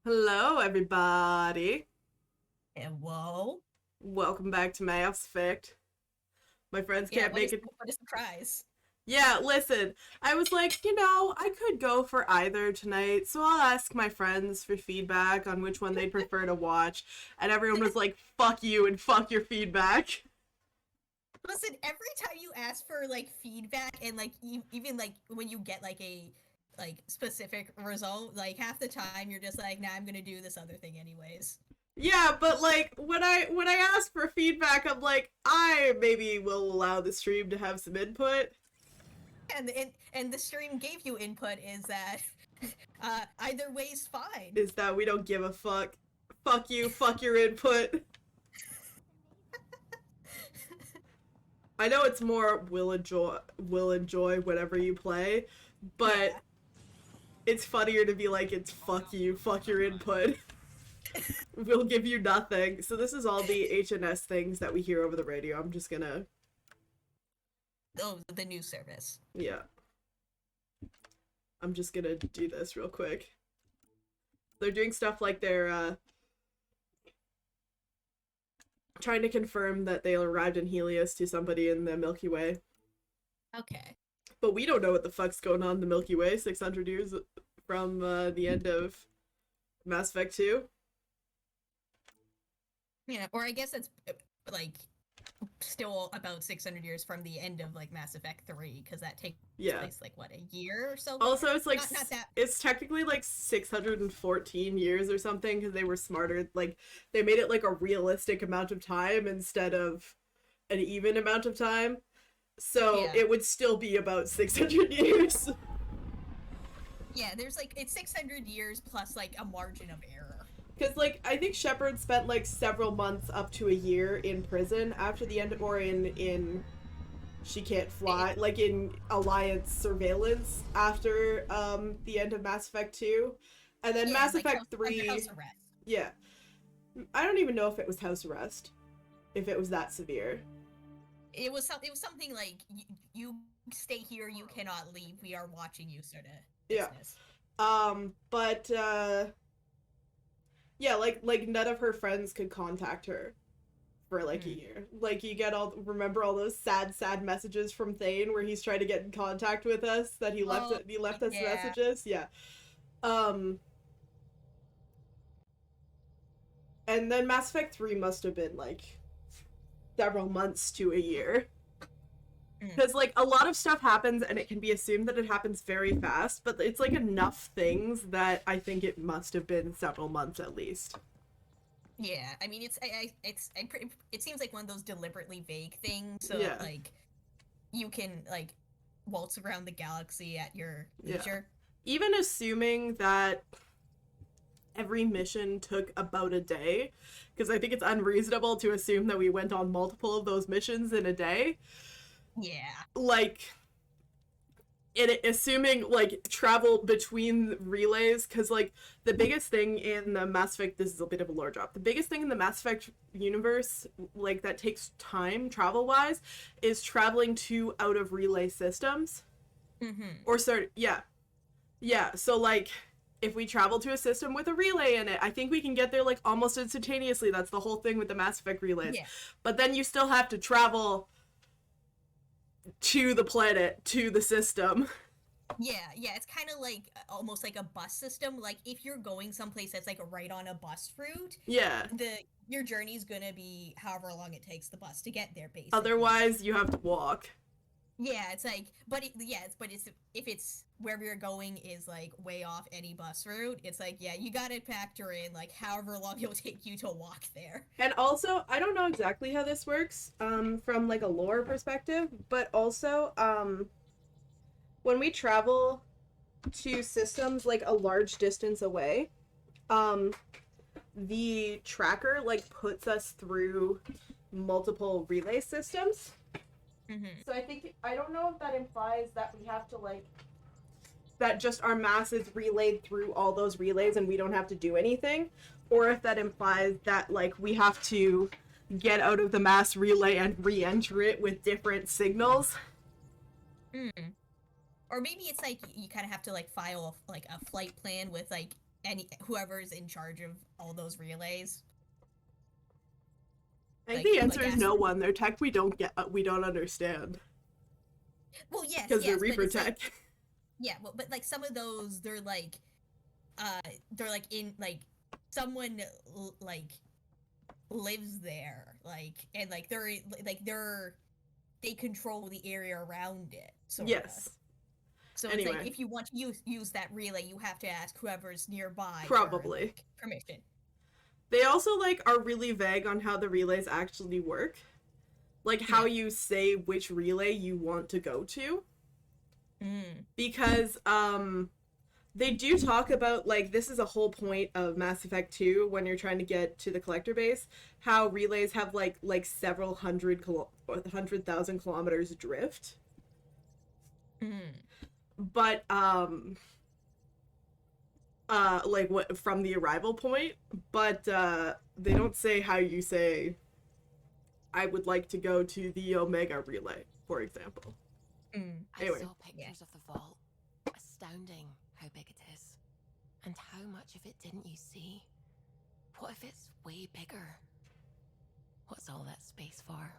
Hello, everybody. And whoa. Welcome back to Mass Effect. My friends Yeah, can't make it. what a surprise. Yeah, listen, I was like, I could go for either tonight, so I'll ask my friends for feedback on which one they'd prefer to watch. And everyone was like, fuck you and fuck your feedback. Listen, every time you ask for like feedback and like even like when you get like a like specific result, like half the time you're just like, nah, I'm gonna do this other thing anyways. Yeah, but like when I ask for feedback, I'm like, I maybe will allow the stream to have some input. And the stream gave you input is that either way's fine. Is that we don't give a fuck. Fuck you, fuck your input. I know it's more will enjoy whatever you play, but Yeah. it's funnier to be like it's fuck you, fuck your input. We'll give you nothing. So this is all the HNS things that we hear over the radio. I'm just gonna Oh, the news service. yeah. I'm just gonna do this real quick. They're doing stuff like they're trying to confirm that they arrived in Helios to somebody in the Milky Way. Okay. But we don't know what the fuck's going on in the Milky Way 600 years from the end of Mass Effect 2. Yeah, or I guess that's like still about 600 years from the end of like Mass Effect 3 because that takes Yeah. place like what, a year or so later? Also, it's like Not that. it's technically like 614 years or something because they were smarter. Like they made it like a realistic amount of time instead of an even amount of time. So Yeah. it would still be about 600 years. Yeah, there's like it's 600 years plus like a margin of error. Because like I think Shepard spent like several months up to a year in prison after the end of, or in she can't fly, like in Alliance surveillance after the end of Mass Effect 2. And then Yeah, Mass like Effect under 3, house arrest. yeah. I don't even know if it was house arrest, if it was that severe. It was something like you stay here, you cannot leave. We are watching you, sort of Yeah. business. But yeah, like none of her friends could contact her for like a Hmm. year. Like you get all remember all those sad messages from Thane where he's trying to get in contact with us that Oh, he left us yeah. messages. Yeah. Um and then Mass Effect 3 must have been like several months to a year. Hmm. Because like a lot of stuff happens and it can be assumed that it happens very fast, but it's like enough things that I think it must have been several months at least. Yeah, I mean it seems like one of those deliberately vague things, so Yeah. like you can like waltz around the galaxy at your Yeah. leisure. Even assuming that every mission took about a day, because I think it's unreasonable to assume that we went on multiple of those missions in a day. Yeah. Like, assuming like travel between relays, because like the biggest thing in the Mass Effect, this is a bit of a lore drop. The biggest thing in the Mass Effect universe, like that takes time travel wise, is traveling to out of relay systems. Mm-hmm. Or start, yeah, yeah. So like if we travel to a system with a relay in it, I think we can get there like almost instantaneously. That's the whole thing with the Mass Effect relays. Yeah. But then you still have to travel to the planet, to the system. Yeah, yeah, it's kind of like almost like a bus system. Like if you're going someplace that's like right on a bus route, Yeah. the your journey's gonna be however long it takes the bus to get there, basically. Otherwise, you have to walk. Yeah, it's like, but it's if it's wherever you're going is like way off any bus route, it's like, yeah, you gotta factor in like however long it'll take you to walk there. And also, I don't know exactly how this works from like a lore perspective, but also when we travel to systems like a large distance away, um, the tracker like puts us through multiple relay systems. Mm-hmm. So I don't know if that implies that we have to like that just our mass is relayed through all those relays and we don't have to do anything, or if that implies that like we have to get out of the mass relay and re-enter it with different signals. Mm. Or maybe it's like you kind of have to like file like a flight plan with like any whoever's in charge of all those relays. I think the answer Like is ask. no one. They're tech we don't understand Well, yes, because they're yes, but Reaper it's tech. like yeah, but like some of those, they're like in like someone like lives there, like and like they control the area around it, sorta. Yes. So it's like Anyway, if you want to use that relay, you have to ask whoever's nearby for probably. like permission. They also like are really vague on how the relays actually work. Like how Yeah. you say which relay you want to go to. Mm. Because they do talk about like this is a whole point of Mass Effect 2 when you're trying to get to the collector base, how relays have like several 100,000 kilometers drift. Mm. But like what from the arrival point, but they don't say how you say I would like to go to the Omega relay, for example. Mm. Anyway. I saw pictures of the vault. Astounding how big it is. And how much of it didn't you see? What if it's way bigger? What's all that space for?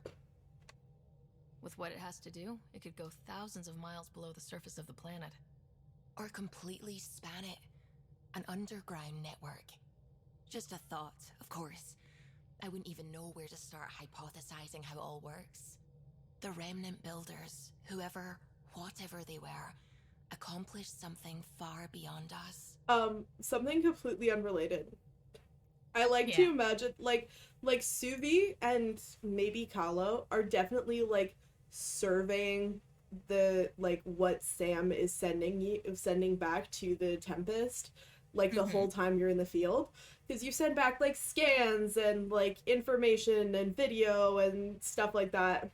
With what it has to do, it could go thousands of miles below the surface of the planet. Or completely span it. An underground network. Just a thought, of course. I wouldn't even know where to start hypothesizing how it all works. The remnant builders, whoever, whatever they were, accomplished something far beyond us. Something completely unrelated. I like Yeah. to imagine like Suvi and maybe Kahlo are definitely like surveying the like what Sam is sending back to the Tempest like the whole time you're in the field, because you send back like scans and like information and video and stuff like that.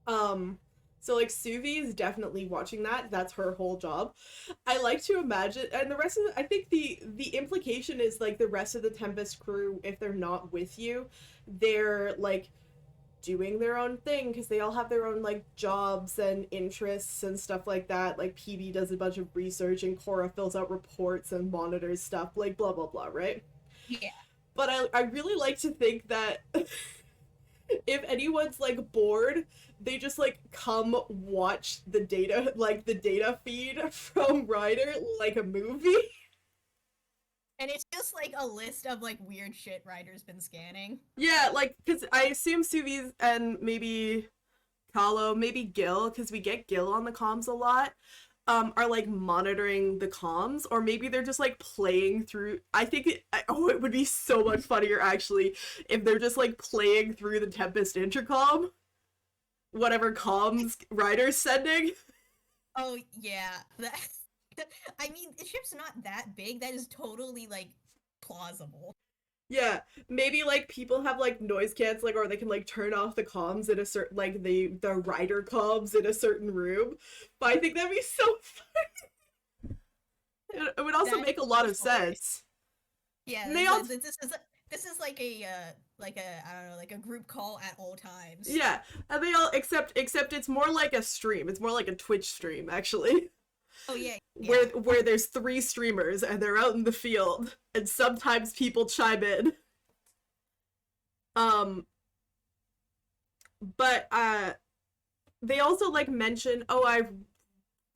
So like Suvi is definitely watching that. That's her whole job. I like to imagine, and the rest of I think the implication is like the rest of the Tempest crew, if they're not with you, they're like doing their own thing because they all have their own like jobs and interests and stuff like that. Like PB does a bunch of research and Cora fills out reports and monitors stuff, like blah blah blah, right? Yeah. But I really like to think that if anyone's like bored, they just like come watch the data feed from Ryder like a movie. And it's just like a list of like weird shit Ryder's been scanning. Yeah, like because I assume Suvi's and maybe Kahlo, maybe Gil, because we get Gil on the comms a lot, are like monitoring the comms, or maybe they're just like playing through. I think it would be so much funnier actually if they're just like playing through the Tempest intercom, whatever comms Ryder's sending. Oh yeah. I mean, the ship's not that big. That is totally like plausible. Yeah, maybe like people have like noise canceling, or they can like turn off the comms in a certain like the Ryder comms in a certain room. But I think that'd be so funny. It would also That make a lot of is hilarious. sense. Yeah, And they all this is like a I don't know, like a group call at all times. yeah, and they all except it's more like a stream. It's more like a Twitch stream actually. Oh yeah. Where there's 3 streamers and they're out in the field and sometimes people chime in. But they also like mention, oh, I've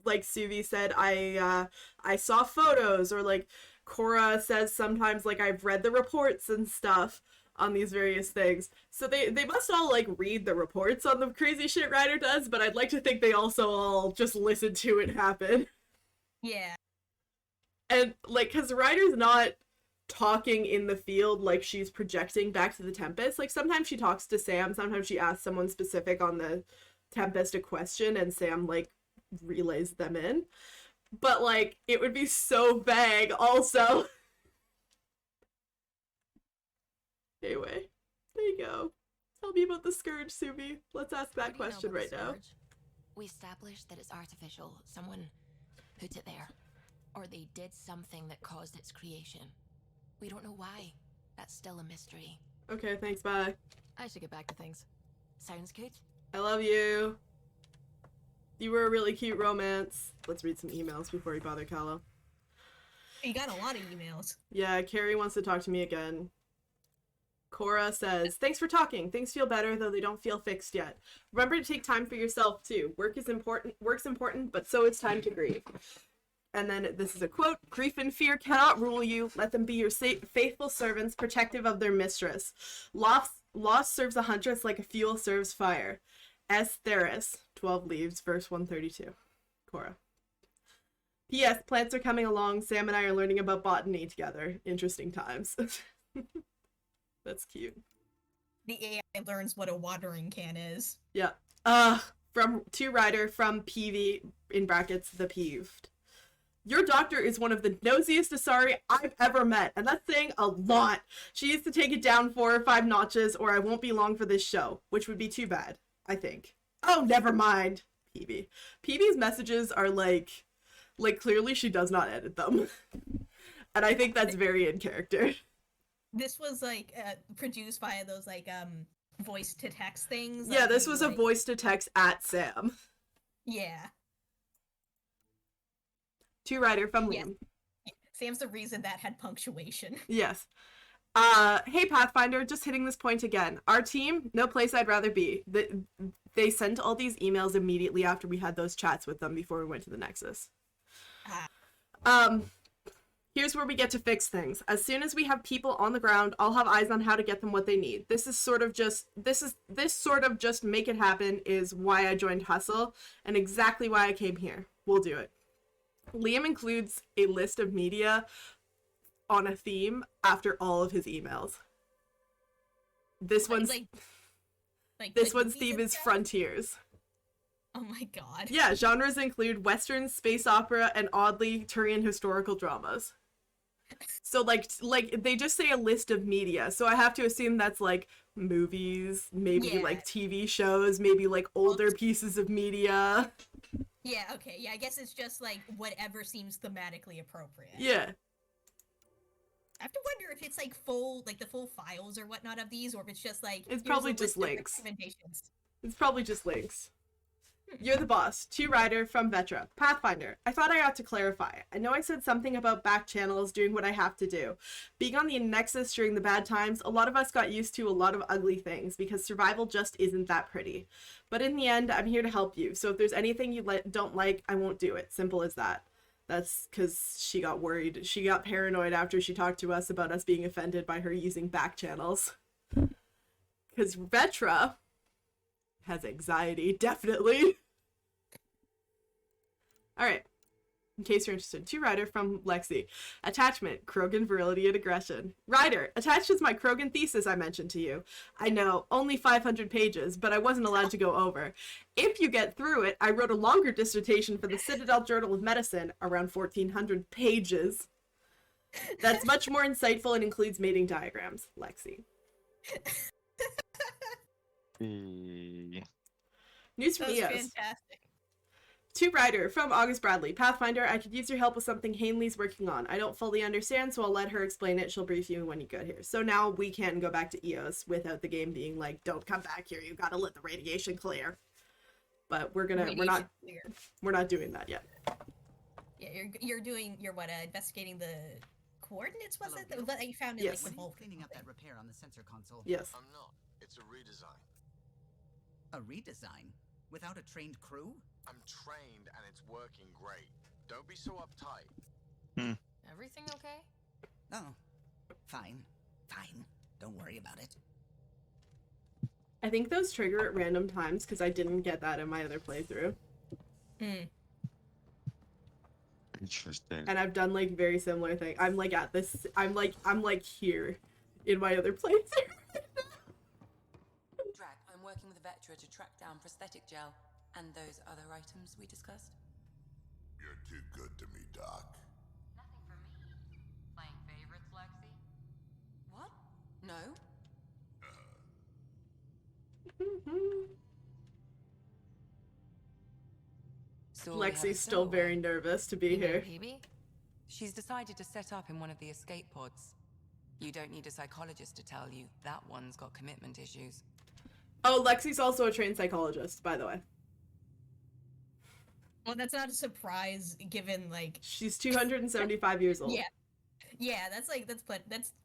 like Suvi said, I saw photos, or like Cora says sometimes like I've read the reports and stuff on these various things. So they must all like read the reports on the crazy shit Ryder does, but I'd like to think they also all just listen to it happen. Yeah. And like cuz Ryder's not talking in the field like she's projecting back to the Tempest. Like sometimes she talks to Sam, sometimes she asks someone specific on the Tempest a question and Sam like relays them in. But like it would be so vague also. Anyway, there you go. Tell me about the Scourge, Subi. Let's ask What that do you know question about right the now. Scourge? We established that it's artificial. Someone put it there. Or they did something that caused its creation. We don't know why. That's still a mystery. Okay, thanks, bye. I should get back to things. Sounds good? I love you. You were a really cute romance. Let's read some emails before we bother Kahlo. You got a lot of emails. Yeah, Carrie wants to talk to me again. Cora says, thanks for talking. Things feel better, though they don't feel fixed yet. Remember to take time for yourself, too. Work's important, but so is time to grieve. And then this is a quote, grief and fear cannot rule you. Let them be your faithful servants, protective of their mistress. Loss serves a huntress like a fuel serves fire. Theris, 12 Leaves, verse 132. Cora. P.S. Plants are coming along. Sam and I are learning about botany together. Interesting times. That's cute. The AI learns what a watering can is. Yeah. From To Rider from PV, in brackets, the peeved. Your doctor is one of the nosiest Asari I've ever met, and that's saying a lot. She needs to take it down 4 or 5 notches, or I won't be long for this show, which would be too bad, I think. Oh, never mind. PV. PV's messages are like clearly she does not edit them. And I think that's very in character. This was like produced via those like voice to text things. Yeah, like, this was a like... voice to text at Sam. Yeah. To Rider from Yes. Liam. Sam's the reason that had punctuation. Yes. Hey Pathfinder, just hitting this point again. Our team, no place I'd rather be. They sent all these emails immediately after we had those chats with them before we went to the Nexus. Here's where we get to fix things. As soon as we have people on the ground, I'll have eyes on how to get them what they need. This sort of just make it happen is why I joined Hustle and exactly why I came here. We'll do it. Liam includes a list of media on a theme after all of his emails. This one's theme is Frontiers. Oh my god. Yeah, genres include Western, space opera, and oddly Turian historical dramas. So like they just say a list of media, so I have to assume that's like movies, maybe like TV shows, maybe like older pieces of media. Yeah, okay, yeah, I guess it's just like whatever seems thematically appropriate. Yeah. I have to wonder if it's like the full files or whatnot of these, or if it's just like it's probably just links. Recommendations. It's probably just links. You're the boss. To Rider from Vetra. Pathfinder. I thought I ought to clarify. I know I said something about back channels doing what I have to do. Being on the Nexus during the bad times, a lot of us got used to a lot of ugly things because survival just isn't that pretty. But in the end, I'm here to help you. So if there's anything you don't like, I won't do it. Simple as that. That's because she got worried. She got paranoid after she talked to us about us being offended by her using back channels. Because Vetra has anxiety, definitely. Alright. In case you're interested. To Rider from Lexi. Attachment, Krogan virility and aggression. Rider, attached is my Krogan thesis I mentioned to you. I know, only 500 pages, but I wasn't allowed to go over. If you get through it, I wrote a longer dissertation for the Citadel Journal of Medicine, around 1,400 pages. That's much more insightful and includes mating diagrams. Lexi. News from That was EOS. fantastic. To Rider from August Bradley. Pathfinder, I could use your help with something Hanley's working on. I don't fully understand, so I'll let her explain it. She'll brief you when you get here. So now we can go back to EOS without the game being like, don't come back here. You gotta let the radiation clear. But we're not doing that yet. Yeah, you're investigating the coordinates, was it? That you found in Yes. like the vault. Cleaning up that repair on the sensor console. Yes. I'm not. It's a redesign. A redesign? Without a trained crew? I'm trained and it's working great. Don't be so uptight. Everything okay? Oh, fine. Don't worry about it. I think those trigger at random times because I didn't get that in my other playthrough. Interesting. And I've done like very similar thing. I'm like at this. I'm like here in my other playthrough. Drac, I'm working with Vetra to track down prosthetic gel and those other items we discussed. You're too good to me, Doc. Nothing for me. Playing favorites, Lexi? What? No? So we have a Lexi's still silhouette. very nervous to be You mean here. PB? She's decided to set up in one of the escape pods. You don't need a psychologist to tell you that one's got commitment issues. Oh, Lexi's also a trained psychologist, by the way. Well, that's not a surprise given like She's 275 years old. yeah, that's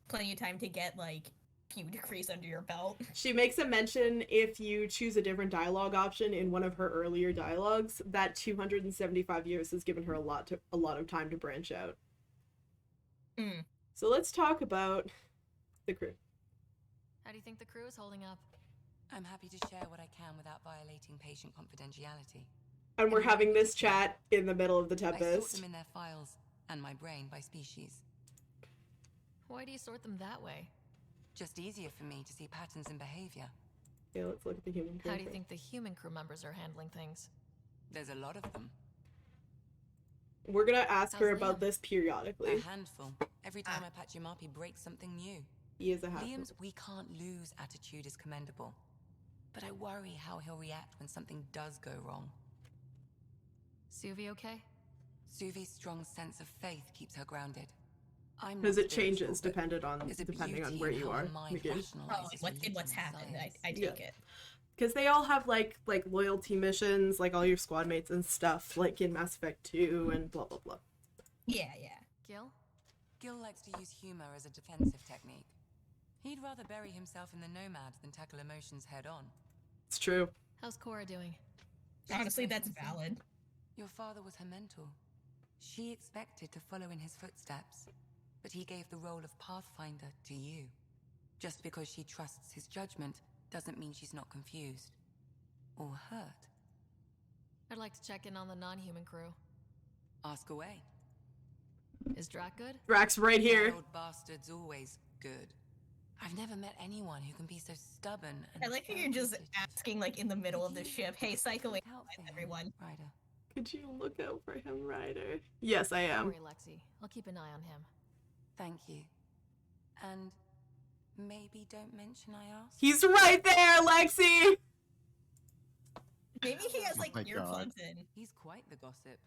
plenty of time to get like few decrees under your belt. She makes a mention if you choose a different dialogue option in one of her earlier dialogues that 275 years has given her a lot of time to branch out. Mm. So let's talk about the crew. How do you think the crew is holding up? I'm happy to share what I can without violating patient confidentiality. And we're having this chat in the middle of the I sort Tempest. them in their files and my brain by species. Why do you sort them that way? Just easier for me to see patterns in behavior. Yeah, let's look at the human crew. How do you think the human crew members are handling things? There's a lot of them. We're gonna ask her How's about Liam? this periodically. A handful. Every time I patch him up, he breaks something new. He is a half. Liam's we can't lose attitude is commendable. But I worry how he'll react when something does go wrong. Suvi okay? Suvi's strong sense of faith keeps her grounded. I'm Because not it changes spiritual, depending on beauty where in you how are. our mind McGee. rationalizes In what's religion and happened, science. I take Yeah. it. Because they all have like loyalty missions, like all your squad mates and stuff, like in Mass Effect 2 and blah blah blah. Yeah. Gil? Gil likes to use humor as a defensive technique. He'd rather bury himself in the Nomad than tackle emotions head on. It's true. How's Cora doing? Honestly, that's valid. Your father was her mentor. She expected to follow in his footsteps, but he gave the role of Pathfinder to you. Just because she trusts his judgment doesn't mean she's not confused. Or hurt. I'd like to check in on the non-human crew. Ask away. Is Drac good? Drax right here. That old bastard's always good. I've never met anyone who can be so stubborn and I like how you're just asking like in the middle of the ship, hey, cycle in, everyone. Ryder. Could you look out for him, Ryder? Yes, I Don't am. worry, Lexi. I'll keep an eye on him. Thank you. And maybe don't mention I asked. He's right there, Lexi! Maybe he has like my earplugs in. He's quite the gossip.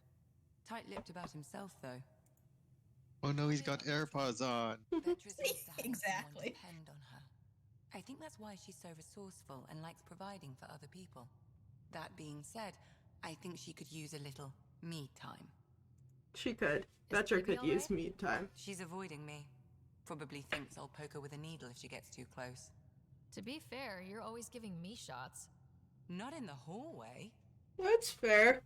Tight-lipped about himself, though. Oh no, he's got AirPods on. Vetra's used to having Exactly. someone depend on her. I think that's why she's so resourceful and likes providing for other people. That being said, I think she could use a little me time. She could. Is the Vetra baby could use alright? me time. She's avoiding me. Probably thinks I'll poke her with a needle if she gets too close. To be fair, you're always giving me shots. Not in the hallway. That's fair.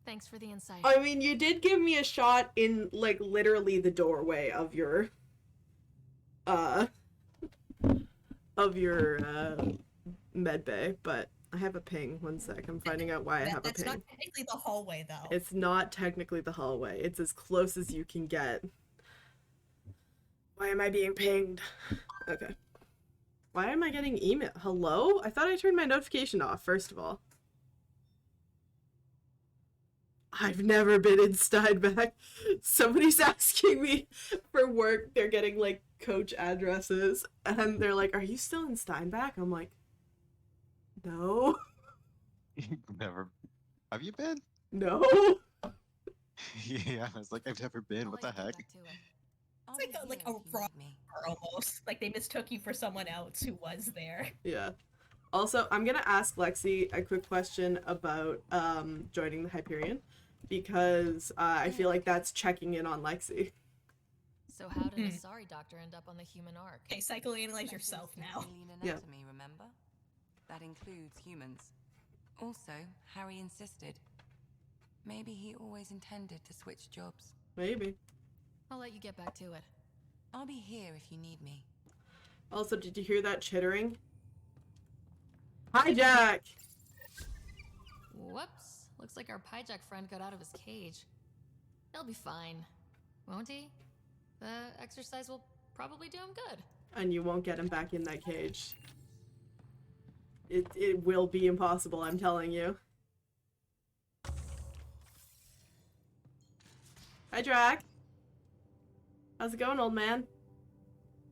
Thanks for the insight. I mean, you did give me a shot in, like, literally the doorway of your, med bay, but I have a ping. One sec, I'm finding out why I have a That's ping. not technically the hallway though. It's not technically the hallway. It's as close as you can get. Why am I being pinged? Okay. Why am I getting email? Hello? I thought I turned my notification off, first of all. I've never been in Steinbeck. Somebody's asking me for work. They're getting, like, coach addresses. And they're like, are you still in Steinbeck? I'm like, no. Never. Have you been? No. Yeah, I was like, I've never been. What the heck? It's like a rock almost. Like they mistook you for someone else who was there. Yeah. Also, I'm gonna ask Lexi a quick question about joining the Hyperion, because I feel like that's checking in on Lexi. So how did the sorry doctor end up on the human arc? Okay, psychoanalyze yourself now. Alien Yeah. anatomy, remember? That includes humans. Also, Harry insisted. Maybe he always intended to switch jobs. Maybe. I'll let you get back to it. I'll be here if you need me. Also, did you hear that chittering? Hi, Jack! Whoops. Looks like our Pyjack friend got out of his cage. He'll be fine, won't he? The exercise will probably do him good. And you won't get him back in that cage. It will be impossible, I'm telling you. Hi, Drac. How's it going, old man?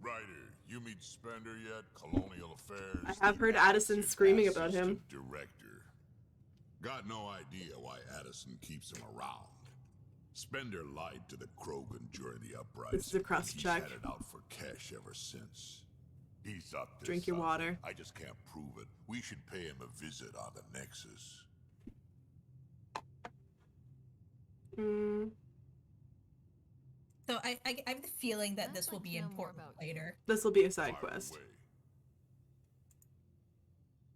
Ryder, you meet Spender yet? Colonial Affairs. I have heard the Addison assistant screaming about him. Director. Got no idea why Addison keeps him around. Spender lied to the Krogan during the uprising. This is a cross and check. He's had it out for cash ever since. He's up to Drink your something. water. I just can't prove it. We should pay him a visit on the Nexus. Mm, So I have the feeling that I'd this will like to be know more important about you. later. this will be a side Fire quest. away.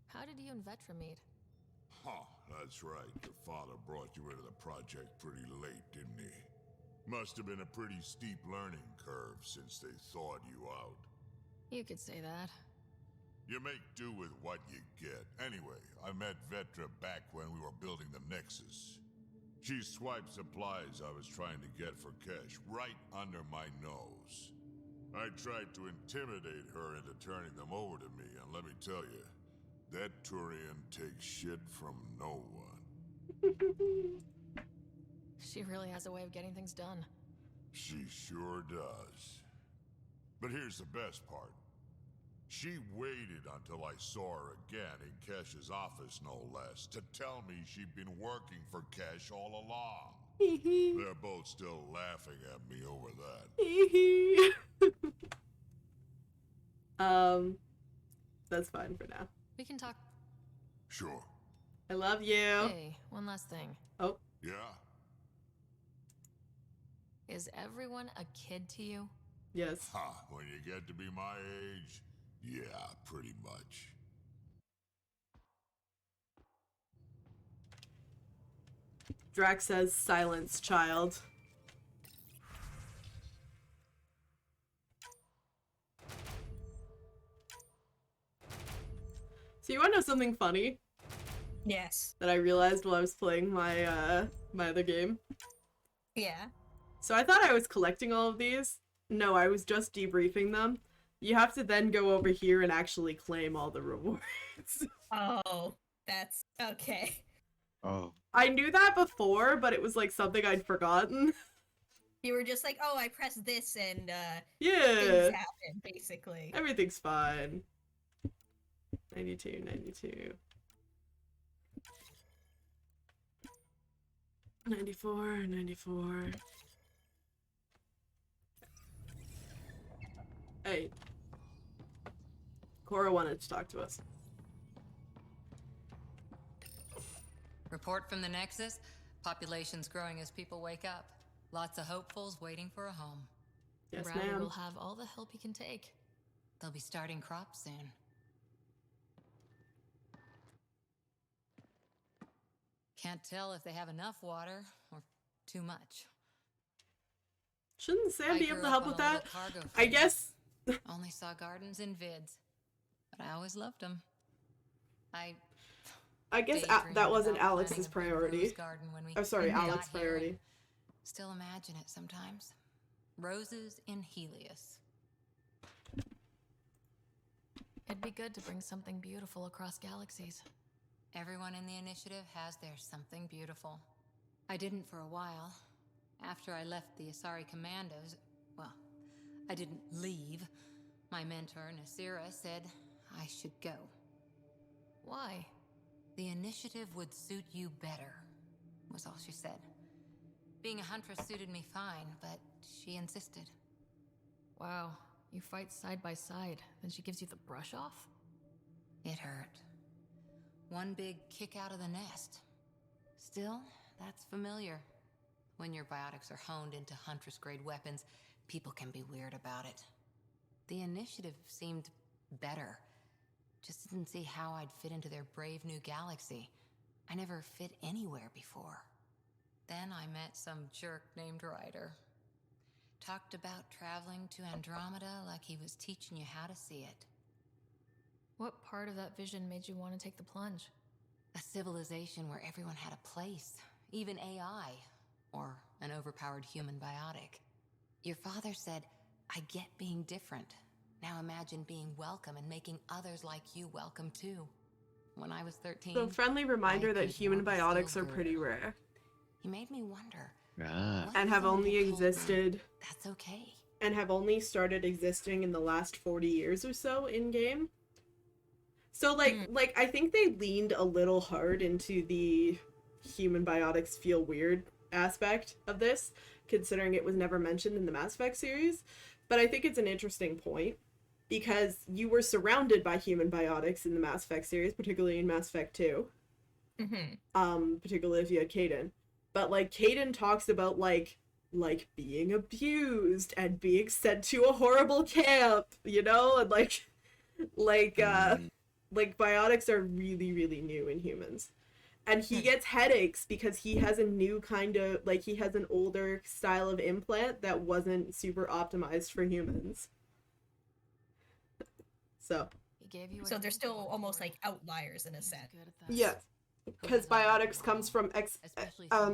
How did you and Vetra meet? Huh, that's right. Your father brought you into the project pretty late, didn't he? Must have been a pretty steep learning curve since they thawed you out. You could say that. You make do with what you get. Anyway, I met Vetra back when we were building the Nexus. She swiped supplies I was trying to get for cash right under my nose. I tried to intimidate her into turning them over to me, and let me tell you, that Turian takes shit from no one. She really has a way of getting things done. She sure does. But here's the best part. She waited until I saw her again in Kesh's office, no less, to tell me she'd been working for Kesh all along. They're both still laughing at me over that. That's fine for now. We can talk. Sure. I love you. Hey, one last thing. Oh, Yeah? Is everyone a kid to you? yes. Ha, when you get to be my age, yeah, pretty much. Drax says, silence, child. So you want to know something funny Yes. that I realized while I was playing my my other game? Yeah. So I thought I was collecting all of these. No, I was just debriefing them. You have to then go over here and actually claim all the rewards. Oh, that's okay. Oh, I knew that before, but it was like something I'd forgotten. You were just like, oh, I pressed this and Yeah, things happen, basically. everything's fine. 92, 92. 94, 94. Hey. Cora wanted to talk to us. Report from the Nexus. Population's growing as people wake up. Lots of hopefuls waiting for a home. Yes, Brownie ma'am. will have all the help he can take. They'll be starting crops soon. Can't tell if they have enough water or too much. Shouldn't Sam I be able grew to up help on with a little that? cargo I freighter. guess. Only saw gardens in vids, but I always loved them. I guess daydreamed that wasn't about Alex's planting a big priority. rose garden when we Oh, sorry, got Alex's here. priority. Still imagine it sometimes. Roses in Helios. It'd be good to bring something beautiful across galaxies. Everyone in the initiative has their something beautiful. I didn't for a while. After I left the Asari Commandos, well, I didn't leave. My mentor, Nasira, said I should go. Why? The initiative would suit you better, was all she said. Being a huntress suited me fine, but she insisted. Wow, you fight side by side, then she gives you the brush off? It hurt. One big kick out of the nest. Still, that's familiar. When your biotics are honed into huntress-grade weapons, people can be weird about it. The initiative seemed better. Just didn't see how I'd fit into their brave new galaxy. I never fit anywhere before. Then I met some jerk named Ryder. Talked about traveling to Andromeda like he was teaching you how to see it. What part of that vision made you want to take the plunge? A civilization where everyone had a place, even AI, or an overpowered human biotic. Your father said, I get being different. Now imagine being welcome and making others like you welcome too. When I was 13, The friendly reminder I that could human want biotics still are pretty good. rare He made me wonder. ah. what and if have someone only had told me existed That's okay. and have only started existing in the last 40 years or so in game. So like I think they leaned a little hard into the human biotics feel weird aspect of this, considering it was never mentioned in the Mass Effect series. But I think it's an interesting point because you were surrounded by human biotics in the Mass Effect series, particularly in Mass Effect 2. Mm-hmm. Particularly if you had Kaden. But like Caden talks about like being abused and being sent to a horrible camp, you know, and like biotics are really, really new in humans. And he gets headaches because he has a new kind of like he has an older style of implant that wasn't super optimized for humans. So He gave you So they're still almost like outliers in a sense. yeah, because biotics comes from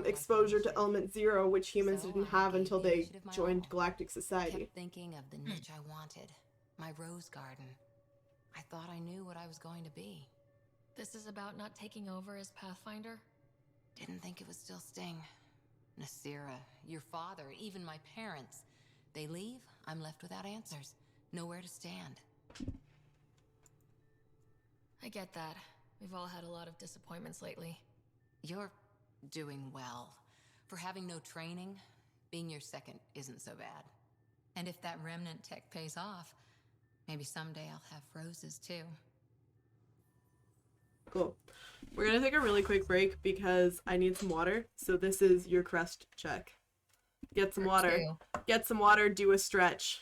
exposure to element 0, which humans So didn't I have gave until the they initiative my joined all. Galactic I Society. kept thinking of the niche I wanted, my rose garden. I thought I knew what I was going to be. This is about not taking over as Pathfinder? Didn't think it would still sting. Nasira, your father, even my parents. They leave, I'm left without answers. Nowhere to stand. I get that. We've all had a lot of disappointments lately. You're doing well. For having no training, being your second isn't so bad. And if that remnant tech pays off, maybe someday I'll have roses too. Cool. We're gonna take a really quick break because I need some water. So this is your crest check. Get some water. Get some water, do a stretch.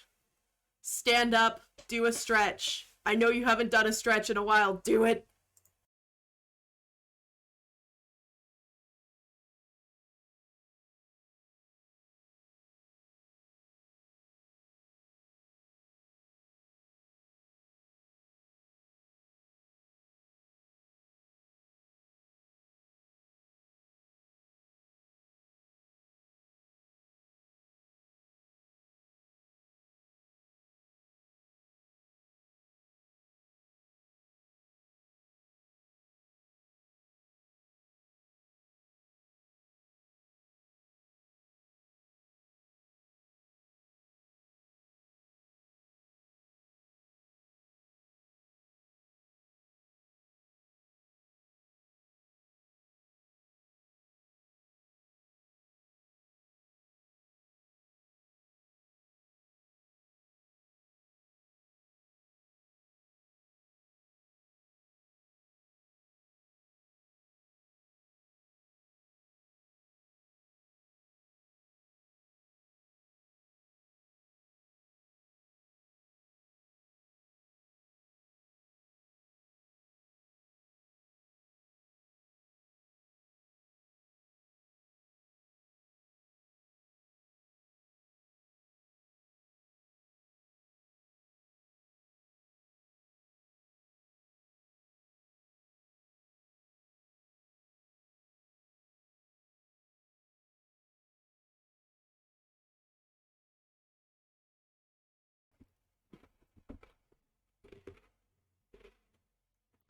Stand up, do a stretch. I know you haven't done a stretch in a while. Do it.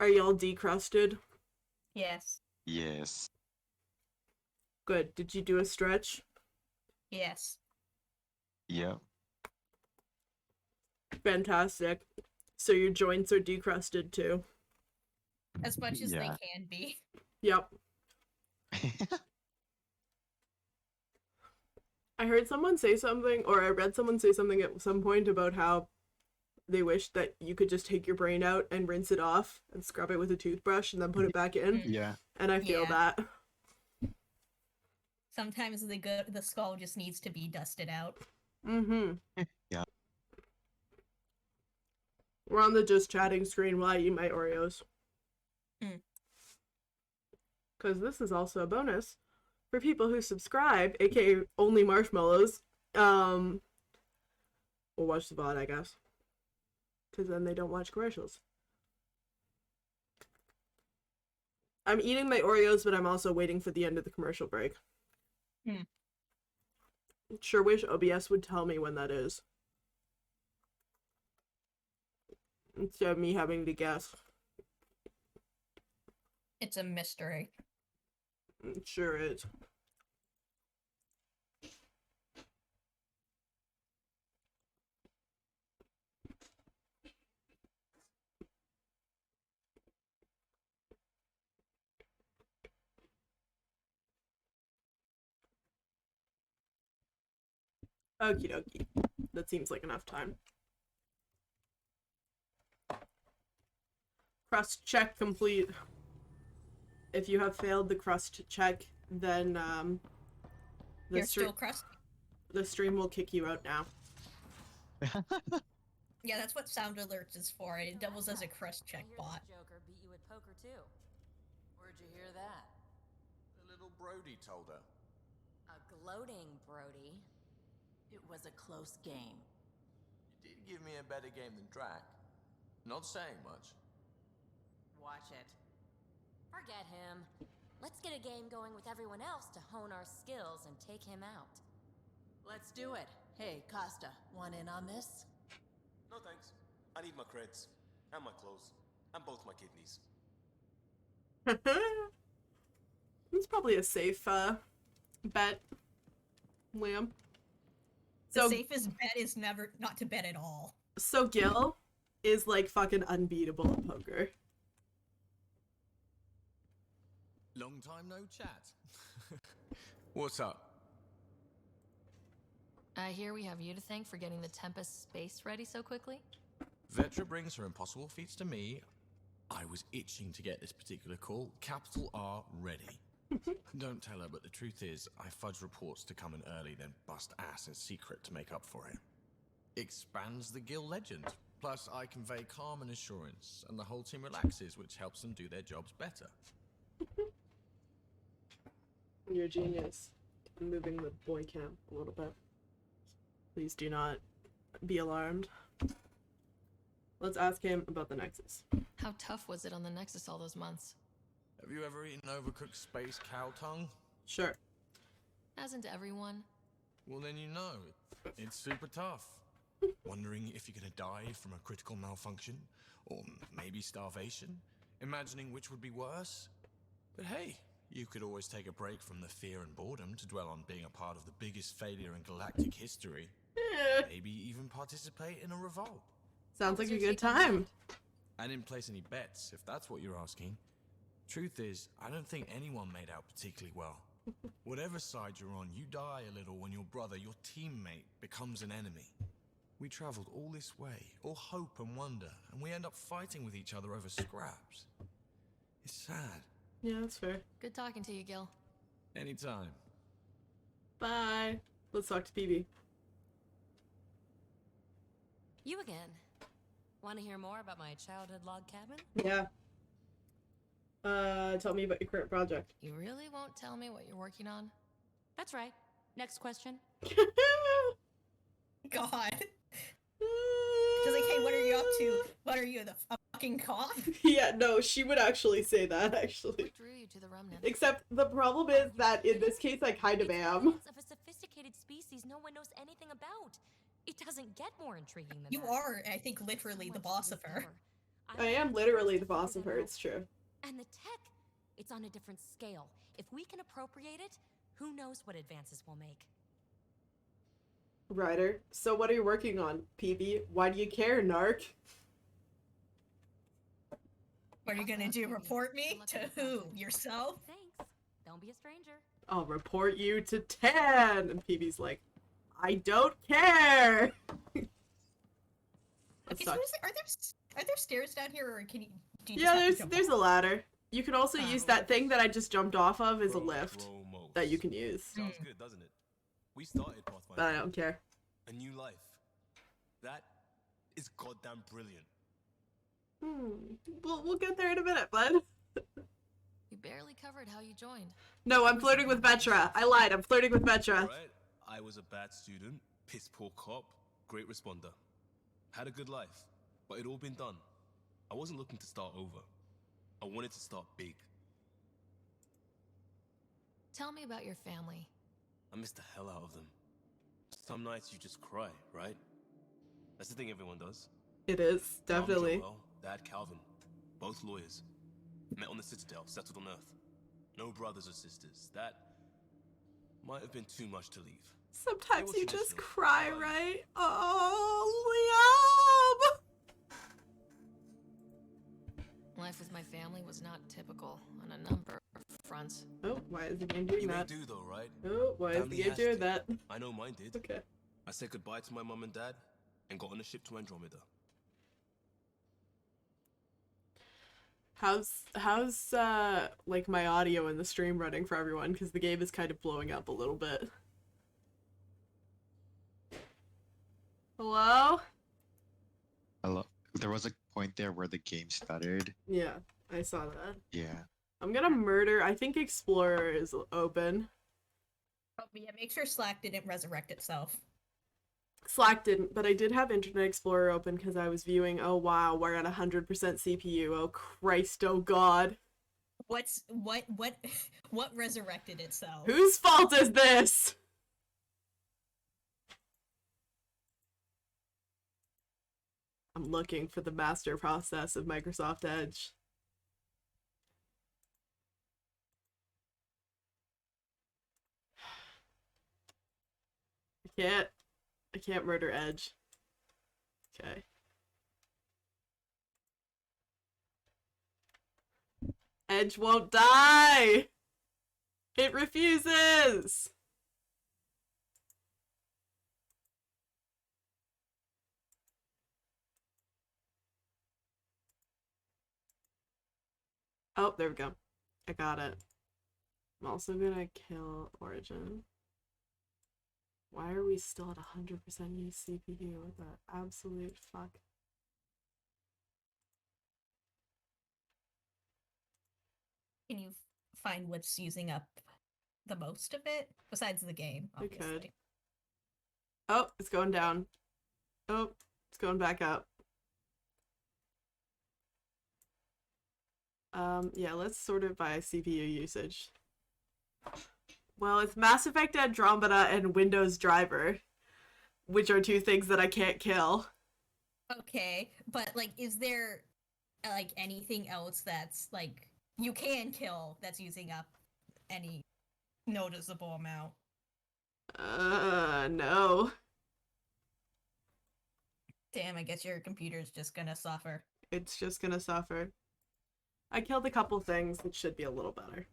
Are y'all decrusted? Yes. Yes. Good. Did you do a stretch? Yes. Yep. Fantastic. So your joints are decrusted too. As much as they Yeah. can be. Yep. I heard someone say something, or I read someone say something at some point about how they wish that you could just take your brain out and rinse it off and scrub it with a toothbrush and then put it back in. Yeah. And I feel that. Sometimes the skull just needs to be dusted out. Mm-hmm. Yeah. We're on the just chatting screen while I eat my Oreos. Because this is also a bonus for people who subscribe, aka only marshmallows. We'll watch the VOD, I guess. Because then they don't watch commercials. I'm eating my Oreos, but I'm also waiting for the end of the commercial break. Sure wish OBS would tell me when that is. Instead of me having to guess. It's a mystery. It sure is. Okie dokie. That seems like enough time. Crust check complete. If you have failed the crust check, then You're still crusty. The stream will kick you out now. Yeah, that's what sound alerts is for. It doubles as a crust check I hear bot. this Joker beat you at poker too. Where'd you hear that? The little Brody told her. A gloating Brody. It was a close game. You did give me a better game than Drac. Not saying much. Watch it. Forget him. Let's get a game going with everyone else to hone our skills and take him out. Let's do it. Hey, Costa, want in on this? No thanks. I need my creds. And my clothes. And both my kidneys. It's probably a safe bet, Liam. The safest bet is never not to bet at all. So Gil is like fucking unbeatable at poker. Long time no chat. What's up? I hear we have you to thank for getting the Tempest space ready so quickly. Vetra brings her impossible feats to me. I was itching to get this particular call. Capital R ready. Don't tell her, but the truth is, I fudge reports to come in early, then bust ass in secret to make up for it. Expands the guild legend. Plus, I convey calm and assurance, and the whole team relaxes, which helps them do their jobs better. You're a genius. I'm moving the boy cam a little bit. Please do not be alarmed. Let's ask him about the Nexus. How tough was it on the Nexus all those months? Have you ever eaten overcooked space cow tongue? Sure. Hasn't everyone? Well, then you know. It's super tough. Wondering if you're gonna die from a critical malfunction? Or maybe starvation? Imagining which would be worse? But hey, you could always take a break from the fear and boredom to dwell on being a part of the biggest failure in galactic history. Maybe even participate in a revolt. Sounds like a good time. I didn't place any bets, if that's what you're asking. Truth is, I don't think anyone made out particularly well. Whatever side you're on, you die a little when your brother, your teammate, becomes an enemy. We traveled all this way, all hope and wonder, and we end up fighting with each other over scraps. It's sad. Yeah, that's fair. Good talking to you, Gil. Anytime. Bye. Let's talk to PB. You again. Want to hear more about my childhood log cabin? Yeah. Tell me about your current project. You really won't tell me what you're working on? That's right. Next question. God. She's like, hey, what are you up to? What are you, a fucking cop? Yeah, no, she would actually say that, actually. What drew you to the remnant? Except the problem is that in this case, I kind of am. Of a sophisticated species no one knows anything about. It doesn't get more intriguing than You that. are, I think, literally the boss of her. I am literally the boss of her, it's true. And the tech, it's on a different scale. If we can appropriate it, who knows what advances we'll make. Ryder, so what are you working on, PB? Why do you care, Narc? What are you gonna do, report me? To who? Yourself? Thanks. Don't be a stranger. I'll report you to 10! And PB's like, I don't care! Okay, so are there stairs down here, or can you? Do you just Yeah, have to jump there's a off? ladder. You can also use that thing that I just jumped off of as a lift that you can use. Sounds good, doesn't it? We started Pathfinder. But I don't care. A new life. That is goddamn brilliant. We'll get there in a minute, bud. You barely covered how you joined. No, I'm flirting with Vetra. I lied, I'm flirting with Vetra. Right? I was a bad student, piss poor cop, great responder. Had a good life, but it'd all been done. I wasn't looking to start over. I wanted to start big. Tell me about your family. I missed the hell out of them. Some nights you just cry, right? That's the thing everyone does. It is, definitely. Mom, Joel, Dad, Calvin, both lawyers. Met on the Citadel, settled on Earth. No brothers or sisters. That might have been too much to leave. Sometimes It was you just traditional, cry, but right? Oh, Life with my family was not typical on a number of fronts. Liam! Oh, why is the game doing You may that? do though, right? Oh, why is Family the game has doing to. that? I know mine did. Okay. I said goodbye to my mum and dad and got on a ship to Andromeda. How's like my audio in the stream running for everyone? Because the game is kind of blowing up a little bit. Hello? Hello. There was a point there where the game stuttered. Yeah, I saw that. Yeah. I'm gonna murder. I think Explorer is open. Oh, but yeah, make sure Slack didn't resurrect itself. Slack didn't, but I did have Internet Explorer open because I was viewing. Oh wow, we're at 100% CPU. Oh Christ, oh God. What what resurrected itself? Whose fault is this? I'm looking for the master process of Microsoft Edge. I can't murder Edge. Okay. Edge won't die! It refuses! Oh, there we go. I got it. I'm also gonna kill Origin. Why are we still at 100% used CPU? What the absolute fuck? Can you find what's using up the most of it? Besides the game, obviously. I could. Oh, it's going down. Oh, it's going back up. Yeah, let's sort it by CPU usage. Well, it's Mass Effect Andromeda and Windows Driver, which are two things that I can't kill. Okay, but like, is there like anything else that's like you can kill that's using up any noticeable amount? No. Damn, I guess your computer's just gonna suffer. It's just gonna suffer. I killed a couple things that should be a little better.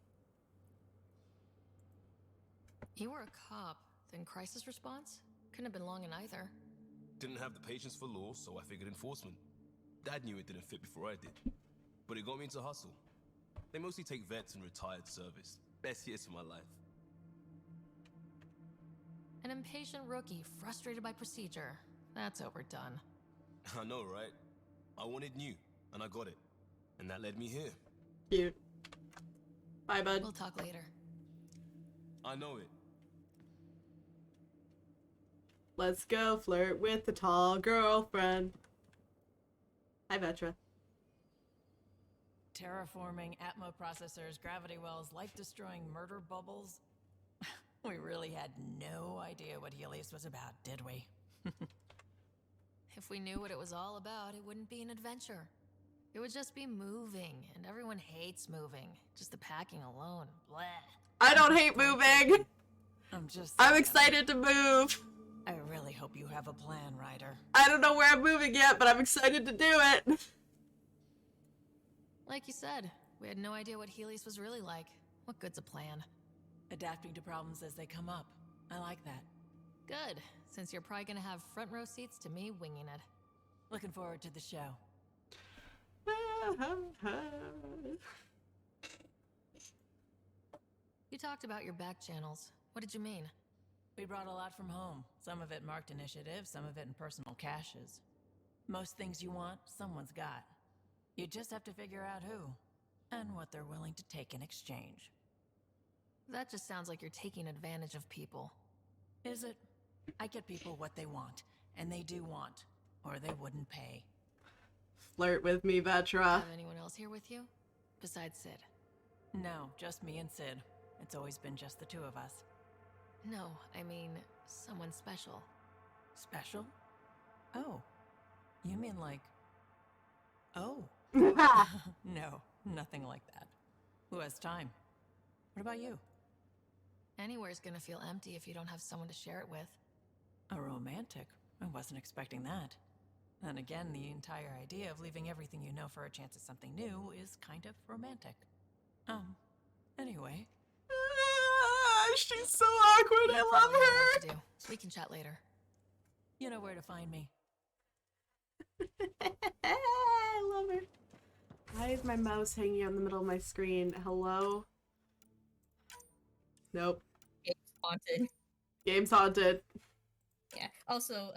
You were a cop, then crisis response? Couldn't have been long in either. Didn't have the patience for law, so I figured enforcement. Dad knew it didn't fit before I did. But it got me into hustle. They mostly take vets and retired service. Best years of my life. An impatient rookie, frustrated by procedure. That's overdone. I know, right? I wanted new, and I got it. And that led me here. Cute. Bye, bud. We'll talk later. I know it. Let's go flirt with the tall girlfriend. Hi, Vetra. Terraforming, Atmo processors, gravity wells, life-destroying murder bubbles. We really had no idea what Helios was about, did we? If we knew what it was all about, it wouldn't be an adventure. It would just be moving, and everyone hates moving. Just the packing alone. Bleh. I don't hate moving! I'm saying. excited to move! I really hope you have a plan, Ryder. I don't know where I'm moving yet, but I'm excited to do it! Like you said, we had no idea what Helios was really like. What good's a plan? Adapting to problems as they come up. I like that. Good, since you're probably gonna have front row seats to me winging it. Looking forward to the show. You talked about your back channels. What did you mean? We brought a lot from home. Some of it marked initiative, some of it in personal caches. Most things you want, someone's got. You just have to figure out who, and what they're willing to take in exchange. That just sounds like you're taking advantage of people. Is it? I get people what they want, and they do want, or they wouldn't pay. Flirt with me, Vetra. Have anyone else here with you? Besides Sid? No, just me and Sid. It's always been just the two of us. No, I mean, someone special. Special? Oh. You mean like... Oh. No, nothing like that. Who has time? What about you? Anywhere's gonna feel empty if you don't have someone to share it with. A romantic? I wasn't expecting that. Then again, the entire idea of leaving everything you know for a chance at something new is kind of romantic. Anyway. She's so awkward, I love her! To do, so we can chat later. You know where to find me. I love her. Why is my mouse hanging out in the middle of my screen? Hello? Nope. Game's haunted. Game's haunted. Yeah. Also,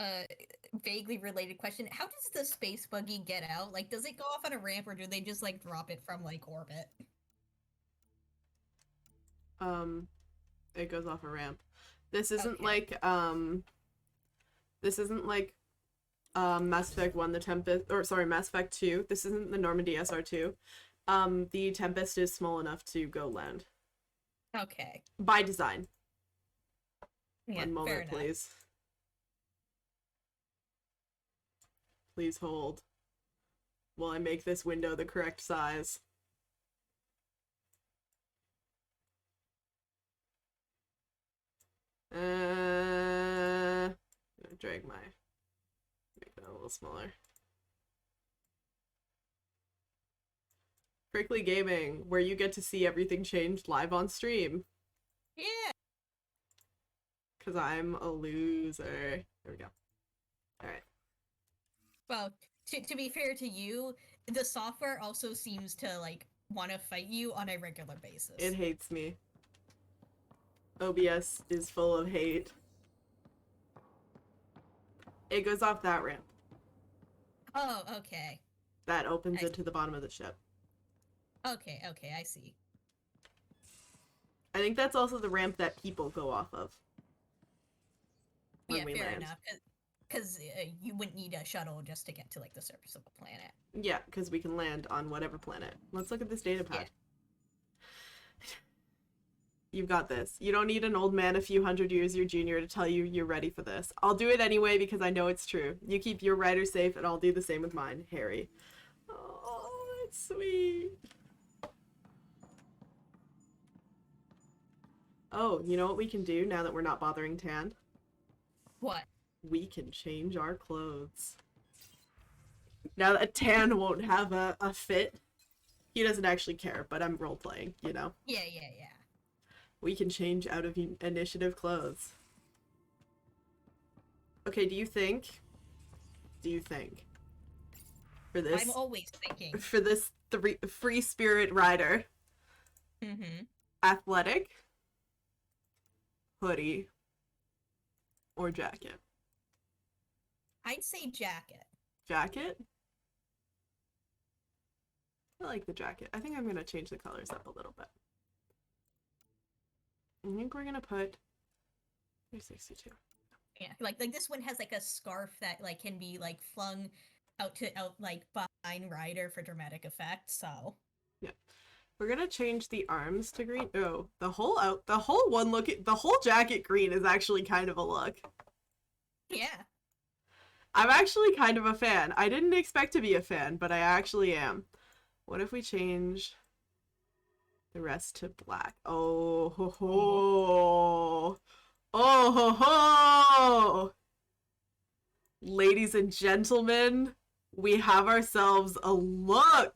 vaguely related question. How does the space buggy get out? Like, does it go off on a ramp, or do they just, like, drop it from, like, orbit? It goes off a ramp. This isn't Okay. like Mass Effect 1 the Tempest, or sorry, Mass Effect 2. This isn't the Normandy SR2. The Tempest is small enough to go land. Okay. By design. Yeah, One fair moment, enough. please. Please hold while I make this window the correct size. I'm gonna drag make that a little smaller. Prickly Gaming, where you get to see everything change live on stream. Yeah. Cause I'm a loser. There we go. Alright. Well, to be fair to you, the software also seems to, like, want to fight you on a regular basis. It hates me. OBS is full of hate. It goes off that ramp. Oh, okay. That opens it to the bottom of the ship. Okay, I see. I think that's also the ramp that people go off of. When we fair land. enough. Because you wouldn't need a shuttle just to get to, like, the surface of the planet. Yeah, because we can land on whatever planet. Let's look at this data pad. You've got this. You don't need an old man a few hundred years your junior to tell you you're ready for this. I'll do it anyway because I know it's true. You keep your writer safe and I'll do the same with mine, Harry. Oh, it's sweet. Oh, you know what we can do now that we're not bothering Tan? What? We can change our clothes. Now that Tan won't have a fit, he doesn't actually care, but I'm role-playing, you know? Yeah. We can change out of initiative clothes. Okay, do you think for this I'm always thinking. For this free spirit rider, athletic, hoodie, or jacket? I'd say jacket. Jacket? I like the jacket. I think I'm gonna change the colors up a little bit. I think we're gonna put 362. Yeah, like this one has, like, a scarf that, like, can be, like, flung out like behind Ryder for dramatic effect. So yeah, we're gonna change the arms to green. Oh, the whole jacket green is actually kind of a look. Yeah, I'm actually kind of a fan. I didn't expect to be a fan, but I actually am. What if we change the rest to black? Oh ho ho! Oh ho ho! Ladies and gentlemen, we have ourselves a look!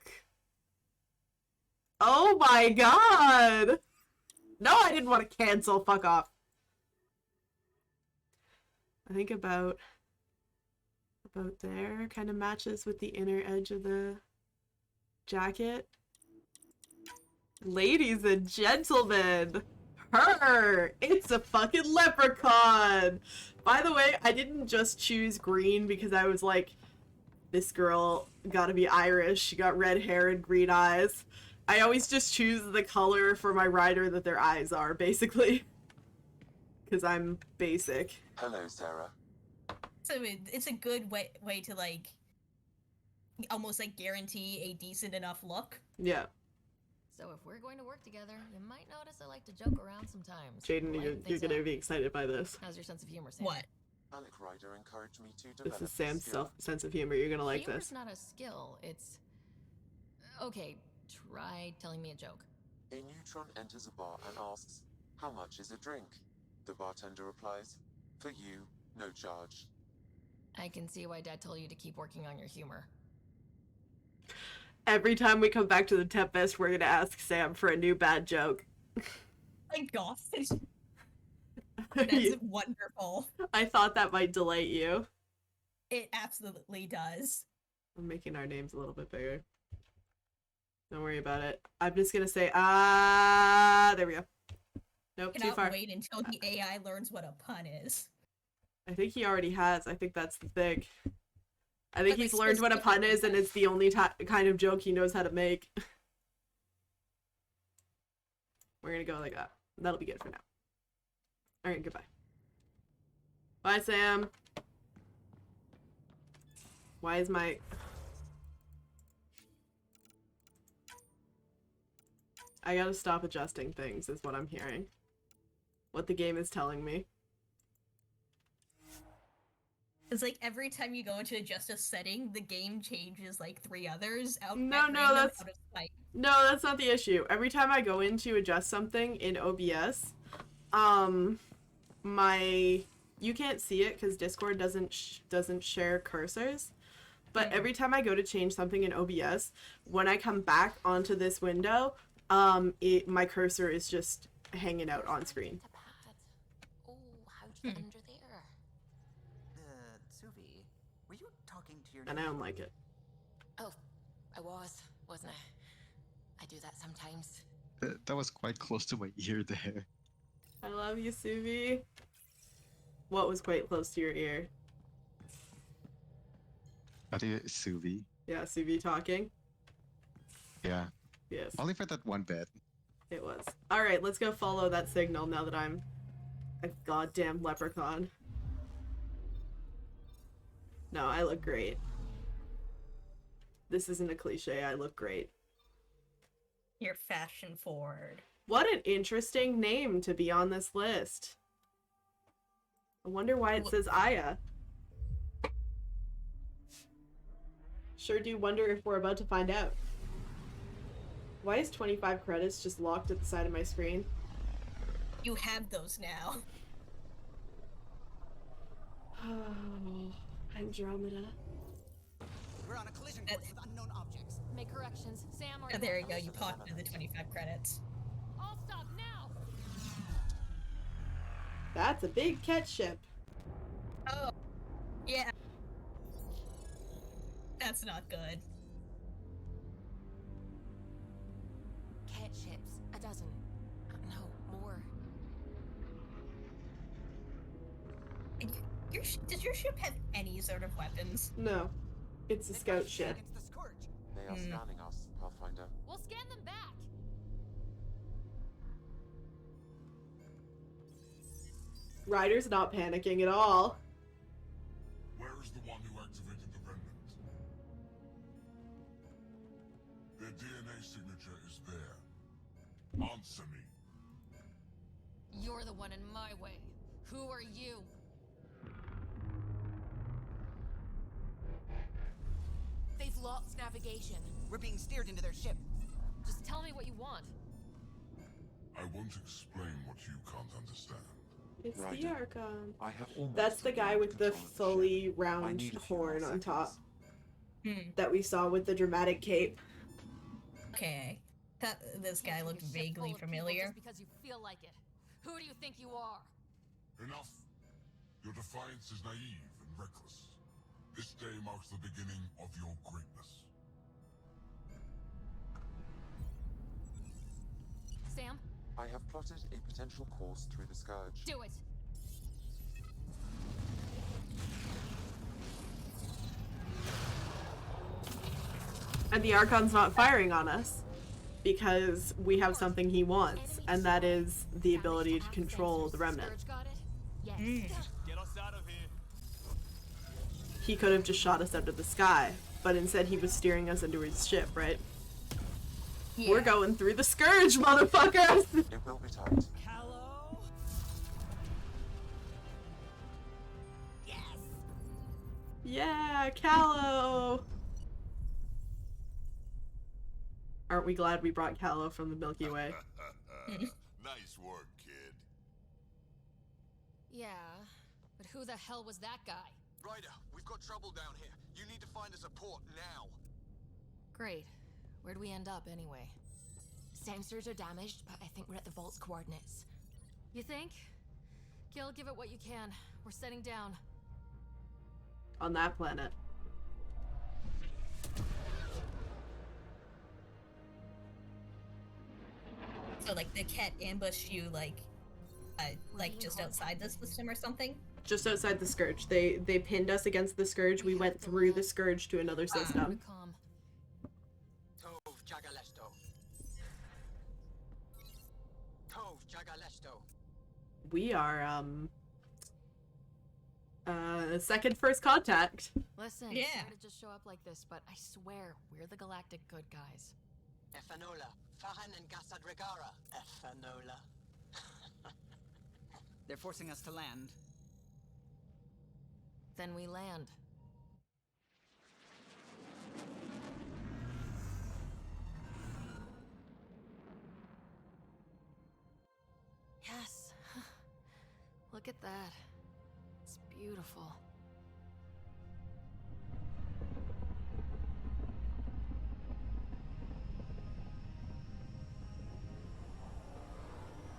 Oh my god! No, I didn't want to cancel. Fuck off. I think about there kind of matches with the inner edge of the jacket. Ladies and gentlemen, it's a fucking leprechaun. By the way, I didn't just choose green because I was like, this girl gotta be Irish. She got red hair and green eyes. I always just choose the color for my rider that their eyes are, basically. Because I'm basic. Hello, Sarah. so it's a good way to, like, almost, like, guarantee a decent enough look. Yeah. So if we're going to work together, you might notice I like to joke around sometimes. Jaden, you're gonna be excited by this. How's your sense of humor, Sam? What? Alec Ryder encouraged me to develop This is Sam's skill. sense of humor. You're gonna like Humor's this. not a skill, it's... Okay, try telling me a joke. A neutron enters a bar and asks, "How much is a drink?" The bartender replies, "For you, no charge." I can see why Dad told you to keep working on your humor. Every time we come back to the Tempest, we're gonna ask Sam for a new bad joke. My god. That's wonderful. I thought that might delight you. It absolutely does. I'm making our names a little bit bigger. Don't worry about it. I'm just gonna say, there we go. Nope, too Cannot far. wait until the AI learns what a pun is. I think he already has. I think that's the thing. I think But, he's like, learned what a pun is, and it's the only kind of joke he knows how to make. We're gonna go like that. That'll be good for now. Alright, goodbye. Bye, Sam. Why is my... I gotta stop adjusting things, is what I'm hearing. What the game is telling me. It's like every time you go into adjust a setting, the game changes like 3 others out. No, at no, random that's... out of spite. No, that's not the issue. Every time I go in to adjust something in OBS, my... You can't see it because Discord doesn't share cursors. But every time I go to change something in OBS, when I come back onto this window, my cursor is just hanging out on screen. Oh, how'd you get under there? Suvi, were you talking to your... And I don't like it. Oh, I wasn't I? I do that sometimes. That was quite close to my ear there. I love you, Suvi. What was quite close to your ear? I think it's Suvi. Yeah, Suvi talking. Yeah. Yes. Only for that one bit. It was. Alright, let's go follow that signal now that I'm a goddamn leprechaun. No, I look great. This isn't a cliche, I look great. You're fashion forward. What an interesting name to be on this list. I wonder why it says Aya. Sure do wonder if we're about to find out. Why is 25 credits just locked at the side of my screen? You have those now. Oh, Andromeda. We're on a collision course with unknown objects. Make corrections. Sam or... Oh, there you go, you pocketed the 25 credits. I'll stop now! That's a big cat ship. Oh, yeah. That's not good. Cat ships, a dozen. No, more. Does your ship have any sort of weapons? No. It's a scout ship. Against the scourge. They are scanning us, Pathfinder. We'll scan them back! Ryder's not panicking at all. Where is the one who activated the remnant? Their DNA signature is there. Answer me. You're the one in my way. Who are you? They've lost navigation. We're being steered into their ship. Just tell me what you want. I won't explain what you can't understand. It's the Ryder, Archon. I have almost That's the guy with the control of fully ship. I round need a few horn more on top. seconds. That we saw with the dramatic cape. Okay. This guy looked Taking a ship vaguely full of people familiar. Just because you feel like it. Who do you think you are? Enough. Your defiance is naive and reckless. This day marks the beginning of your greatness. Sam, I have plotted a potential course through the scourge. do it! And the Archon's not firing on us because we have something he wants, and that is the ability to control the remnant. Got it? Yes. Get us out of here. He could have just shot us out of the sky, but instead he was steering us into his ship, right? Yeah. We're going through the scourge, motherfuckers! It will be tight. Callow? Yes! Yeah, Callow! Aren't we glad we brought Callow from the Milky Way? Nice work, kid. Yeah, but who the hell was that guy? Ryder, we've got trouble down here. You need to find us a port now. Great. Where'd we end up, anyway? Sensors are damaged, but I think we're at the vault's coordinates. You think? Gil, give it what you can. We're setting down. On that planet. So like the cat ambushed you like just outside the system or something? Just outside the Scourge. They pinned us against the Scourge. We went through the Scourge to another system. Tove Jagalesto. Tove Jagalesto. We are second first contact. Listen, Yeah. sorry to just show up like this, but I swear we're the galactic good guys. Efanola. Fahan and Gasadregara. Efanola. They're forcing us to land. Then we land. Yes. Look at that. It's beautiful.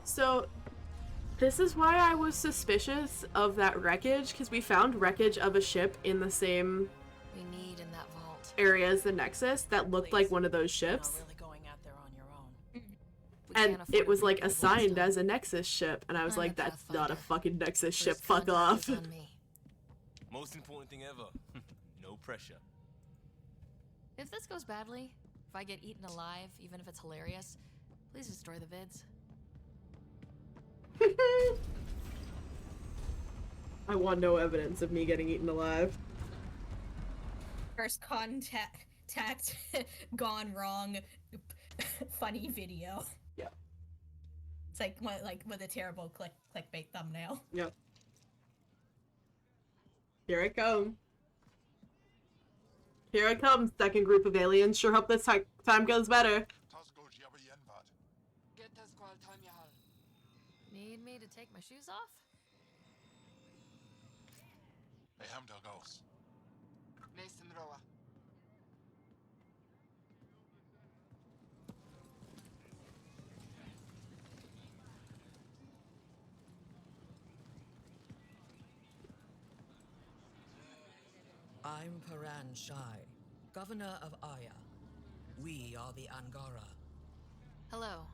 So, this is why I was suspicious of that wreckage, because we found wreckage of a ship in the same We need in that vault. area as the Nexus that looked like one of those ships. You're not really going out there on your own. We And can't afford it was to like rebuild assigned this as a Nexus ship, and I was I'm like, a that's not a Pathfinder. fucking Nexus ship, First fuck contact off. is on me. Most important thing ever. No pressure. If this goes badly, if I get eaten alive, even if it's hilarious, please destroy the vids. I want no evidence of me getting eaten alive. First contact gone wrong. Funny video. Yeah. It's like with a terrible clickbait thumbnail. Yep. Here I come. Here I come, second group of aliens. Sure hope this time goes better. Need me to take my shoes off? I'm Paran Shai, Governor of Aya. We are the Angara. Hello.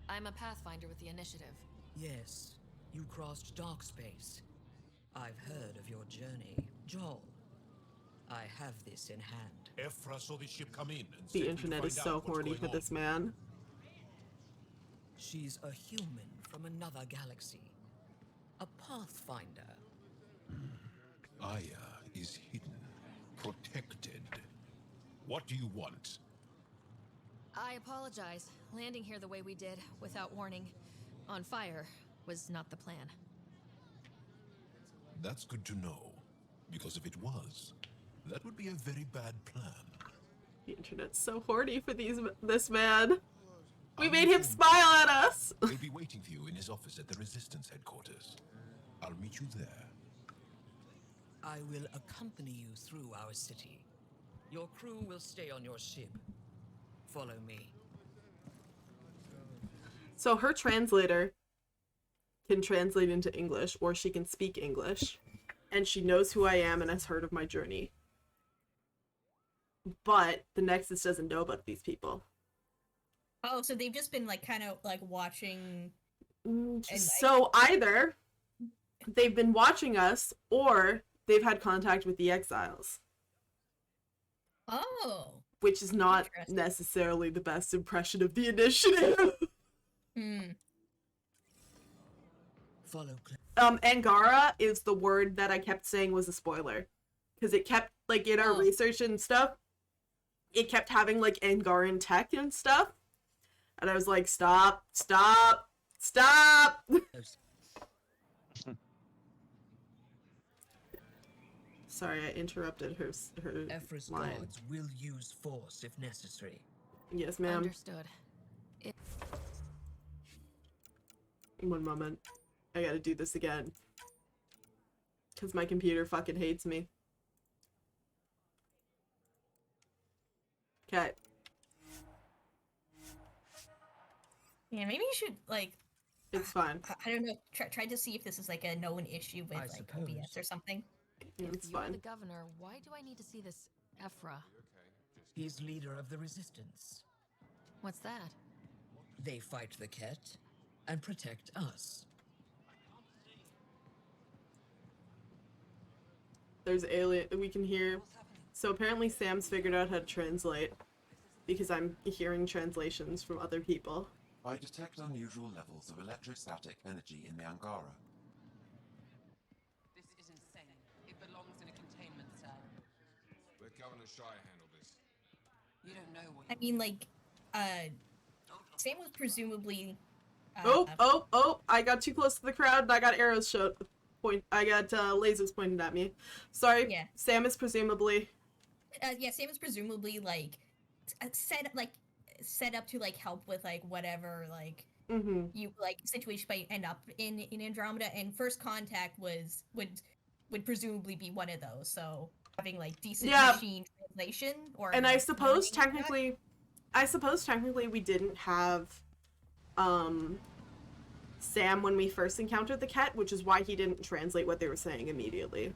I'm a Pathfinder with the Initiative. Yes, you crossed dark space. I've heard of your journey, Joel. I have this in hand. Ephra saw the ship come in and The said we'd internet is find so out what's horny going for on. this man. She's a human from another galaxy. A Pathfinder. Aya is hidden, protected. What do you want? I apologize. Landing here the way we did, without warning, on fire, was not the plan. That's good to know, because if it was, that would be a very bad plan. The internet's so horny for this man. We made him smile at us. He'll be waiting for you in his office at the Resistance headquarters. I'll meet you there. I will accompany you through our city. Your crew will stay on your ship. Follow me. So her translator can translate into English, or she can speak English. And she knows who I am and has heard of my journey. But the Nexus doesn't know about these people. Oh, so they've just been like kind of like watching. So either they've been watching us, or they've had contact with the exiles. Oh. Which is not necessarily the best impression of the Initiative. Follow. Angara is the word that I kept saying was a spoiler. Because it kept, like, in our research and stuff, it kept having, like, Angaran tech and stuff. And I was like, stop, stop, stop! Sorry, I interrupted her Ephra's line. guards will use force if necessary. Yes, ma'am. Understood. One moment. I gotta do this again. Because my computer fucking hates me. Okay. Yeah, maybe you should like. It's fine. I don't know. Try to see if this is like a known issue with like OBS or something. It's If you're fine. the governor, why do I need to see this Ephra? He's leader of the Resistance. What's that? They fight the Ket, 'and protect us. There's alien. We can hear. So apparently Sam's figured out how to translate because I'm hearing translations from other people. I detect unusual levels of electrostatic energy in the Angara. This is insane. It belongs in a containment cell. Let Governor Shire handle this. You don't know what I mean, like, Sam was presumably. Oh! I got too close to the crowd and I got arrows shot. I got lasers pointed at me. Sorry. Yeah. Sam is presumably. Yeah, Sam is presumably like set up to like help with like whatever like you like situation might end up in Andromeda, and first contact would presumably be one of those. So having like decent machine translation or And like, I suppose technically we didn't have Sam when we first encountered the cat, which is why he didn't translate what they were saying immediately.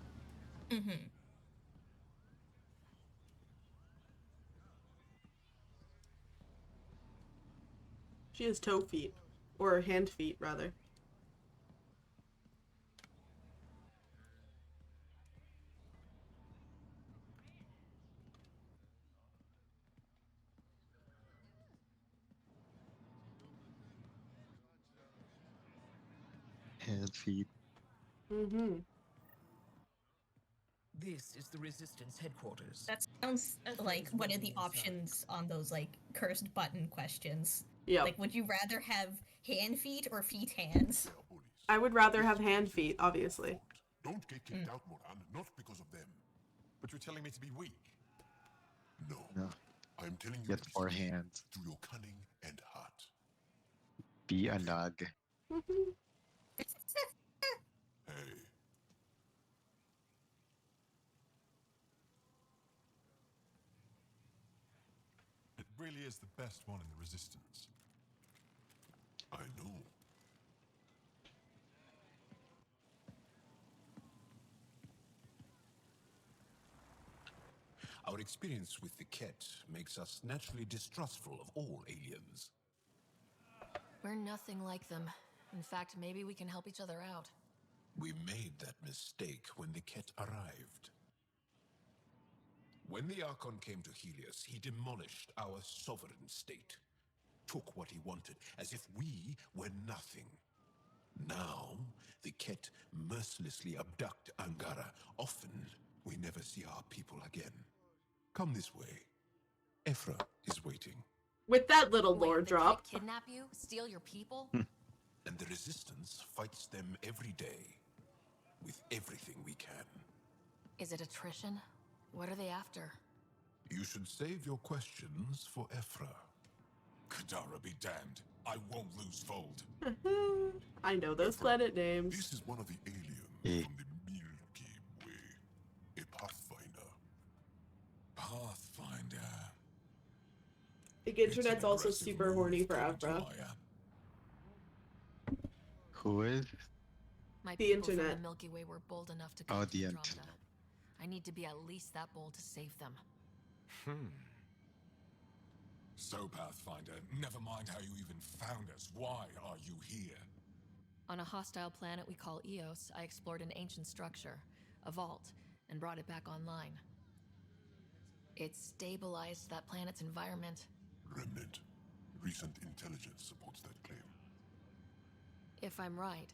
She has toe feet. Or hand feet, rather. Hand feet. This is the Resistance headquarters. That sounds like one of the options on those like cursed button questions. Yeah. Like, would you rather have hand feet or feet hands? I would rather have hand feet, obviously. Don't get kicked out, Moran, not because of them. But you're telling me to be weak. No. No. I'm telling you Get to be 4 strong hands. through your cunning and heart. Be a nug. Hey. It really is the best one in the Resistance. I know. Our experience with the Ket makes us naturally distrustful of all aliens. We're nothing like them. In fact, maybe we can help each other out. We made that mistake when the Ket arrived. When the Archon came to Helios, he demolished our sovereign state. Took what he wanted, as if we were nothing. Now, the Ket mercilessly abduct Angara. Often, we never see our people again. Come this way. Ephra is waiting. With that little lore Wait, the drop. Ket kidnap you? Steal your people? And the Resistance fights them every day. With everything we can. Is it attrition? What are they after? You should save your questions for Ephra. Kadara be damned. I won't lose Fold. I know those planet names. This is one of the aliens from the Milky Way. A pathfinder. Pathfinder. The internet's also super horny for Avra. Who is? My The people internet. from the Milky Way were bold enough to Oh, come to the Andromeda. internet. I need to be at least that bold to save them. So, Pathfinder, never mind how you even found us. Why are you here? On a hostile planet we call Eos, I explored an ancient structure, a vault, and brought it back online. It stabilized that planet's environment. Remnant. Recent intelligence supports that claim. If I'm right,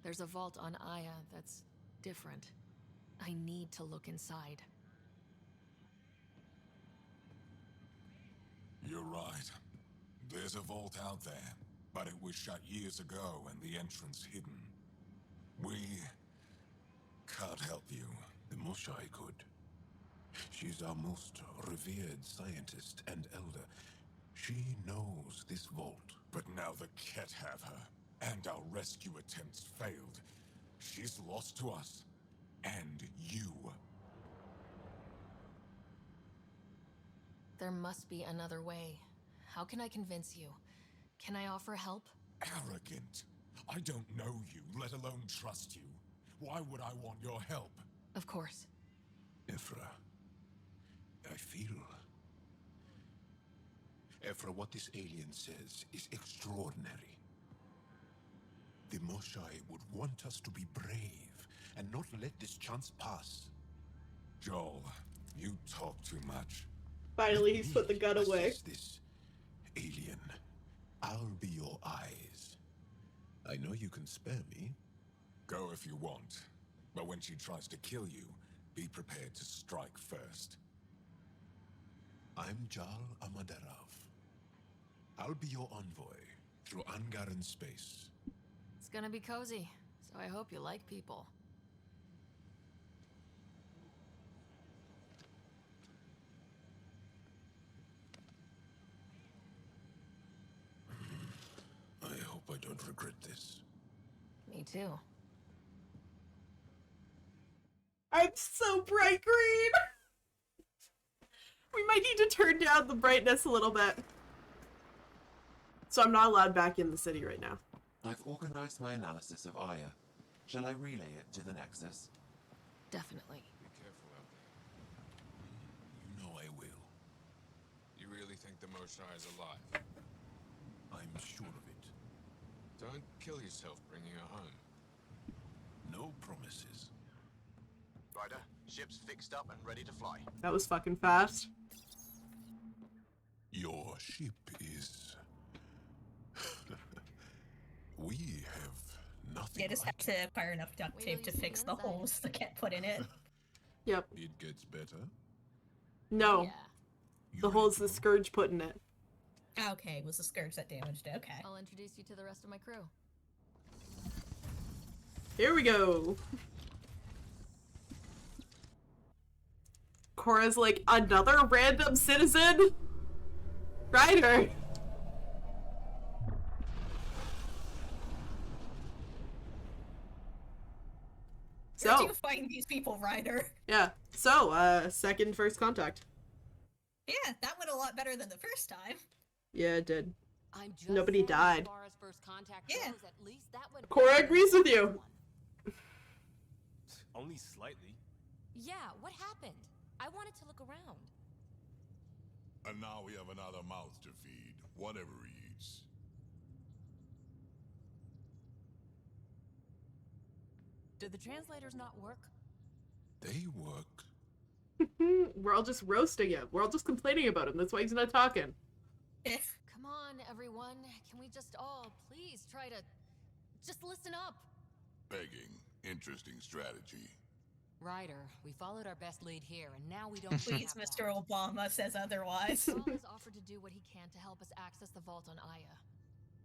there's a vault on Aya that's different. I need to look inside. You're right. There's a vault out there, but it was shut years ago and the entrance hidden. We can't help you. The Moshai could. She's our most revered scientist and elder. She knows this vault. But now the Ket have her, and our rescue attempts failed. She's lost to us. And you. There must be another way. How can I convince you? Can I offer help? Arrogant. I don't know you, let alone trust you. Why would I want your help? Of course. Ephra, I feel... Ephra, what this alien says is extraordinary. The Moshai would want us to be brave and not let this chance pass. Joel, you talk too much. Finally, he's put the gun away. Assess this alien. I'll be your eyes. I know you can spare me. Go if you want. But when she tries to kill you, be prepared to strike first. I'm Jal Amaderov. I'll be your envoy through Angaran space. It's gonna be cozy, so I hope you like people. I hope I don't regret this. Me too. I'm so bright green! We might need to turn down the brightness a little bit. So I'm not allowed back in the city right now. I've organized my analysis of Aya. Shall I relay it to the Nexus? Definitely. Be careful out there. You know I will. You really think the Moshae is alive? I'm sure of it. Don't kill yourself bringing her home. No promises. Ryder, ship's fixed up and ready to fly. That was fucking fast. Your ship is... We have nothing. You just have to acquire enough duct tape to fix the holes that get put in it. Yep. It gets better. No. Yeah. The hole's the Scourge put in it. Okay, it was the Scourge that damaged it. Okay. I'll introduce you to the rest of my crew. Here we go. Cora's like, another random citizen? Ryder. Where So, do you find these people, Ryder? yeah. So, second first contact. Yeah, that went a lot better than the first time. Yeah, it did. I'm just Nobody saying, died. As far as first contact Yeah. goes, at least that would Cora agrees with you. Only slightly. Yeah, what happened? I wanted to look around. And now we have another mouth to feed, whatever he eats. Did the translators not work? They work. We're all just roasting him. We're all just complaining about him. That's why he's not talking. Come on, everyone. Can we just all please try to just listen up? Begging. Interesting strategy. Ryder, we followed our best lead here, and now we don't. Please, have Mr. Obama says otherwise. Saul has offered to do what he can to help us access the vault on Aya.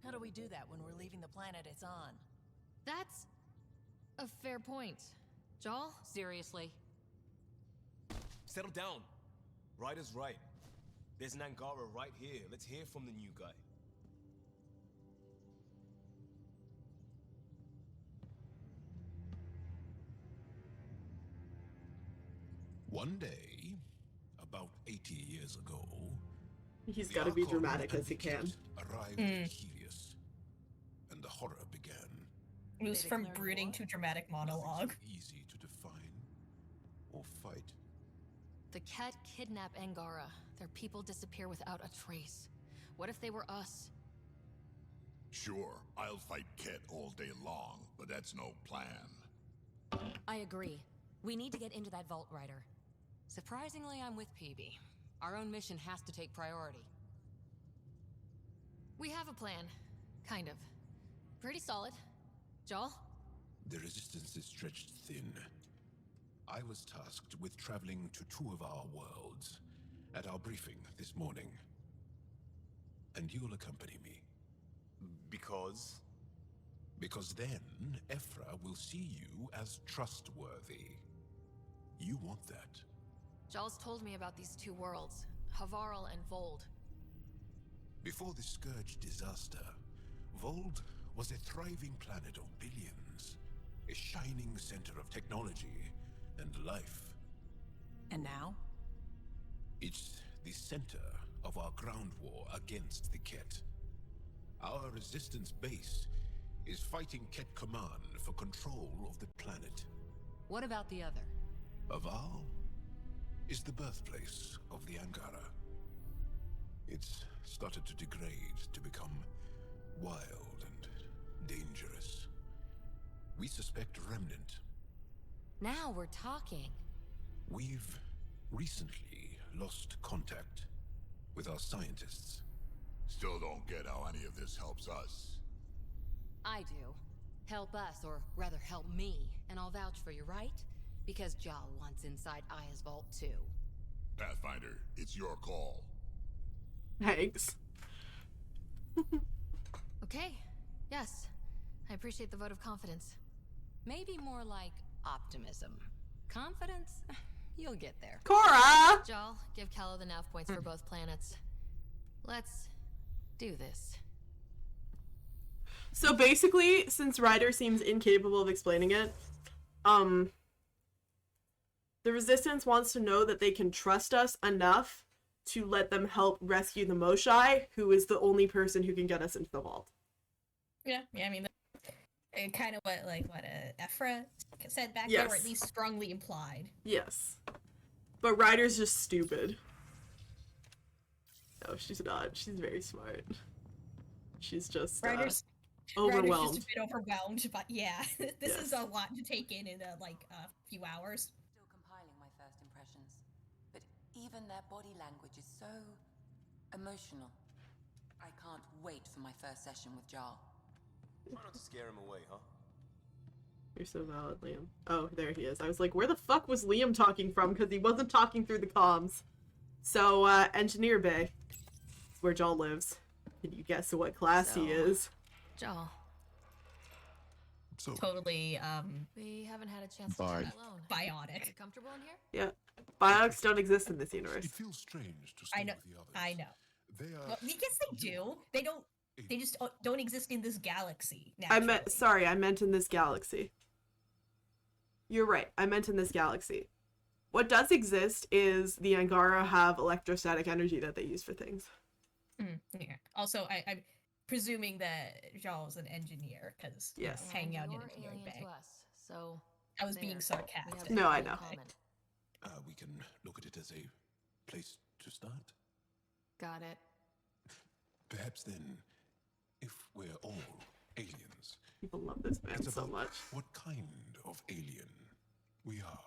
How do we do that when we're leaving the planet it's on? That's a fair point. Jal? Seriously? Settle down. Ryder's right. There's an Angara right here. Let's hear from the new guy. One day, about 80 years ago, He's the got to be Archon dramatic and as he the can. Kett arrived in Helios, and the horror began. It was They from declared brooding war? to dramatic monologue. Nothing so easy to define or fight. The Kett kidnap Angara. Their people disappear without a trace. What if they were us? Sure, I'll fight Kett all day long, but that's no plan. I agree. We need to get into that vault, Ryder. Surprisingly, I'm with PB. Our own mission has to take priority. We have a plan. Kind of. Pretty solid. Jal? The resistance is stretched thin. I was tasked with traveling to two of our worlds at our briefing this morning. And you'll accompany me. Because? Because then, Ephra will see you as trustworthy. You want that. Jal's told me about these two worlds, Havarl and Vold. Before the Scourge disaster, Vold was a thriving planet of billions. A shining center of technology and life. And now? It's the center of our ground war against the Kett. Our resistance base is fighting Kett Command for control of the planet. What about the other? Aval is the birthplace of the Angara. It's started to degrade, to become wild and dangerous. We suspect Remnant. Now we're talking. We've recently lost contact with our scientists. Still don't get how any of this helps us. I do. Help us, or rather help me, and I'll vouch for you, right? Because Jal wants inside Aya's vault too. Pathfinder, it's your call. Thanks. Okay. Yes. I appreciate the vote of confidence. Maybe more like optimism. Confidence? You'll get there. Cora! Jal, give Kello the nav points for both planets. Let's do this. So basically, since Ryder seems incapable of explaining it, the Resistance wants to know that they can trust us enough to let them help rescue the Moshai, who is the only person who can get us into the vault. Yeah, I mean, kind of what Ephra said back Yes. there, or at least strongly implied. Yes. But Ryder's just stupid. No, she's not. She's very smart. She's just Ryder's overwhelmed. just a bit overwhelmed, but yeah, this Yes. is a lot to take in a few hours. Still compiling my first impressions, but even their body language is so emotional. I can't wait for my first session with Jar. Try not to scare him away, huh? You're so valid, Liam. Oh, there he is. I was like, where the fuck was Liam talking from? Because he wasn't talking through the comms. So, Engineer Bay. It's where Jal lives. Can you guess what class he is? Jal. So totally, We haven't had a chance to Bard. chat alone. Bionic. You comfortable in here? Yeah. Biotics don't exist in this universe. It feels strange to stay I know. with the others. I know. They are. Well, yes, they do. They don't. They just don't exist in this galaxy. I meant in this galaxy. You're right. I meant in this galaxy. What does exist is the Angara have electrostatic energy that they use for things. Yeah. Also, I'm presuming that Jal's an engineer because Yes. hanging out in You're Engineering alien Bay. to us, so I was there. being We sarcastic. have No, I something in know. common. We can look at it as a place to start. Got it. Perhaps then, if we're all aliens, People love this man it's so about much. what kind of alien we are.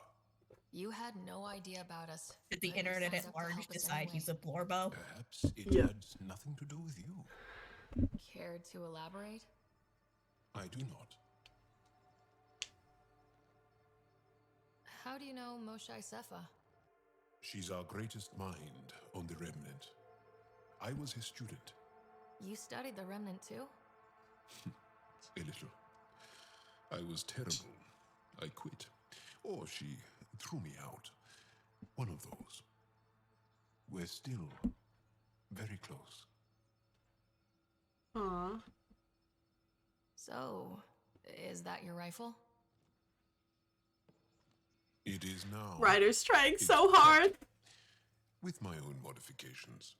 You had no idea about us. Did the but you internet signed at up to large help us decide anyway. he's a blorbo? Perhaps it Yeah. had nothing to do with you. Care to elaborate? I do not. How do you know Moshai Sefa? She's our greatest mind on the Remnant. I was his student. You studied the Remnant too? A little. I was terrible. I quit. Or she threw me out. One of those. We're still very close. Aww. So, is that your rifle? It is now. Ryder's trying so hard. With my own modifications.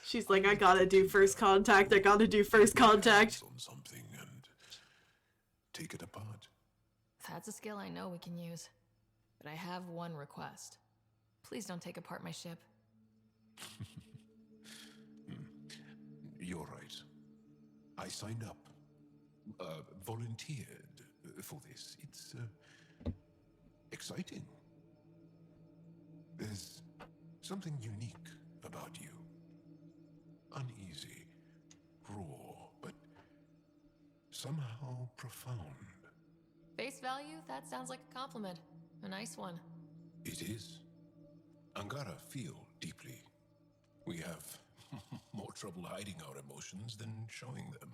She's like, I gotta do first contact. I gotta do first contact. On something and take it apart. That's a skill I know we can use. But I have one request. Please don't take apart my ship. You're right. I signed up. Volunteered for this. It's exciting. There's something unique about you. Uneasy, raw, but somehow profound. Face value? That sounds like a compliment. A nice one. It is. Angara feel deeply. We have more trouble hiding our emotions than showing them.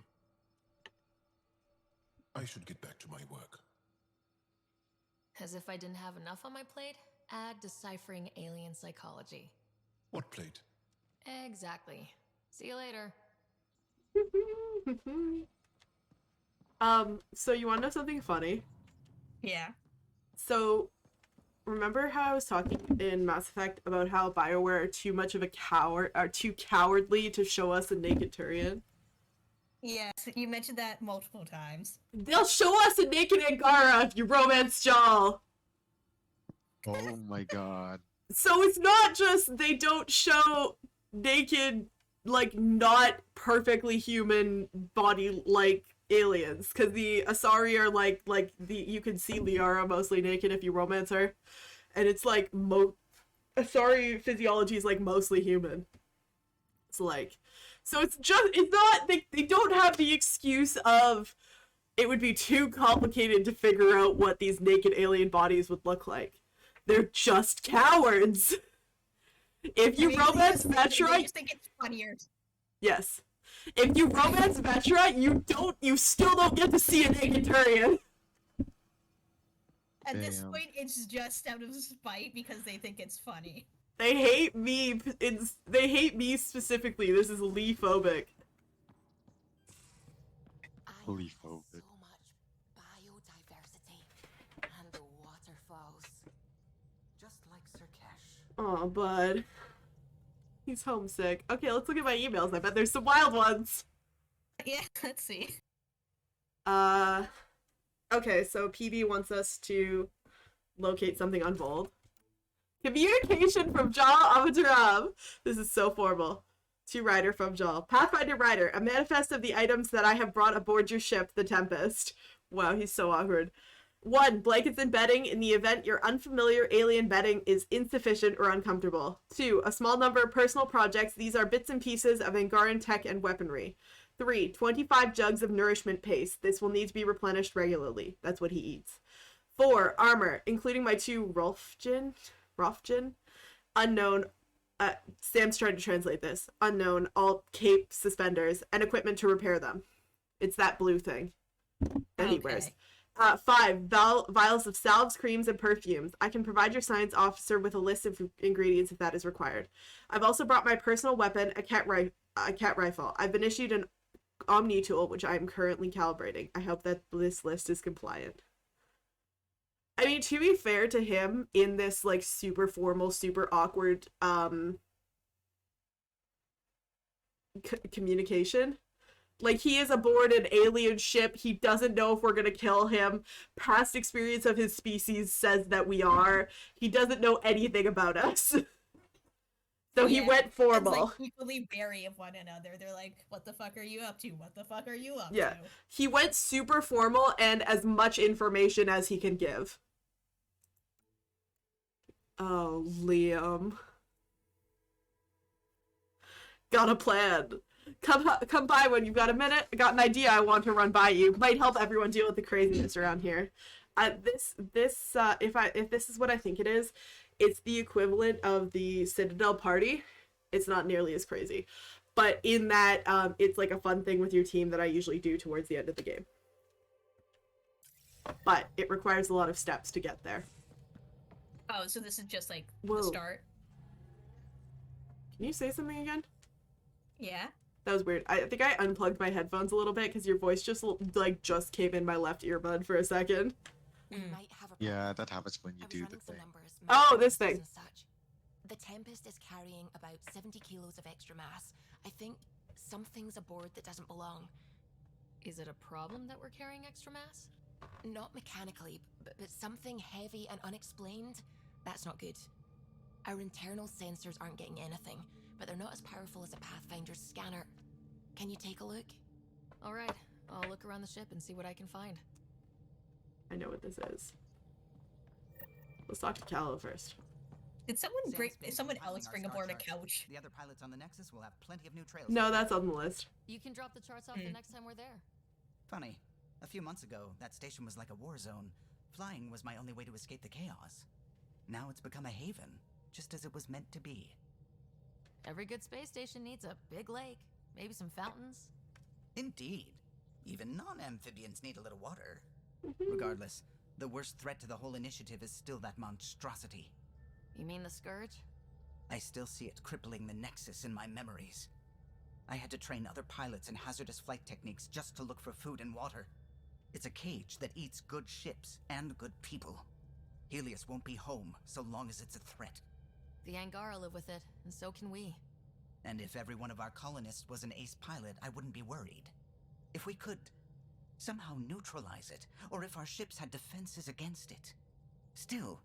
I should get back to my work. As if I didn't have enough on my plate, add deciphering alien psychology. What plate? Exactly. See you later. So you want to know something funny? Yeah. So, remember how I was talking in Mass Effect about how BioWare are too much of a coward, are too cowardly to show us a naked Turian? Yes, you mentioned that multiple times. They'll show us a naked Angara if you romance Jal. Oh my god. So it's not just they don't show naked, like, not perfectly human body, like, aliens. Because the Asari are, like, you can see Liara mostly naked if you romance her. and it's like sorry, physiology is like mostly human. It's like, so it's not, they don't have the excuse of it would be too complicated to figure out what these naked alien bodies would look like. They're just cowards. If you romance Vetra, they just think it's funnier. yes. If you romance Vetra, you still don't get to see a naked Turian. At this point, it's just out of spite because they think it's funny. They hate me. They hate me specifically. This is Lee-phobic. Lee-phobic. So much biodiversity and the waterfalls. Just like Sir Kesh. Aw, bud. He's homesick. Okay, let's look at my emails. I bet there's some wild ones. Yeah, let's see. Okay, so PB wants us to locate something on Vold. Communication from Jal Amadaram. This is so formal. To Ryder from Jal. Pathfinder Ryder, a manifest of the items that I have brought aboard your ship, the Tempest. Wow, he's so awkward. 1. Blankets and bedding in the event your unfamiliar alien bedding is insufficient or uncomfortable. 2. A small number of personal projects. These are bits and pieces of Angaran tech and weaponry. 3. 25 jugs of nourishment paste. This will need to be replenished regularly. That's what he eats. 4. Armor, including my 2 Rolfjin, unknown, Sam's trying to translate this, unknown, all cape suspenders, and equipment to repair them. It's that blue thing that he wears. 5. Vials of salves, creams, and perfumes. I can provide your science officer with a list of ingredients if that is required. I've also brought my personal weapon, a cat rifle. I've been issued an Omni tool, which I am currently calibrating. I hope that this list is compliant. I mean, to be fair to him, in this, like, super formal, super awkward, communication, like, he is aboard an alien ship, he doesn't know if we're gonna kill him, past experience of his species says that we are, he doesn't know anything about us. So he went formal. It's like equally wary of one another. They're like, what the fuck are you up to? What the fuck are you up Yeah. to? He went super formal and as much information as he can give. Oh, Liam. Got a plan. Come by when you've got a minute. I got an idea I want to run by you. Might help everyone deal with the craziness around here. If this is what I think it is, it's the equivalent of the Citadel party. It's not nearly as crazy. But in that, it's like a fun thing with your team that I usually do towards the end of the game. But it requires a lot of steps to get there. Oh, so this is just like Whoa. the start? Can you say something again? Yeah. That was weird. I think I unplugged my headphones a little bit because your voice just came in my left earbud for a second. Yeah, that happens when you do the thing. Oh, this thing. The Tempest is carrying about 70 kilos of extra mass. I think something's aboard that doesn't belong. Is it a problem that we're carrying extra mass? Not mechanically, but something heavy and unexplained. That's not good. Our internal sensors aren't getting anything, but they're not as powerful as a Pathfinder's scanner. Can you take a look? All right, I'll look around the ship and see what I can find. I know what this is. Let's talk to Callow first. Did someone else bring aboard a couch? The other pilots on the Nexus will have plenty of new trails. No, that's on the list. You can drop the charts off the next time we're there. Funny. A few months ago, that station was like a war zone. Flying was my only way to escape the chaos. Now it's become a haven, just as it was meant to be. Every good space station needs a big lake, maybe some fountains. Indeed. Even non-amphibians need a little water. Regardless, the worst threat to the whole initiative is still that monstrosity. You mean the Scourge? I still see it crippling the Nexus in my memories. I had to train other pilots in hazardous flight techniques just to look for food and water. It's a cage that eats good ships and good people. Helios won't be home so long as it's a threat. The Angara live with it, and so can we. And if every one of our colonists was an ace pilot, I wouldn't be worried. If we could somehow neutralize it, or if our ships had defenses against it. Still,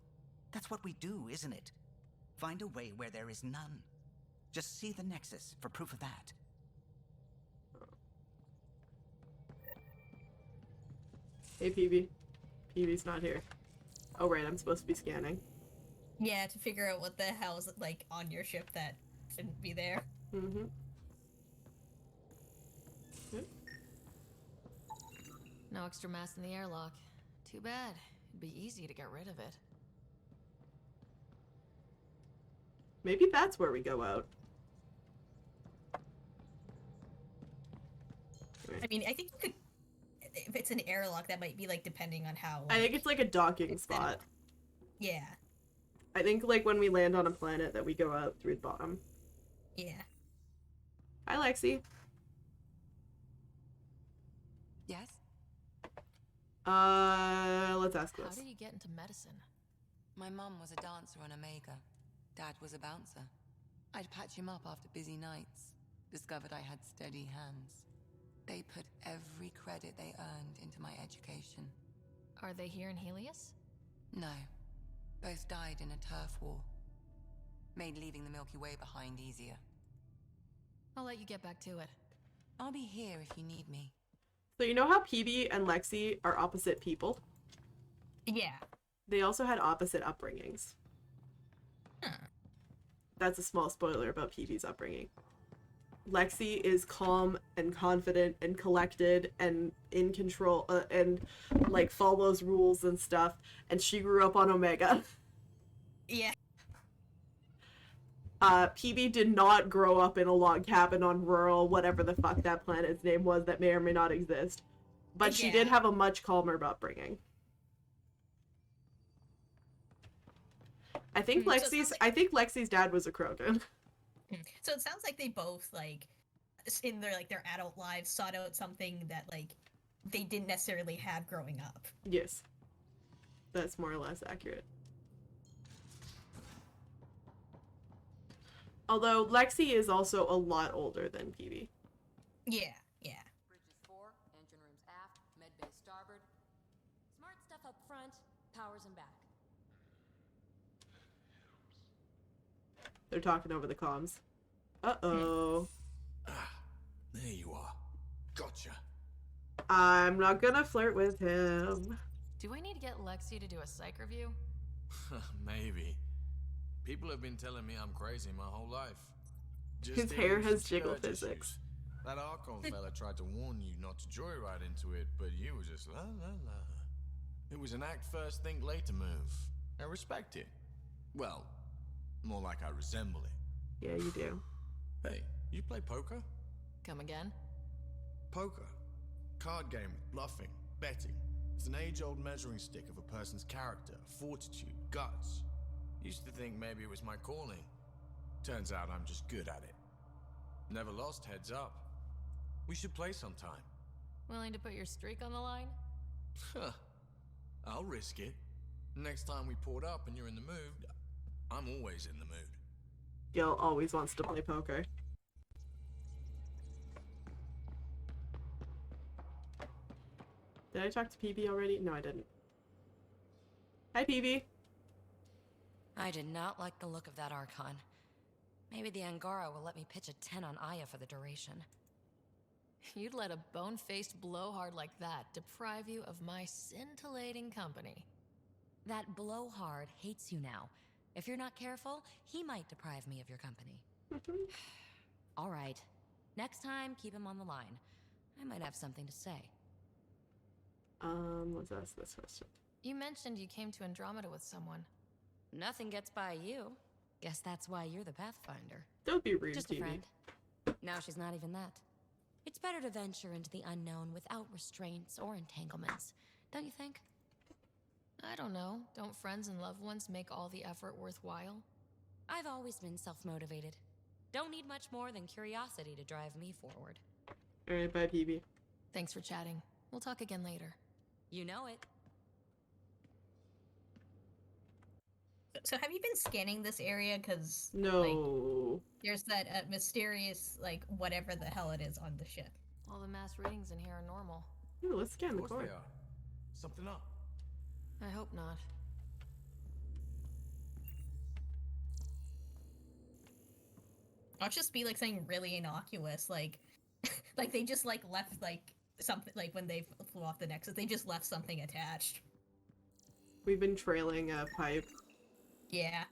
that's what we do, isn't it? Find a way where there is none. Just see the Nexus for proof of that. Hey, PB. PB's not here. Oh, right, I'm supposed to be scanning. Yeah, to figure out what the hell's like on your ship that shouldn't be there. Mm-hmm. No extra mass in the airlock. Too bad. It'd be easy to get rid of it. Maybe that's where we go out. I mean, I think you could. If it's an airlock, that might be like depending on how. I think it's like a docking spot. Yeah. I think like when we land on a planet that we go out through the bottom. Yeah. Hi, Lexi. Yes? Let's ask How this. did you get into medicine? My mum was a dancer on Omega. Dad was a bouncer. I'd patch him up after busy nights. Discovered I had steady hands. They put every credit they earned into my education. Are they here in Helios? No. Both died in a turf war. Made leaving the Milky Way behind easier. I'll let you get back to it. I'll be here if you need me. So you know how PB and Lexi are opposite people? Yeah. They also had opposite upbringings. That's a small spoiler about PB's upbringing. Lexi is calm and confident and collected and in control and like follows rules and stuff, and she grew up on Omega. Yeah. PB did not grow up in a log cabin on rural whatever the fuck that planet's name was that may or may not exist, but she did have a much calmer upbringing. I think Lexi's dad was a Krogan. So it sounds like they both like in their adult lives sought out something that like they didn't necessarily have growing up. Yes. That's more or less accurate. Although Lexi is also a lot older than PB. Yeah, yeah. Bridges 4, engine rooms aft, med bay starboard. Smart stuff up front, powers in back. They're talking over the comms. Uh-oh. There you are. Gotcha. I'm not gonna flirt with him. Do I need to get Lexi to do a psych review? Maybe. People have been telling me I'm crazy my whole life. His hair has jiggle physics. That Archon fella tried to warn you not to joyride into it, but you were just la la la. It was an act first, think later move. I respect it. Well, more like I resemble it. Yeah, you do. Hey, you play poker? Come again? Poker. Card game with bluffing, betting. It's an age-old measuring stick of a person's character, fortitude, guts. Used to think maybe it was my calling. Turns out I'm just good at it. Never lost heads up. We should play sometime. Willing to put your streak on the line? Huh. I'll risk it. Next time we port up and you're in the mood, I'm always in the mood. Gil always wants to play poker. Did I talk to PB already? No, I didn't. Hi, PB. I did not like the look of that Archon. Maybe the Angara will let me pitch a 10 on Aya for the duration. You'd let a bone-faced blowhard like that deprive you of my scintillating company. That blowhard hates you now. If you're not careful, he might deprive me of your company. All right. Next time, keep him on the line. I might have something to say. Let's ask this question. You mentioned you came to Andromeda with someone. Nothing gets by you. Guess that's why you're the Pathfinder. Don't be rude, Just a TV. friend. Now she's not even that. It's better to venture into the unknown without restraints or entanglements, don't you think? I don't know. Don't friends and loved ones make all the effort worthwhile? I've always been self-motivated. Don't need much more than curiosity to drive me forward. Alright, bye, PB. Thanks for chatting. We'll talk again later. You know it. So have you been scanning this area? Because No. like, there's that mysterious like whatever the hell it is on the ship. All the mass readings in here are normal. Ooh, let's scan the Of course core. they are. Something up. I hope not. I'll just be like something really innocuous, like like they just like left like something like when they flew off the Nexus, they just left something attached. We've been trailing a pipe. Yeah.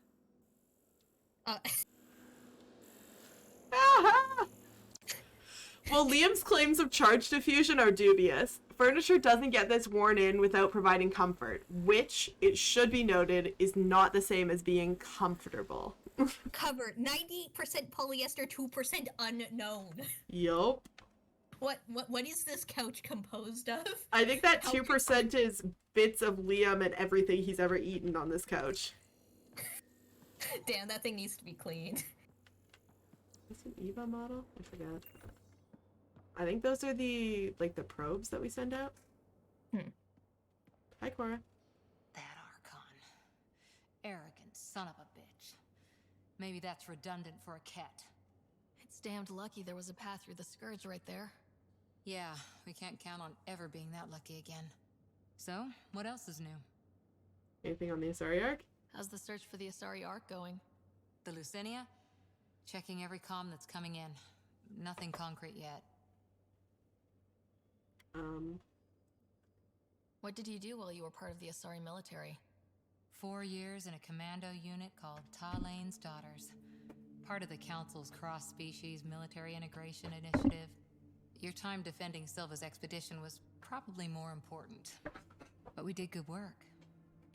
Well, Liam's claims of charge diffusion are dubious. Furniture doesn't get this worn in without providing comfort, which, it should be noted, is not the same as being comfortable. Covered 90% polyester, 2% unknown. Yup. What is this couch composed of? I think that 2% is bits of Liam and everything he's ever eaten on this couch. Damn, that thing needs to be cleaned. Is this an Eva model? I forgot. I think those are the probes that we send out. Hi, Cora. That Archon. Arrogant son of a bitch. Maybe that's redundant for a ket. It's damned lucky there was a path through the Scourge right there. Yeah, we can't count on ever being that lucky again. So, what else is new? Anything on the Asari Arc? How's the search for the Asari Arc going? The Lucinia? Checking every comm that's coming in. Nothing concrete yet. What did you do while you were part of the Asari military? 4 years in a commando unit called Talane's Daughters. Part of the Council's cross-species military integration initiative. Your time defending Silva's expedition was probably more important. But we did good work.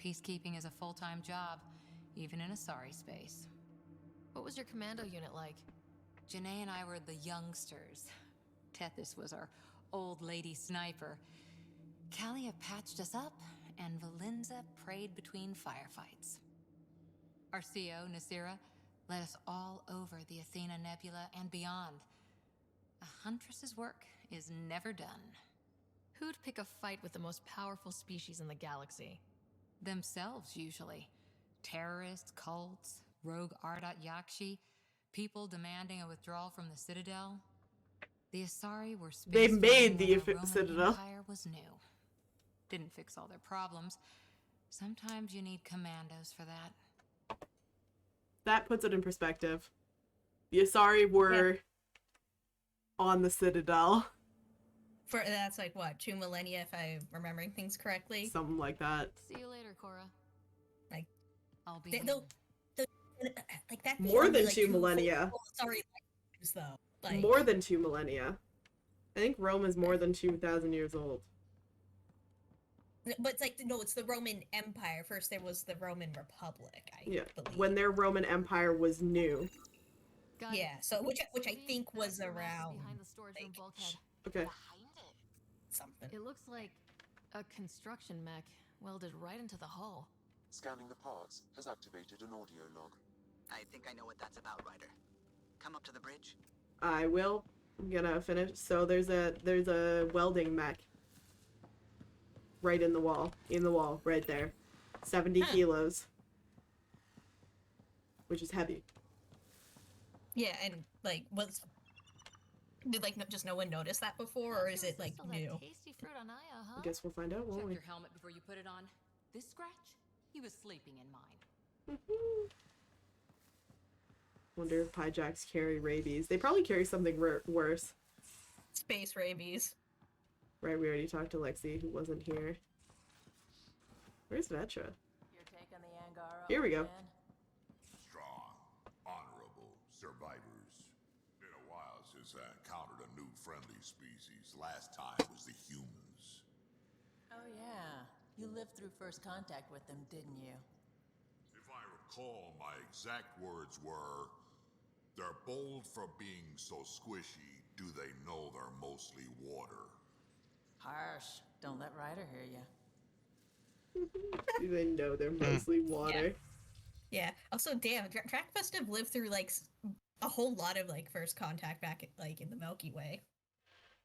Peacekeeping is a full-time job, even in Asari space. What was your commando unit like? Janae and I were the youngsters. Tethys was our old lady sniper. Kalia patched us up, and Valenza prayed between firefights. Our CO, Nasira, led us all over the Athena Nebula and beyond. A huntress's work is never done. Who'd pick a fight with the most powerful species in the galaxy? Themselves, usually. Terrorists, cults, rogue Ardat Yakshi, people demanding a withdrawal from the Citadel. The Asari were space. They made the Roman Citadel. Empire was new. Didn't fix all their problems. Sometimes you need commandos for that. That puts it in perspective. The Asari were on the Citadel. That's like what, 2 millennia if I'm remembering things correctly? Something like that. See you later, Cora. Like, I'll be like that. More than 2 millennia. Sorry, though. Like, More than 2 millennia. I think Rome is more than 2,000 years old. But it's like, no, it's the Roman Empire. First there was the Roman Republic, I believe. When their Roman Empire was new. Yeah, so which I think was around behind the storage room bulkhead. Okay. Something. It looks like a construction mech welded right into the hull. Scanning the parts has activated an audio log. I think I know what that's about, Ryder. Come up to the bridge. I will. I'm gonna finish. So there's a welding mech right in the wall. Right there. 70 kilos. Which is heavy. Yeah, and like did just no one notice that before, or is it like new? Tasty fruit on Aya, huh? I guess we'll find out, won't Check we? your helmet before you put it on. This scratch? He was sleeping in mine. Wonder if Pyjacks carry rabies. They probably carry something worse. Space rabies. Right, we already talked to Lexi, who wasn't here. Where's Vetra? Your take on the Angara? Here we go. Strong, honorable survivors. Been a while since I encountered a new friendly species. Last time was the humans. Oh yeah, you lived through first contact with them, didn't you? If I recall, my exact words were, "They're bold for being so squishy. Do they know they're mostly water?" Harsh. Don't let Ryder hear you. Do they know they're mostly water? Yeah. Also, damn, Drac must have lived through like a whole lot of like first contact back in the Milky Way.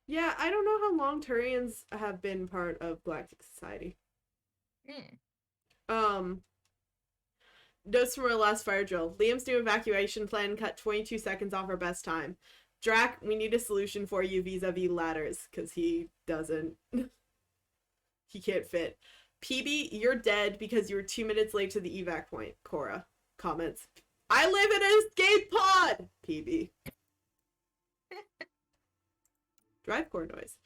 Yeah, I don't know how long Turians have been part of Galactic Society. Notes from our last fire drill. Liam's new evacuation plan cut 22 seconds off our best time. Drac, we need a solution for you vis-a-vis ladders, because he doesn't. He can't fit. PB, you're dead because you were 2 minutes late to the evac point. Cora comments. I live in an escape pod! PB. Drive core noise.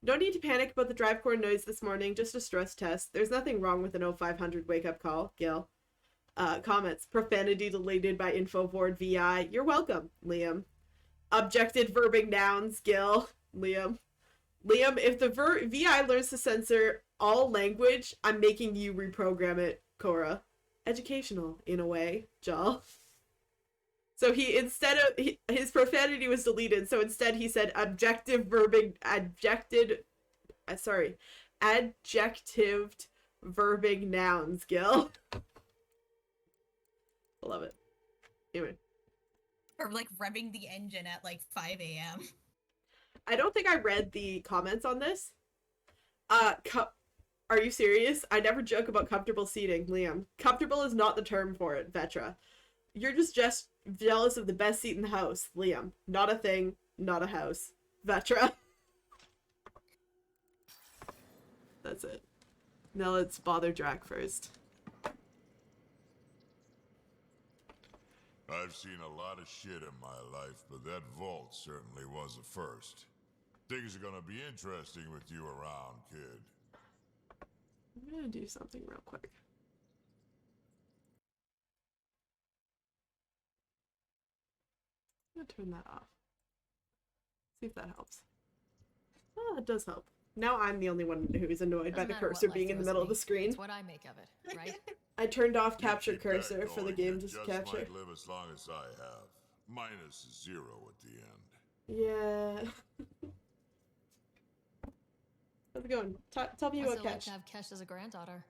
No need to panic about the drive core noise this morning, just a stress test. There's nothing wrong with an 0500 wake-up call, Gil. Comments. Profanity deleted by Infovord VI. You're welcome, Liam. Objected verbing nouns, Gil. Liam. Liam, if the VI learns to censor all language, I'm making you reprogram it, Cora. Educational, in a way, Jal. So he, instead of, his profanity was deleted, so instead he said adjectived verbing nouns, Gil. I love it. Anyway. Or like revving the engine at like 5 a.m. I don't think I read the comments on this. Are you serious? I never joke about comfortable seating, Liam. Comfortable is not the term for it, Vetra. You're just jealous of the best seat in the house, Liam. Not a thing, not a house. Vetra. That's it. Now let's bother Drac first. I've seen a lot of shit in my life, but that vault certainly was a first. Things are gonna be interesting with you around, kid. I'm gonna do something real quick. I'm gonna turn that off. See if that helps. Oh, it does help. Now I'm the only one who's annoyed by the cursor being in the middle of the screen. It's what I make of it, right? I turned off capture Keep cursor that for the going, game you to just capture. might live as long as I have. Minus 0 at the end. Yeah. How's it going? Tell me What's about it like Kesh. to have Kesh as a granddaughter?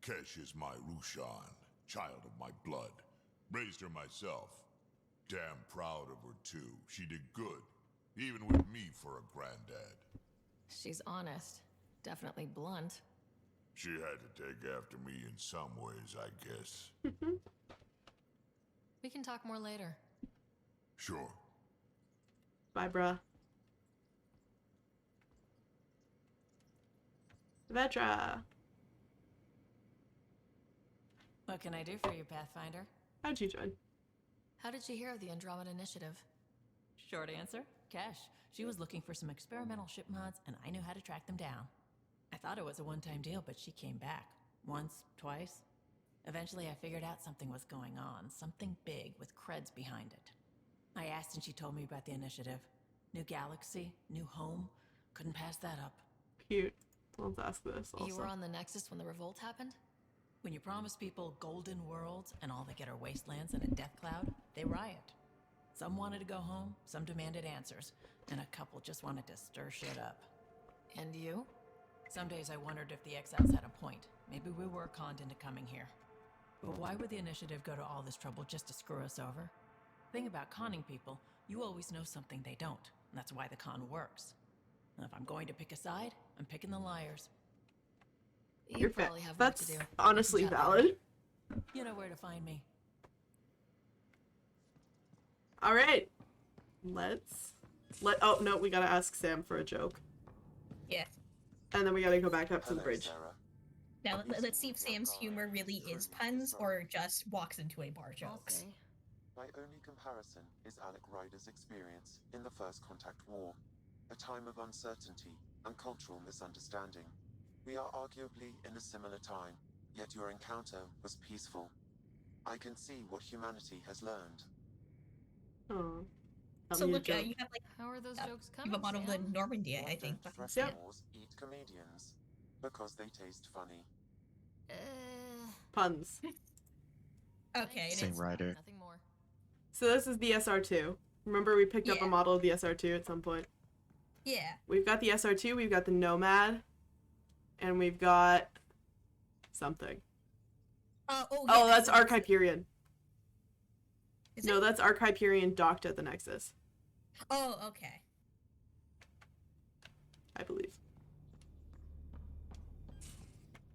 Kesh is my Rushan, child of my blood. Raised her myself. Damn proud of her too. She did good, even with me for a granddad. She's honest. Definitely blunt. She had to take after me in some ways, I guess. We can talk more later. Sure. Bye, bruh. Vetra. What can I do for you, Pathfinder? How'd you join? How did you hear of the Andromeda Initiative? Short answer, Cash. She was looking for some experimental ship mods, and I knew how to track them down. I thought it was a one-time deal, but she came back. Once, twice. Eventually, I figured out something was going on. Something big with creds behind it. I asked and she told me about the initiative. New galaxy, new home. Couldn't pass that up. Cute. Let's ask this also. You were on the Nexus when the revolt happened? When you promise people golden worlds and all they get are wastelands and a death cloud, they riot. Some wanted to go home, some demanded answers, and a couple just wanted to stir shit up. And you? Some days I wondered if the exiles had a point. Maybe we were conned into coming here. But why would the initiative go to all this trouble just to screw us over? Thing about conning people, you always know something they don't, and that's why the con works. And if I'm going to pick a side, I'm picking the liars. You probably have work to That's do. honestly valid. You know where to find me. All right. Oh no, we gotta ask Sam for a joke. Yeah. And then we gotta go back up to the bridge. Now let's see if Sam's humor really is puns or just walks into a bar jokes. My only comparison is Alec Ryder's experience in the First Contact War, a time of uncertainty and cultural misunderstanding. We are arguably in a similar time, yet your encounter was peaceful. I can see what humanity has learned. Oh. So look, you have like how are those jokes you coming? have a model of the Sam? Normandy, I think. Threaten wars eat comedians because they taste funny. Puns. Okay. Same writer. Nothing more. So this is the SR2. Remember we picked up a Yeah. model of the SR2 at some point. Yeah. We've got the SR2, we've got the Nomad, and we've got something. Oh, that's Archiperion. Is No, it? that's Archiperion docked at the Nexus, Oh, okay. I believe.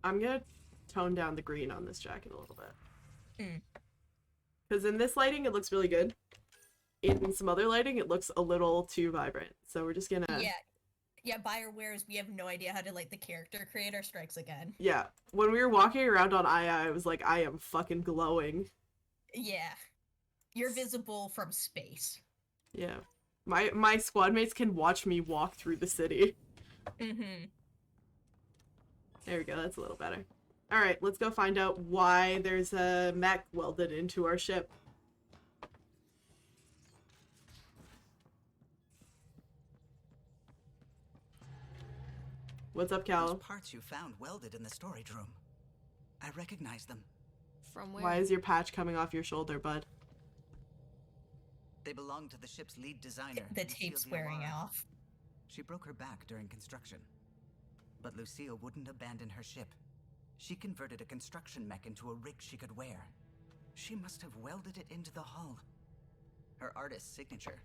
I'm gonna tone down the green on this jacket a little bit. Because in this lighting, it looks really good. In some other lighting, it looks a little too vibrant. So we're just gonna... Yeah, buyer wears, we have no idea how to light the character creator strikes again. Yeah. When we were walking around on Aya, I was like, I am fucking glowing. Yeah. You're visible from space. Yeah. My squad mates can watch me walk through the city. Mm-hmm. There we go, that's a little better. Alright, let's go find out why there's a mech welded into our ship. What's up, Cal? Those parts you found welded in the storage room. I recognize them. From where? Why is your patch coming off your shoulder, bud? They belong to the ship's lead designer. The Lucille tape's wearing Diawara. off. She broke her back during construction. But Lucille wouldn't abandon her ship. She converted a construction mech into a rig she could wear. She must have welded it into the hull. Her artist's signature.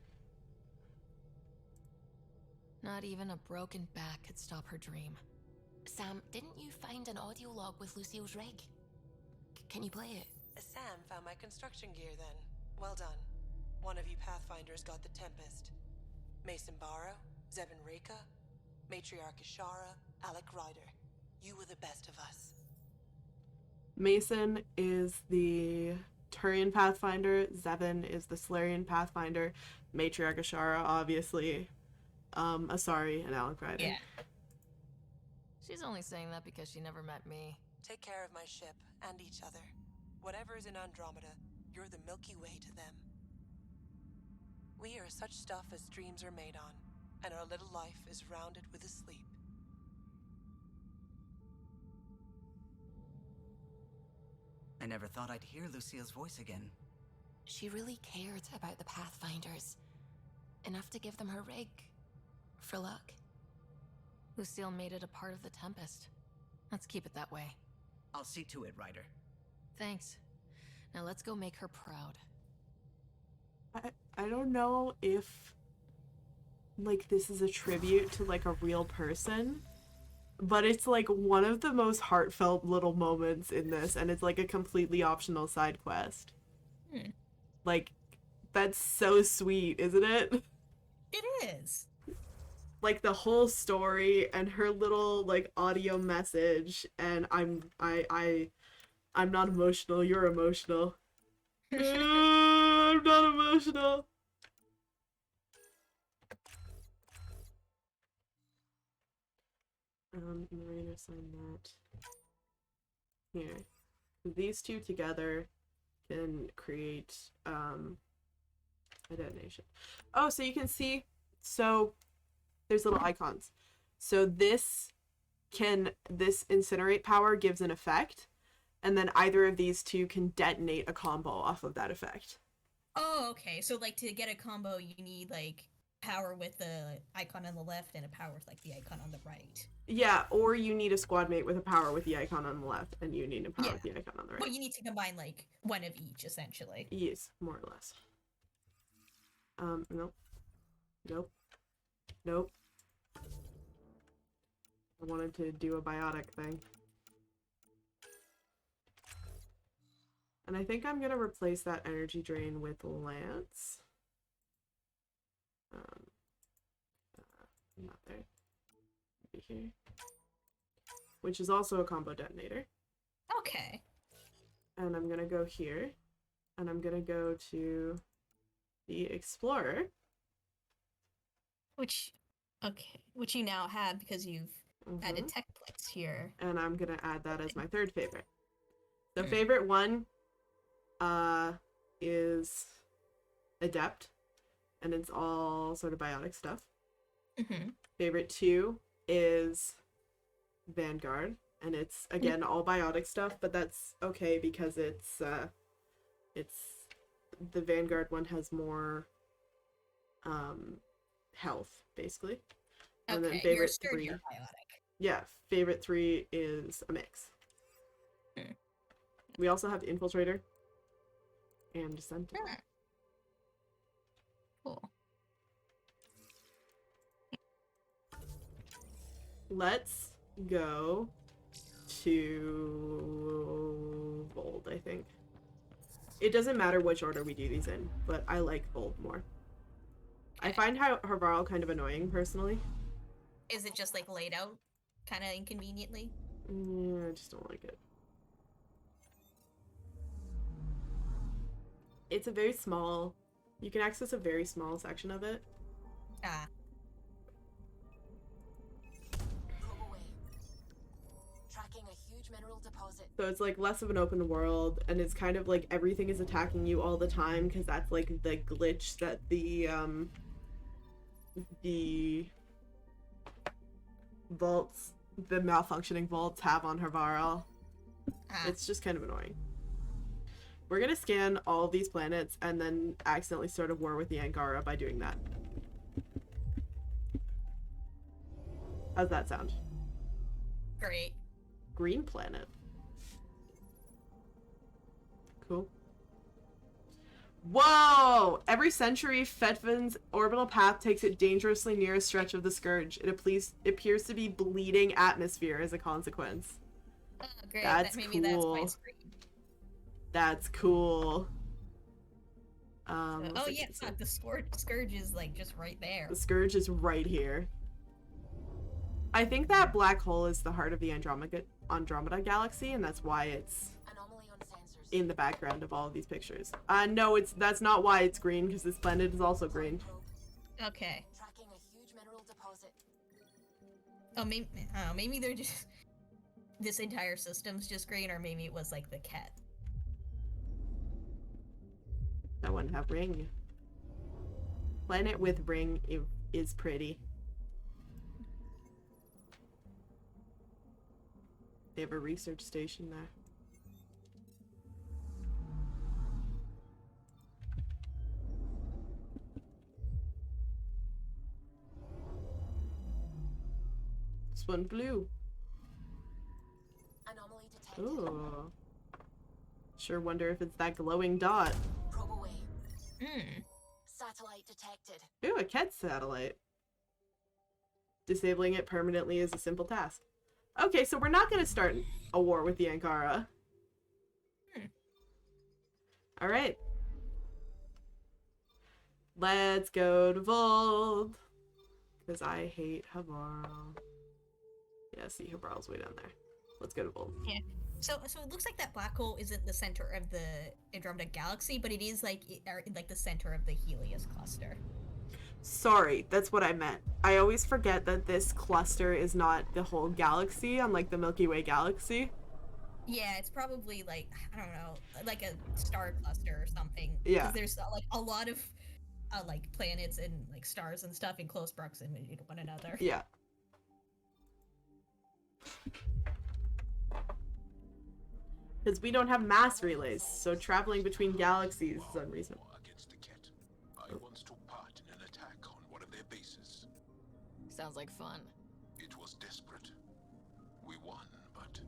Not even a broken back could stop her dream. Sam, didn't you find an audio log with Lucille's rig? Can you play it? Sam found my construction gear then. Well done. One of you Pathfinders got the Tempest. Mason Barrow, Zevin Reka, Matriarch Ishara, Alec Ryder. You were the best of us. Mason is the Turian Pathfinder, Zevin is the Solarian Pathfinder, Matriarch Ashara, obviously, Asari, and Alec Ryder. Yeah. She's only saying that because she never met me. Take care of my ship and each other. Whatever is in Andromeda, you're the Milky Way to them. We are such stuff as dreams are made on, and our little life is rounded with a sleep. I never thought I'd hear Lucille's voice again. She really cared about the Pathfinders. Enough to give them her rig. For luck. Lucille made it a part of the Tempest. Let's keep it that way. I'll see to it, Ryder. Thanks. Now let's go make her proud. I don't know if, like, this is a tribute to, like, a real person, but it's, like, one of the most heartfelt little moments in this, and it's, like, a completely optional side quest. Like, that's so sweet, isn't it? It is. Like, the whole story and her little, like, audio message, and I'm not emotional, you're emotional. I'm not emotional. Marina, sign that. Here. These two together can create, a detonation. Oh, so you can see, so there's little icons. So this incinerate power gives an effect, and then either of these two can detonate a combo off of that effect. Oh, okay. So, like, to get a combo, you need, like, power with the icon on the left and a power with, like, the icon on the right. Yeah, or you need a squad mate with a power with the icon on the left, and you need a power with the icon on the right. Well, you need to combine, like, one of each, essentially. Yes, more or less. Nope. Nope. Nope. I wanted to do a biotic thing. And I think I'm gonna replace that energy drain with Lance. Not there. Maybe here. Which is also a combo detonator. Okay. And I'm gonna go here. And I'm gonna go to the Explorer. Which you now have because you've added Techplex here. And I'm gonna add that as my third favorite. So favorite one is Adept, and it's all sort of biotic stuff. Favorite two is Vanguard, and it's again all biotic stuff, but that's okay because it's the Vanguard one has more health basically. And then favorite three, biotic. yeah, favorite three is a mix. We also have Infiltrator and Sentinel. Cool. Let's go to Bold, I think. It doesn't matter which order we do these in, but I like Bold more. I find Harvarl kind of annoying, personally. Is it just, like, laid out kind of inconveniently? Yeah, I just don't like it. It's a very small... You can access a very small section of it. Ah. Tracking a huge mineral deposit. So it's like less of an open world, and it's kind of like everything is attacking you all the time because that's like the glitch that the vaults, the malfunctioning vaults have on Havarl. It's just kind of annoying. We're gonna scan all of these planets and then accidentally start a war with the Angara by doing that. How's that sound? Great. Green planet. Cool. Whoa! Every century, Fedvin's orbital path takes it dangerously near a stretch of the Scourge. It appears to be bleeding atmosphere as a consequence. Oh, great. That's Maybe cool. that's my screen. That's cool. Oh yeah, fuck, the Scourge is like just right there. The Scourge is right here. I think that black hole is the heart of the Andromeda galaxy, and that's why it's in the background of all of these pictures. No, that's not why it's green, because this planet is also green. Okay. Tracking a huge mineral deposit. Oh, maybe they're just this entire system's just green, or maybe it was like the cat. That one have ring. Planet with ring is pretty. They have a research station there. This one blue. Anomaly detected. Ooh. Sure wonder if it's that glowing dot. Probe away. Satellite detected. Ooh, a cat satellite. Disabling it permanently is a simple task. Okay, so we're not going to start a war with the Ankara. Alright. Let's go to Vold. Because I hate Havarl. Yeah, see, Havarl's way down there. Let's go to Vold. Yeah. So it looks like that black hole isn't the center of the Andromeda galaxy, but it is like the center of the Helios cluster. Sorry, that's what I meant. I always forget that this cluster is not the whole galaxy, unlike the Milky Way galaxy. Yeah, it's probably like, I don't know, like a star cluster or something. Yeah. Because there's like a lot of like planets and like stars and stuff in close proximity to one another. Yeah. Because we don't have mass relays, so traveling between galaxies is unreasonable. I once took part in an attack on one of their bases. Sounds like fun. It was desperate. We won, but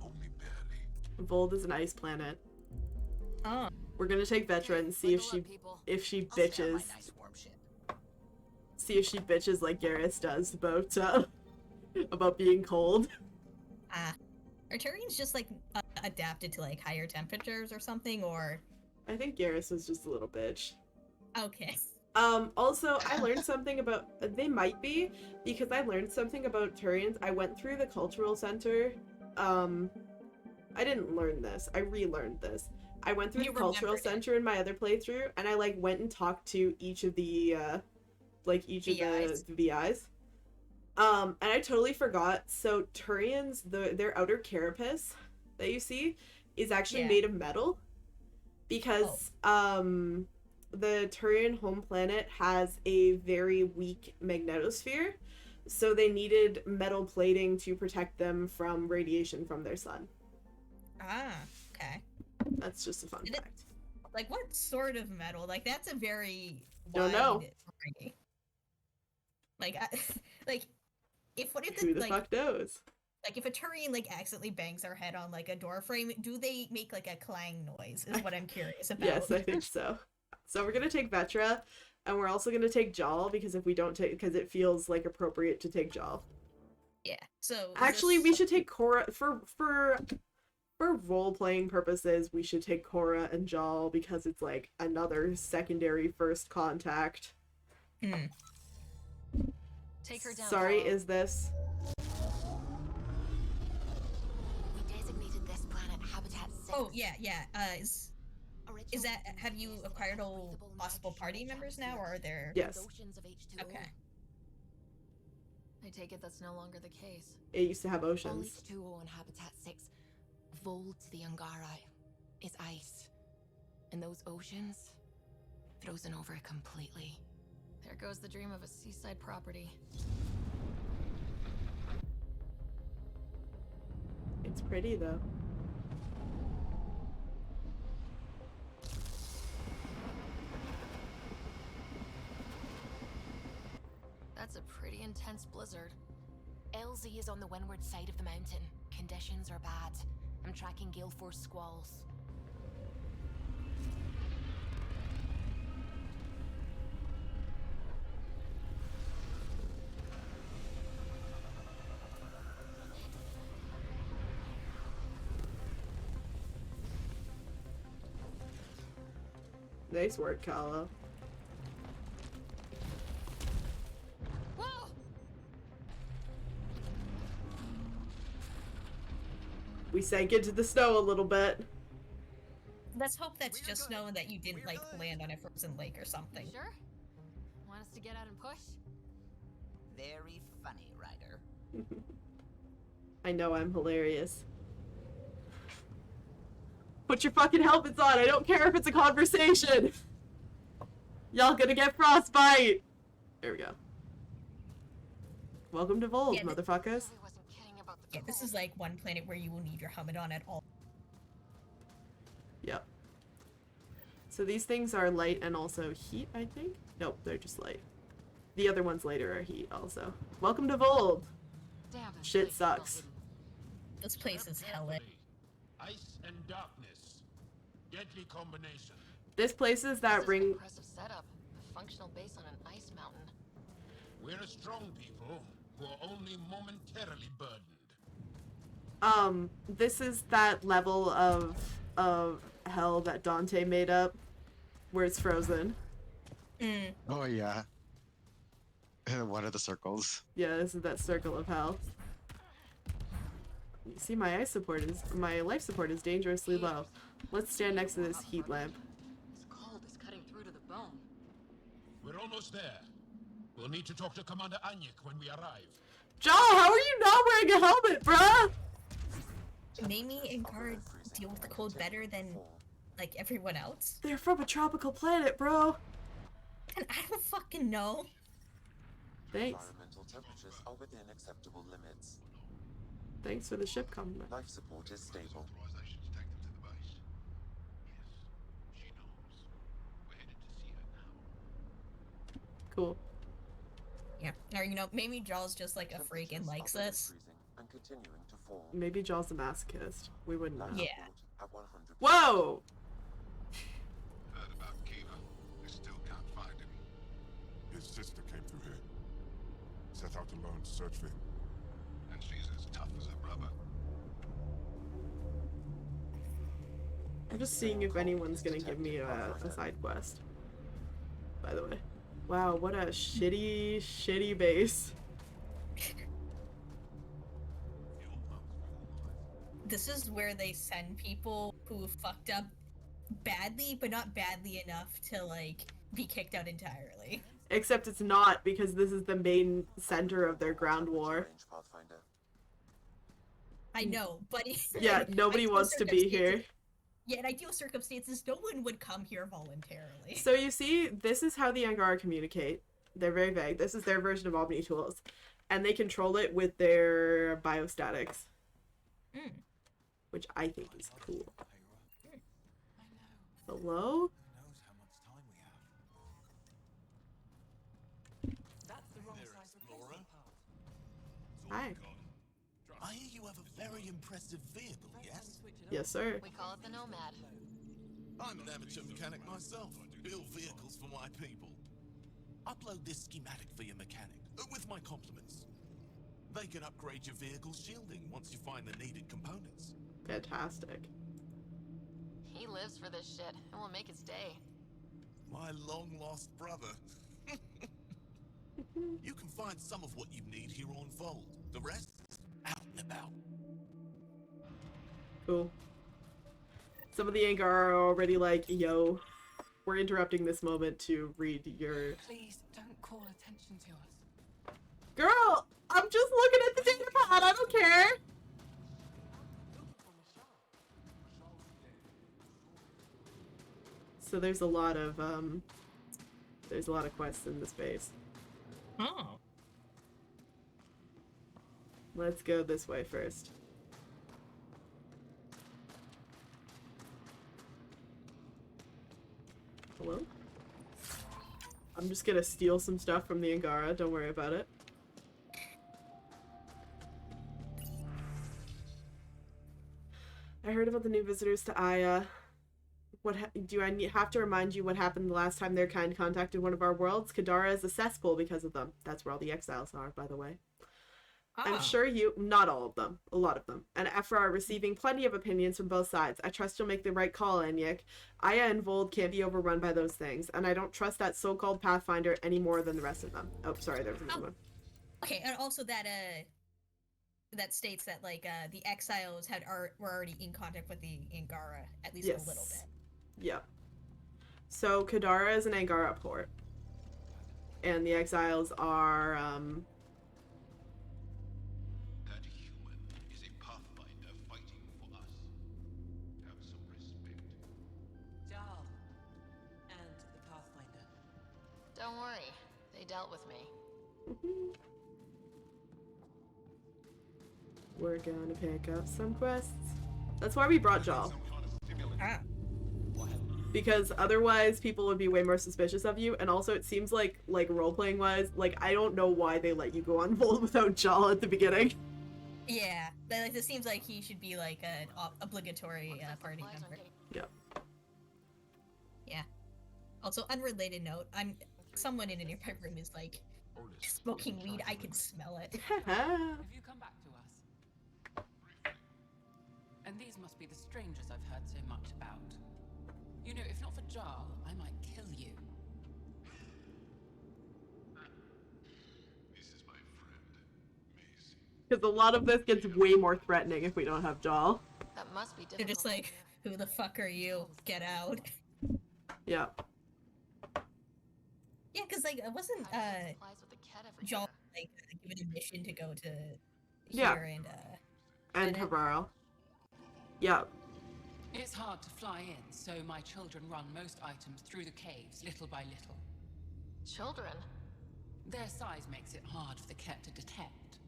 only barely. Vold is an ice planet. Oh. We're gonna take Vetra and see if she bitches. See if she bitches like Garrus does about being cold. Are Turians just like adapted to like higher temperatures or something, or? I think Garrus was just a little bitch. Okay. Also, I learned something about, they might be, because I learned something about Turians. I went through the cultural center. I didn't learn this. I relearned this. I went through the cultural center in my other playthrough, and I like went and talked to each of the VIs. And I totally forgot. So Turians, their outer carapace that you see is actually made of metal, because the Turian home planet has a very weak magnetosphere, so they needed metal plating to protect them from radiation from their sun. Okay. That's just a fun fact. Like, what sort of metal? Like, that's a very Don't know. variety. Like, what if Who the fuck knows? Like, if a Turian like accidentally bangs their head on like a door frame, do they make like a clang noise? Is what I'm curious about. Yes, I think so. So we're gonna take Vetra, and we're also gonna take Jal, because if we don't take, because it feels like appropriate to take Jal. Yeah. So actually, we should take Korra for role-playing purposes. We should take Korra and Jal, because it's like another secondary first contact. Take her down. Sorry, is this? We designated this planet Habitat 6. Oh yeah. Is that, have you acquired all possible party members now, or are there? Yes. Okay. I take it that's no longer the case. It used to have All oceans. H2O and Habitat 6, Vold the Angara, is ice. And those oceans, frozen over completely. There goes the dream of a seaside property. It's pretty though. That's a pretty intense blizzard. LZ is on the windward side of the mountain. Conditions are bad. I'm tracking gale force squalls. Nice work, Kala. Whoa! We sank into the snow a little bit. Let's hope that's just snow and that you didn't like land on a frozen lake or something. Sure? Want us to get out and push? Very funny, Ryder. I know I'm hilarious. Put your fucking helmets on. I don't care if it's a conversation. Y'all gonna get frostbite. There we go. Welcome to Vold, Yeah, motherfuckers. Yeah, this is like one planet where you will need your helmet on at all. Yep. So these things are light and also heat, I think? Nope, they're just light. The other ones later are heat also. Welcome to Vold. Damn, Shit sucks. This place is hella. Ice and darkness. Deadly combination. This place is that This is ring. an impressive setup. A functional base on an ice mountain. We're a strong people who are only momentarily burdened. This is that level of hell that Dante made up, where it's frozen. Oh yeah. One of the circles. Yeah, this is that circle of hell. You see, my life support is dangerously low. Let's stand next to this heat lamp. This cold is cutting through to the bone. We're almost there. We'll need to talk to Commander Anyik when we arrive. Joe, how are you not wearing a helmet, bruh? Mamie and Guard deal with the cold better than, like, everyone else. They're from a tropical planet, bro. And I don't fucking know. Thanks. Environmental temperatures are within acceptable limits. Thanks for the ship compliment. Life support is stable. Cool. Yeah, or you know, maybe Jaws just like a freak and likes this. And continuing to fall. Maybe Jaw's a masochist. We wouldn't know. Yeah. At 100%. Whoa! Heard about Kiva. They still can't find him. His sister came through here. Set out alone to search for him. And she's as tough as her brother. I'm just seeing if anyone's gonna give me a side quest. By the way. Wow, what a shitty base. This is where they send people who fucked up badly, but not badly enough to like be kicked out entirely. Except it's not, because this is the main center of their ground war. I know, but Yeah, nobody wants to be here. Yeah, in ideal circumstances, no one would come here voluntarily. So you see, this is how the Angara communicate. They're very vague. This is their version of Omni tools. And they control it with their biostatics. Which I think is cool. Hello? Hi. I hear you have a very impressive vehicle, yes? Yes, sir. We call it the Nomad. I'm an amateur mechanic myself. Build vehicles for my people. Upload this schematic for your mechanic, with my compliments. They can upgrade your vehicle's shielding once you find the needed components. Fantastic. He lives for this shit and will make his day. My long-lost brother. You can find some of what you need here on Vold. The rest, out and about. Cool. Some of the Angara are already like, yo, we're interrupting this moment to read your... Please don't call attention to us. Girl! I'm just looking at the data pad. I don't care. So there's a lot of quests in the space. Oh. Let's go this way first. Hello? I'm just gonna steal some stuff from the Angara, don't worry about it. I heard about the new visitors to Aya. Do I have to remind you what happened the last time their kind contacted one of our worlds? Kadara is a cesspool because of them. That's where all the exiles are, by the way. I'm sure not all of them, a lot of them, and Ephra are receiving plenty of opinions from both sides. I trust you'll make the right call, Anyik. Aya and Vold can't be overrun by those things, and I don't trust that so-called Pathfinder any more than the rest of them. Oh, sorry, there was another one. Okay, and also that that states that like the exiles were already in contact with the Angara at least a little bit. Yeah. So Kadara is an Angara port, and the exiles are That human is a pathfinder fighting for us. Have some respect. Jarl. And the Pathfinder. Don't worry, they dealt with me. We're gonna pick up some quests. That's why we brought Jal. Because otherwise people would be way more suspicious of you, and also it seems like role-playing wise, like I don't know why they let you go on Vold without Jal at the beginning. Yeah, but like this seems like he should be like an obligatory party member. Yeah. Yeah. Also, unrelated note, someone in a nearby room is like smoking weed. I can smell it. Have you come back to us? And these must be the strangers I've heard so much about. You know, if not for Jarl, I might kill you. This is my friend, Macy. Because a lot of this gets way more threatening if we don't have Jal. That must be difficult. They're just like, who the fuck are you? Get out. Yeah. Yeah, because like it wasn't Jal like given a mission to go to here and Havarl. Yeah. It's hard to fly in, so my children run most items through the caves, little by little. Children? Their size makes it hard for the Ket to detect.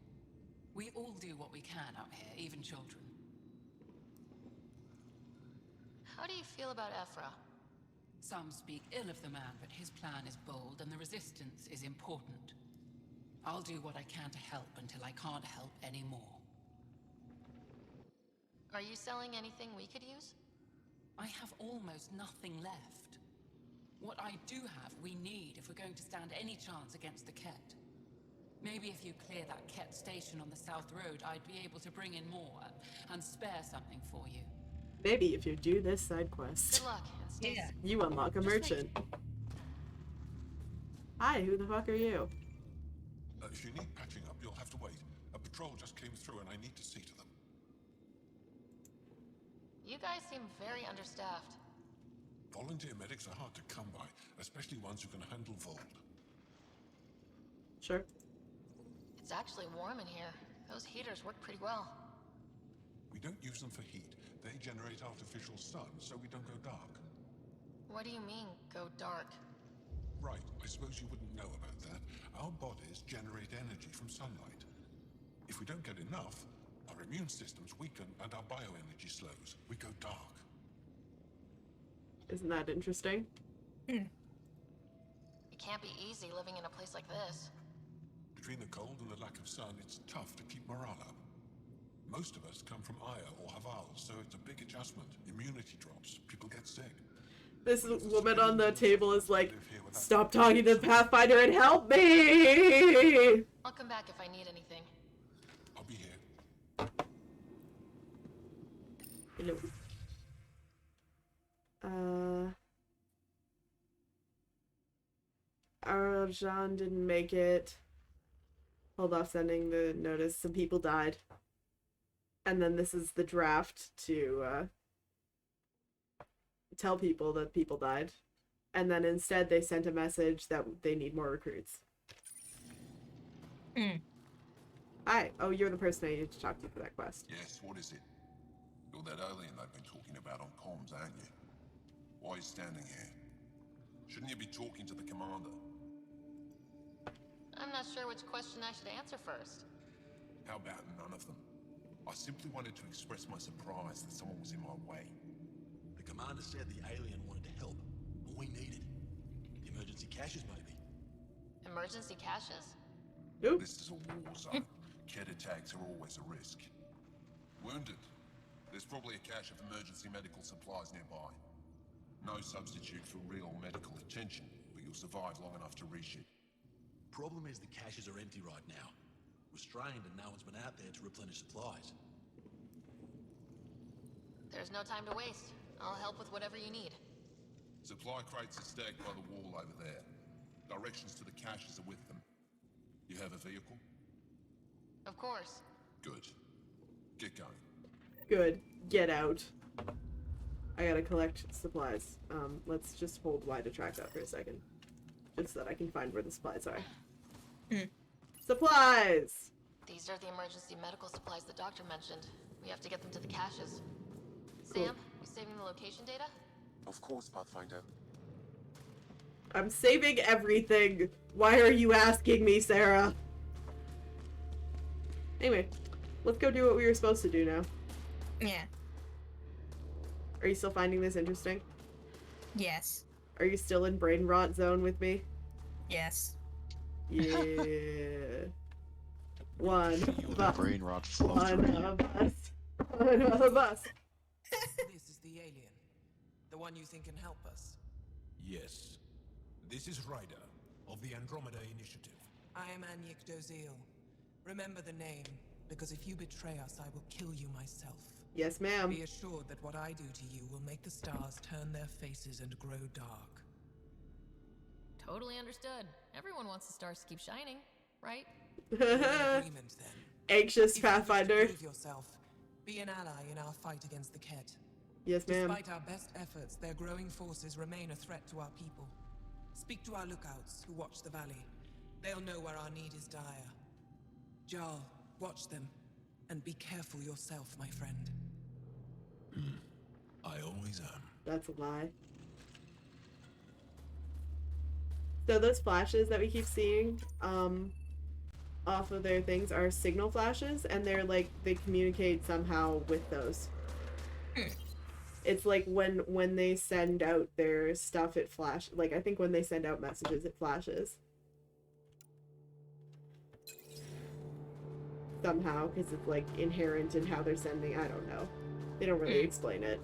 We all do what we can out here, even children. How do you feel about Ephra? Some speak ill of the man, but his plan is bold and the resistance is important. I'll do what I can to help until I can't help anymore. Are you selling anything we could use? I have almost nothing left. What I do have, we need if we're going to stand any chance against the Ket. Maybe if you clear that Ket station on the South Road, I'd be able to bring in more and spare something for you. Maybe if you do this side quest. Good luck and stay safe. You unlock a merchant. Hi, who the fuck are you? If you need patching up, you'll have to wait. A patrol just came through and I need to see to them. You guys seem very understaffed. Volunteer medics are hard to come by, especially ones who can handle Vold. Sure. It's actually warm in here. Those heaters work pretty well. We don't use them for heat. They generate artificial sun, so we don't go dark. What do you mean, go dark? Right, I suppose you wouldn't know about that. Our bodies generate energy from sunlight. If we don't get enough, our immune systems weaken and our bioenergy slows. We go dark. Isn't that interesting? It can't be easy living in a place like this. Between the cold and the lack of sun, it's tough to keep morale up. Most of us come from Aya or Haval, so it's a big adjustment. Immunity drops, people get sick. This woman on the table is like, stop talking to the Pathfinder and help me! I'll come back if I need anything. I'll be here. Hello. Arjan didn't make it. Hold off sending the notice. Some people died. And then this is the draft to tell people that people died. And then instead they sent a message that they need more recruits. Hi. Oh, you're the person I needed to talk to for that quest. Yes, what is it? You're that alien they've been talking about on comms, aren't you? Why are you standing here? Shouldn't you be talking to the commander? I'm not sure which question I should answer first. How about none of them? I simply wanted to express my surprise that someone was in my way. The commander said the alien wanted to help. All we needed. Emergency caches, maybe. Emergency caches? Nope. This is a war zone. Kett attacks are always a risk. Wounded. There's probably a cache of emergency medical supplies nearby. No substitute for real medical attention, but you'll survive long enough to reach it. Problem is the caches are empty right now. We're strained and no one's been out there to replenish supplies. There's no time to waste. I'll help with whatever you need. Supply crates are stacked by the wall over there. Directions to the caches are with them. You have a vehicle? Of course. Good. Get going. Good. Get out. I gotta collect supplies. Let's just hold Y to track that for a second. Just so that I can find where the supplies are. Supplies! These are the emergency medical supplies the doctor mentioned. We have to get them to the caches. Cool. Sam, you saving the location data? Of course, Pathfinder. I'm saving everything. Why are you asking me, Sarah? Anyway, let's go do what we were supposed to do now. Yeah. Are you still finding this interesting? Yes. Are you still in brain rot zone with me? Yes. Yeah. One of us. Brain rot flow One through you. of us. One of us. This is the alien. The one you think can help us. Yes. This is Ryder, of the Andromeda Initiative. I am Anyik Dozil. Remember the name, because if you betray us, I will kill you myself. Yes, ma'am. Be assured that what I do to you will make the stars turn their faces and grow dark. Totally understood. Everyone wants the stars to keep shining, right? Agreement, then. Anxious If Pathfinder. you wish to prove yourself, be an ally in our fight against the Kett. Yes, ma'am. Despite our best efforts, their growing forces remain a threat to our people. Speak to our lookouts who watch the valley. They'll know where our need is dire. Jarl, watch them, and be careful yourself, my friend. I always am. That's a lie. So those flashes that we keep seeing, off of their things are signal flashes, and they're like, they communicate somehow with those. It's like when they send out their stuff, it flash. Like, I think when they send out messages, it flashes. Somehow, because it's like inherent in how they're sending. I don't know. They don't really explain it.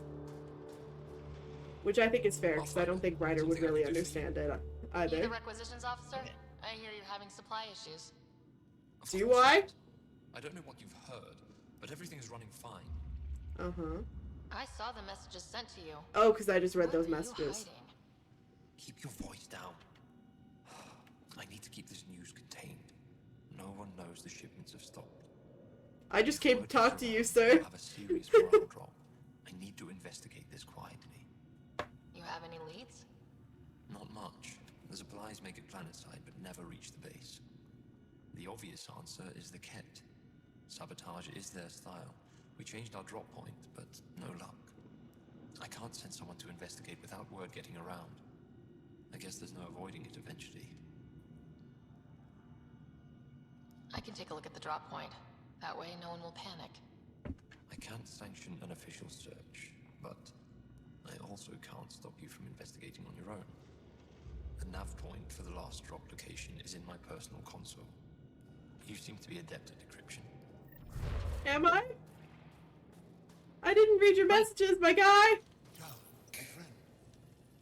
Which I think is fair, because I don't think Ryder would really understand it You either. the requisitions officer? I hear you're having supply issues. Do I? I don't know what you've heard, but everything is running fine. Uh-huh. I saw the messages sent to you. Oh, because I just read What those are you messages. hiding? Keep your voice down. I need to keep this news contained. No one knows the shipments have stopped. I just came to talk to you, We'll sir. have a serious morale drop. I need to investigate this quietly. You have any leads? Not much. The supplies make it planetside, but never reach the base. The obvious answer is the Kett. Sabotage is their style. We changed our drop point, but no luck. I can't send someone to investigate without word getting around. I guess there's no avoiding it eventually. I can take a look at the drop point. That way, no one will panic. I can't sanction an official search, but I also can't stop you from investigating on your own. The nav point for the last drop location is in my personal console. You seem to be adept at decryption. Am I? I didn't read your messages, my guy!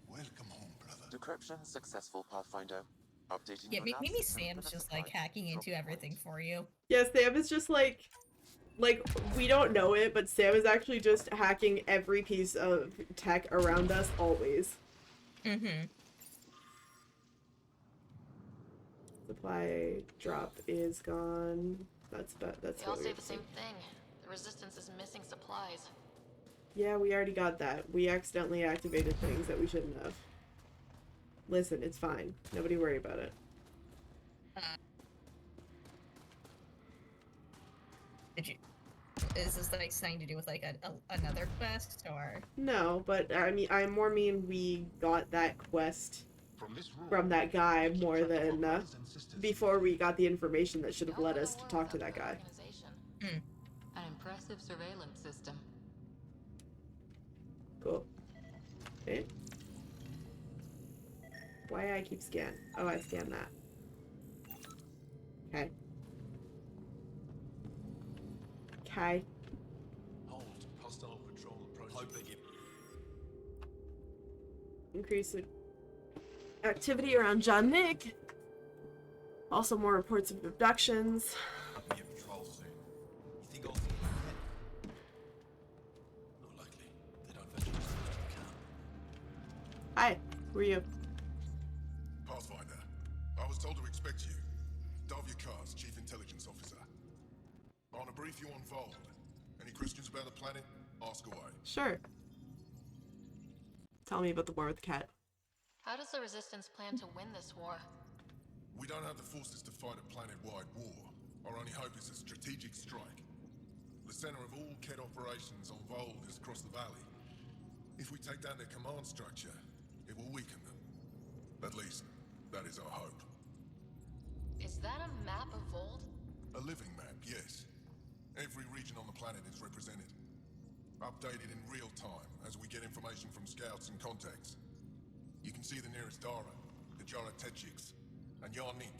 Welcome home, brother. Decryption successful, Pathfinder. Updating Yeah, your nav maybe system Sam's with a just like supply hacking drop into everything for you. Yeah, Sam is just like, we don't know it, but Sam is actually just hacking every piece of tech around us always. Mm-hmm. Supply drop is gone. That's They all what we say were the same thing. The Resistance is missing supplies. Yeah, we already got that. We accidentally activated things that we shouldn't have. Listen, it's fine. Nobody worry about it. is this like something to do with like another quest or? No, but I more mean we got that quest from that guy more than before we got the information that should have led us to talk to that guy. An impressive surveillance system. Cool. Okay. Why I keep scan? Oh, I scanned that. Okay. Okay. Hold. Hostile patrol approaching. Hope they get. Increase the activity around John Nick. Also more reports of abductions. We get patrol soon. You think I'll see that? Not likely. They don't venture as close to camp. Hi. Who are you? Pathfinder, I was told to expect you. Davia Kars, Chief Intelligence Officer. I want to brief you on Vold. Any questions about the planet? Ask away. Sure. Tell me about the war with the cat. How does the Resistance plan to win this war? We don't have the forces to fight a planet-wide war. Our only hope is a strategic strike. The center of all Ket operations on Vold is across the valley. If we take down their command structure, it will weaken them. At least, that is our hope. Is that a map of Vold? A living map, yes. Every region on the planet is represented. Updated in real time as we get information from scouts and contacts. You can see the nearest Dara, the Jara Tetchiks, and Yarnik,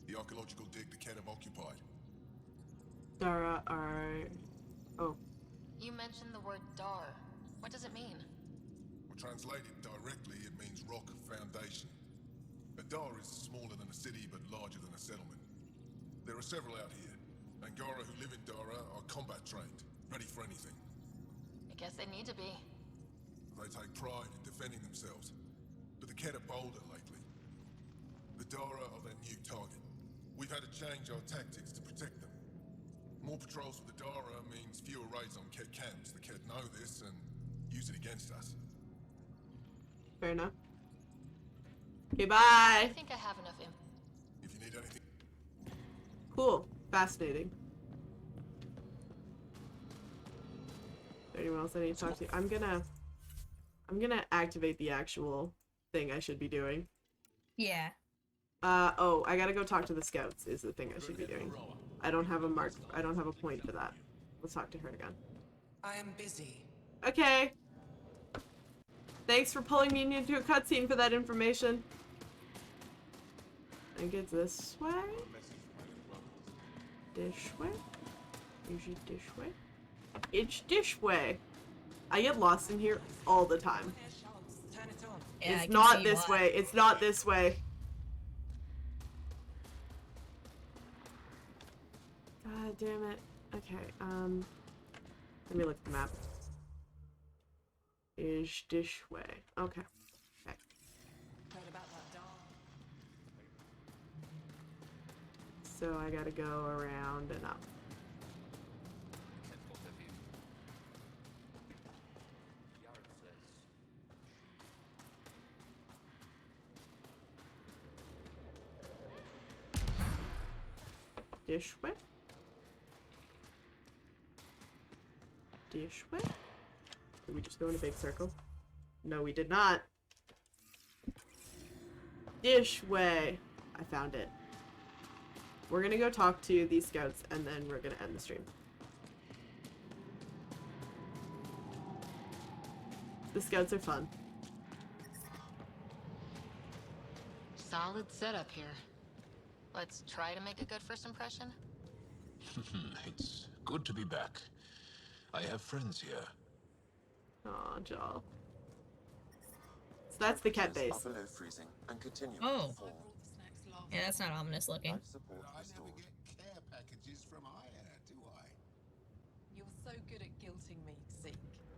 the archaeological dig the Ket have occupied. Dara are... Oh. You mentioned the word Dar. What does it mean? Well, translated directly, it means rock foundation. A Dar is smaller than a city, but larger than a settlement. There are several out here. Angara who live in Dara are combat trained, ready for anything. I guess they need to be. They take pride in defending themselves. But the Ket are bolder lately. The Dara are their new target. We've had to change our tactics to protect them. More patrols with the Dara means fewer raids on Ket camps. The Ket know this and use it against us. Fair enough. Okay, bye! I think I have enough info. If you need anything... Cool. Fascinating. Is there anyone else I need to talk to? I'm gonna activate the actual thing I should be doing. Yeah. Oh, I gotta go talk to the scouts is the thing I should be doing. I don't have a point for that. Let's talk to her again. I am busy. Okay. Thanks for pulling me into a cutscene for that information. I think it's this way? This way? Is it this way? It's this way. I get lost in here all the time. Yeah, it's not this way. It's not this way. God damn it. Okay, let me look at the map. Is this way. Okay. Okay. So I gotta go around and up. This way? This way? Did we just go in a big circle? No, we did not. This way. I found it. We're gonna go talk to these scouts and then we're gonna end the stream. The scouts are fun. Solid setup here. Let's try to make a good first impression. It's good to be back. I have friends here. Aw, Joel. So that's the cat base. Are below freezing and continue Oh. to fall. Yeah, that's not ominous looking. Life support restored. Care packages from Aya, do I? You're so good at guilting me, Zeke.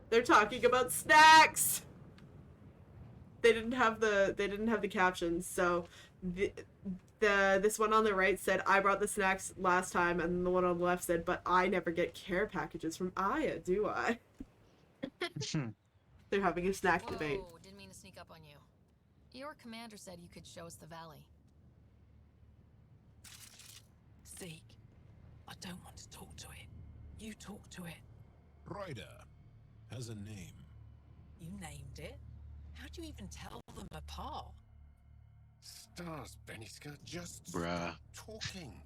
They're talking about snacks. They didn't have the captions, so this one on the right said I brought the snacks last time, and the one on the left said, but I never get care packages from Aya, do I? They're having a snack debate. Whoa, didn't mean to sneak up on you. Your commander said you could show us the valley. Zeke, I don't want to talk to it. You talk to it. Ryder has a name. You named it? How'd you even tell them apart? Stars, Beniska, just Bruh. stop talking.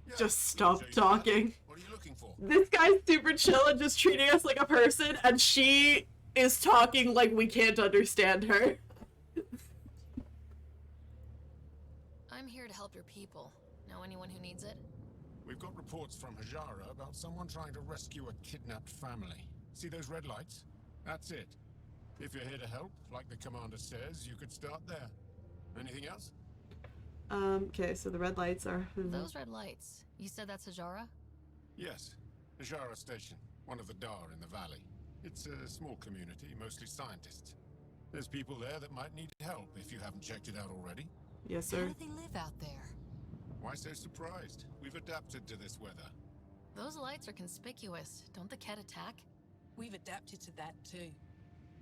Yeah, Just we stop can show you the map. talking. What are you looking for? This guy's super chill and just treating us like a person, and she is talking like we can't understand her. I'm here to help your people. Know anyone who needs it? We've got reports from Hajara about someone trying to rescue a kidnapped family. See those red lights? That's it. If you're here to help, like the commander says, you could start there. Anything else? Okay, so the red lights are... Those red lights. You said that's Hajara? Yes. Hajara Station, one of the Dar in the valley. It's a small community, mostly scientists. There's people there that might need help if you haven't checked it out already. Yes, How sir. do they live out there? Why so surprised? We've adapted to this weather. Those lights are conspicuous. Don't the Ket attack? We've adapted to that too.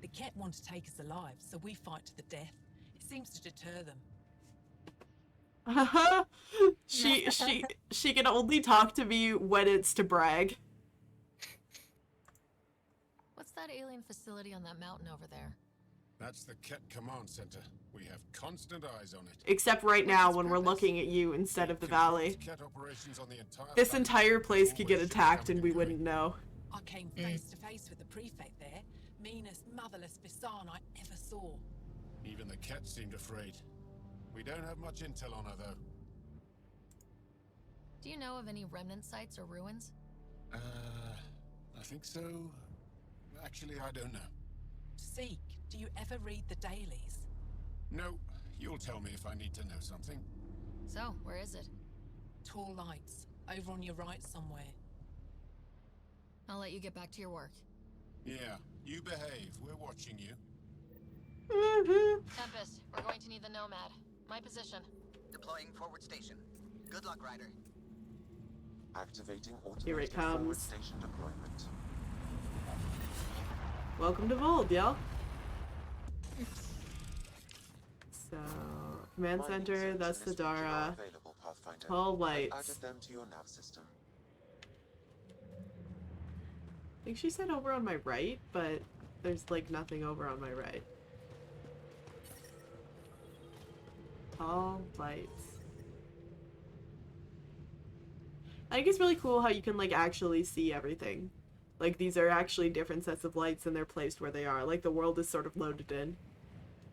The Ket want to take us alive, so we fight to the death. It seems to deter them. she can only talk to me when it's to brag. What's that alien facility on that mountain over there? That's the Ket Command Center. We have constant eyes on it. Except right now when we're looking at you instead of the valley. Ket operations on the entire This valley. entire place could get attacked and we wouldn't know. I came face to face with the prefect there. Meanest, motherless Bisan I ever saw. Even the Ket seemed afraid. We don't have much intel on her, though. Do you know of any remnant sites or ruins? I think so. Actually, I don't know. Seek, do you ever read the dailies? No, you'll tell me if I need to know something. So, where is it? Tall lights, over on your right somewhere. I'll let you get back to your work. Yeah, you behave. We're watching you. Tempest, we're going to need the Nomad. My position. Deploying forward station. Good luck, Ryder. Activating Here it automated forward comes. station deployment. Welcome to Vold, y'all. So, command center, that's the Dara. Tall lights. Added them to your nav system. I think she said over on my right, but there's like nothing over on my right. Tall lights. I think it's really cool how you can like actually see everything. Like these are actually different sets of lights and they're placed where they are. Like the world is sort of loaded in.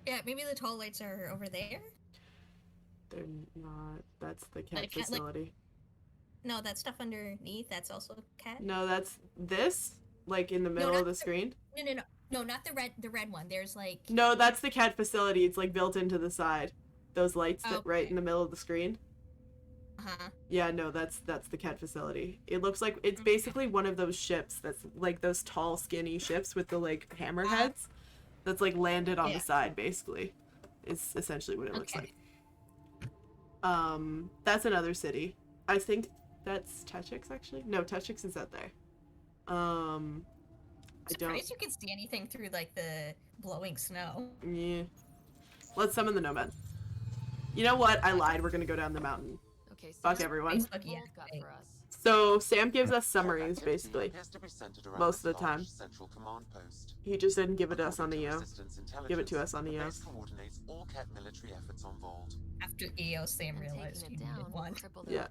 Yeah, maybe the tall lights are over there. They're not. That's the cat Like, cat, like- facility. No, that stuff underneath, that's also cat. No, that's this, like in the middle not of the screen. No, not the red one. There's like No, that's the cat facility. It's like built into the side. Those lights that right in the middle of the screen. Yeah, no, that's the cat facility. It looks like it's basically one of those ships that's like those tall, skinny ships with the like hammerheads. That's like landed on the side, basically. Is essentially what it looks like. That's another city. I think that's Techix actually. No, Techix is out there. I don't. surprised you can see anything through like the blowing snow. Yeah. Let's summon the Nomad. You know what? I lied. We're gonna go down the mountain. Okay, Fuck everyone. Facebook, yeah. got for us. So Sam gives us summaries basically. Appears to be centered around Most of this the time. large central command post. He just didn't give it to us on the Resistance Give it to us on the the base coordinates all Ket military efforts on Vold. After EO, Sam realized you needed one. Yeah.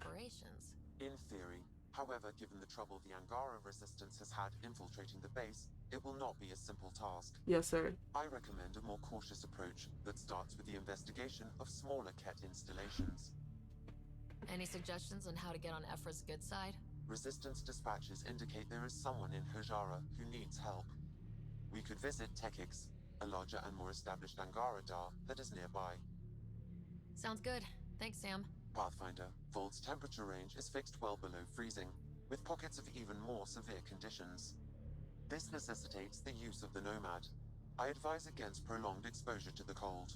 In theory, however, given the trouble the Angara resistance has had infiltrating the base, it will not be a simple task. Yes, sir. I recommend a more cautious approach that starts with the investigation of smaller Ket installations. Any suggestions on how to get on Ephra's good side? Resistance dispatches indicate there is someone in Hajara who needs help. We could visit Techix, a larger and more established Angara Dar that is nearby. Sounds good. Thanks, Sam. Pathfinder, Vold's temperature range is fixed well below freezing, with pockets of even more severe conditions. This necessitates the use of the Nomad. I advise against prolonged exposure to the cold.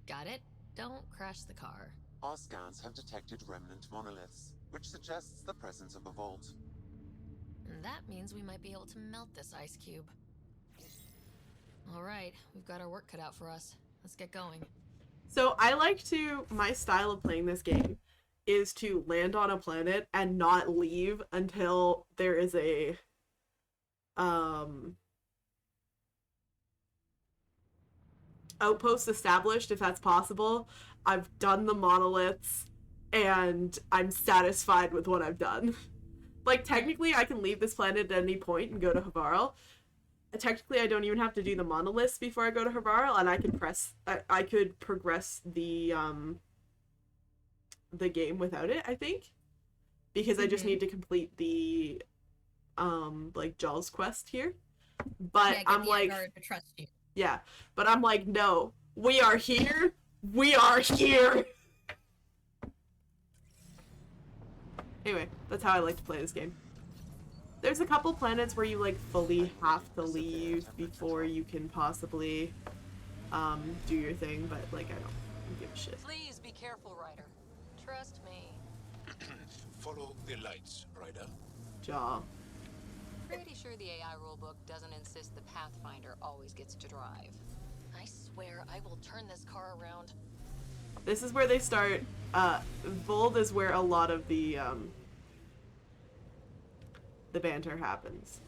Got it. Don't crash the car. Our scans have detected remnant monoliths, which suggests the presence of a vault. And that means we might be able to melt this ice cube. Alright, we've got our work cut out for us. Let's get going. So I like to, my style of playing this game is to land on a planet and not leave until there is a outposts established if that's possible. I've done the monoliths and I'm satisfied with what I've done. Like, technically I can leave this planet at any point and go to Havarl. Technically I don't even have to do the monoliths before I go to Havarl, and I could progress the game without it, I think. Because I just need to complete the like Jaws quest here. But yeah, I'm like to trust you. Yeah, but I'm like, no, we are here. We are here. Anyway, that's how I like to play this game. There's a couple planets where you like fully have to leave before you can possibly do your thing, but like I don't give a shit. Please be careful, Ryder. Trust me. Follow the lights, Ryder. Jaw. Pretty sure the AI rulebook doesn't insist the Pathfinder always gets to drive. I swear I will turn this car around. This is where they start. Vold is where a lot of the banter happens.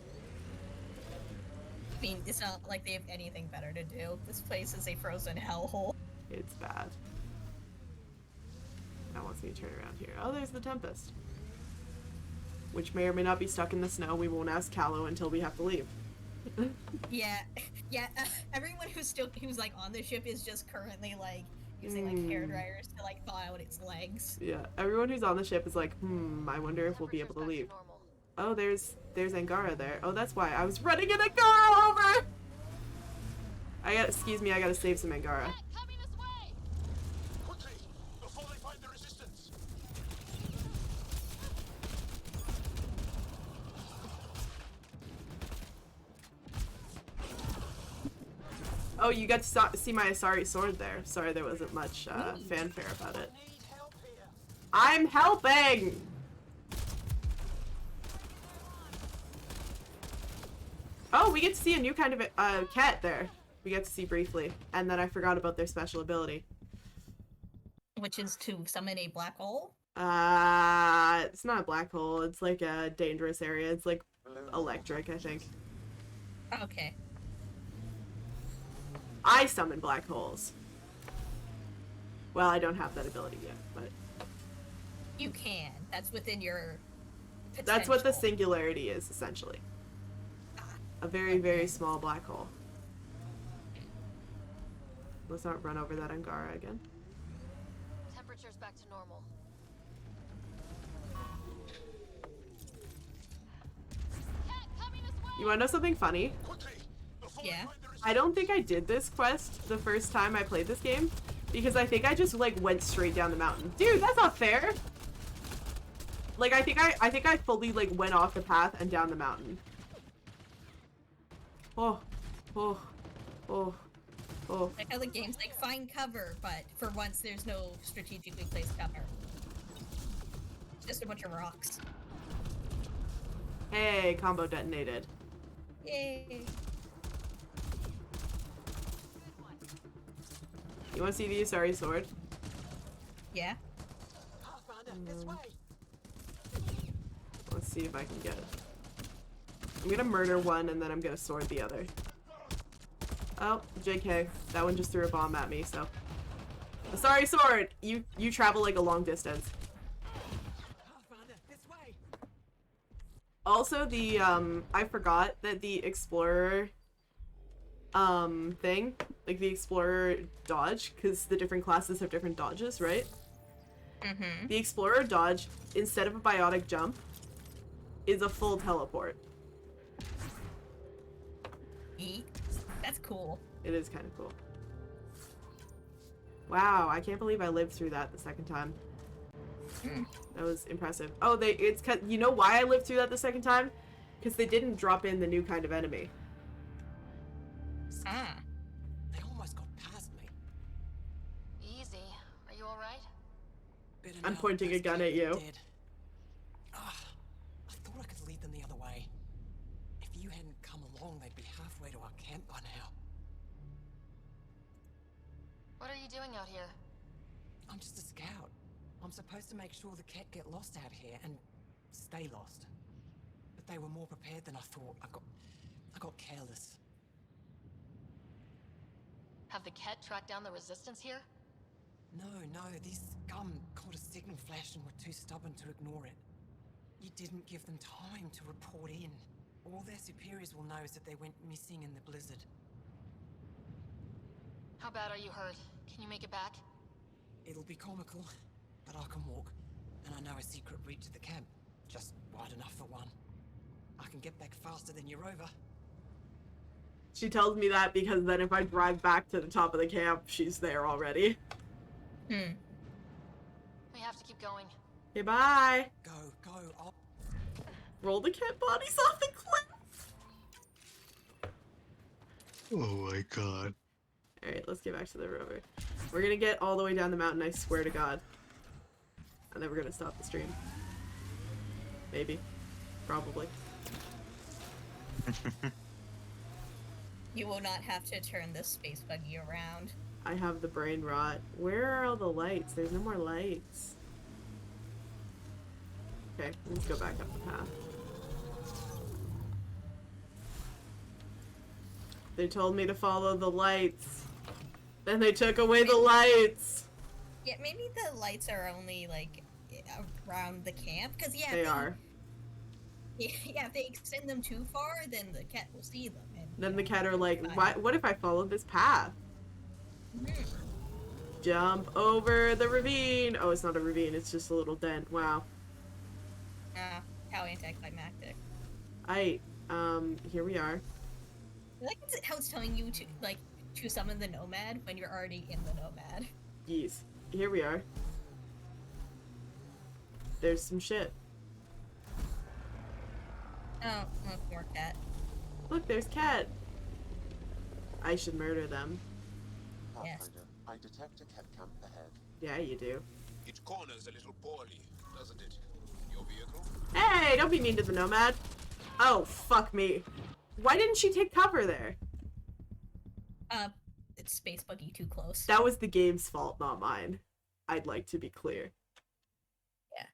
I mean, it's not like they have anything better to do. This place is a frozen hellhole. It's bad. Now wants me to turn around here. Oh, there's the Tempest. Which may or may not be stuck in the snow. We won't ask Callow until we have to leave. Yeah. Everyone who's like on the ship is just currently like using like hair dryers to like thaw out its legs. Yeah, everyone who's on the ship is like, I wonder if we'll be able to leave. Oh, there's Angara there. Oh, that's why I was running an Angara over! Excuse me, I gotta save some Angara. Quickly, before they find the resistance. Oh, you got to see my Asari sword there. Sorry there wasn't much fanfare about it. I'm helping! Oh, we get to see a new kind of cat there. We get to see briefly. And then I forgot about their special ability. Which is to summon a black hole? It's not a black hole. It's like a dangerous area. It's like electric, I think. Okay. I summon black holes. Well, I don't have that ability yet, but... You can. That's within your potential. That's what the singularity is, essentially. A very, very small black hole. Let's not run over that Angara again. Temperature's back to normal. You wanna know something funny? Yeah. I don't think I did this quest the first time I played this game, because I think I just like went straight down the mountain. Dude, that's not fair! Like I think I fully like went off the path and down the mountain. Oh. Like how the game's like, find cover, but for once there's no strategically placed cover. It's just a bunch of rocks. Hey, combo detonated. Yay! You wanna see the Asari sword? Yeah. Let's see if I can get it. I'm gonna murder one and then I'm gonna sword the other. Oh, JK. That one just threw a bomb at me, so. Sorry, sword! You travel like a long distance. Also, the, I forgot that the Explorer, thing, like the Explorer dodge, because the different classes have different dodges, right? Mm-hmm. The Explorer dodge, instead of a biotic jump, is a full teleport. That's cool. It is kind of cool. Wow, I can't believe I lived through that the second time. That was impressive. Oh, it's you know why I lived through that the second time? Because they didn't drop in the new kind of enemy. They almost got past me. Easy. Are you alright? I'm pointing a gun at you. I thought I could lead them the other way. If you hadn't come along, they'd be halfway to our camp by now. What are you doing out here? I'm just a scout. I'm supposed to make sure the cat get lost out here and stay lost. But they were more prepared than I thought. I got careless. Have the Ket tracked down the resistance here? No, these scum caught a signal flash and were too stubborn to ignore it. You didn't give them time to report in. All their superiors will know is that they went missing in the blizzard. How bad are you hurt? Can you make it back? It'll be comical, but I can walk. And I know a secret route to the camp. Just wide enough for one. I can get back faster than your rover. She tells me that because then if I drive back to the top of the camp, she's there already. We have to keep going. Okay, bye. Go. I'll... Roll the cat bodies off the cliff. Oh my god. Alright, let's get back to the rover. We're gonna get all the way down the mountain, I swear to god. And then we're gonna stop the stream. Maybe. Probably. You will not have to turn this space buggy around. I have the brain rot. Where are all the lights? There's no more lights. Okay, let's go back up the path. They told me to follow the lights. Then they took away the lights. Yeah, maybe the lights are only, like, around the camp. Because, yeah, They are. Yeah, if they extend them too far, then the cat will see them. And, Then the cat are like, what if I follow this path? Jump over the ravine. Oh, it's not a ravine, it's just a little dent. Wow. How anticlimactic. Here we are. I like how it's telling you to, like, to summon the Nomad when you're already in the Nomad. Yes. Here we are. There's some shit. Oh, look, more cat. Look, there's cat. I should murder them. Yes. I detect a cat camp ahead. Yeah, you do. It corners a little poorly, doesn't it? Your vehicle? Hey, don't be mean to the Nomad. Oh, fuck me. Why didn't she take cover there? It's space buggy too close. That was the game's fault, not mine. I'd like to be clear. Yeah.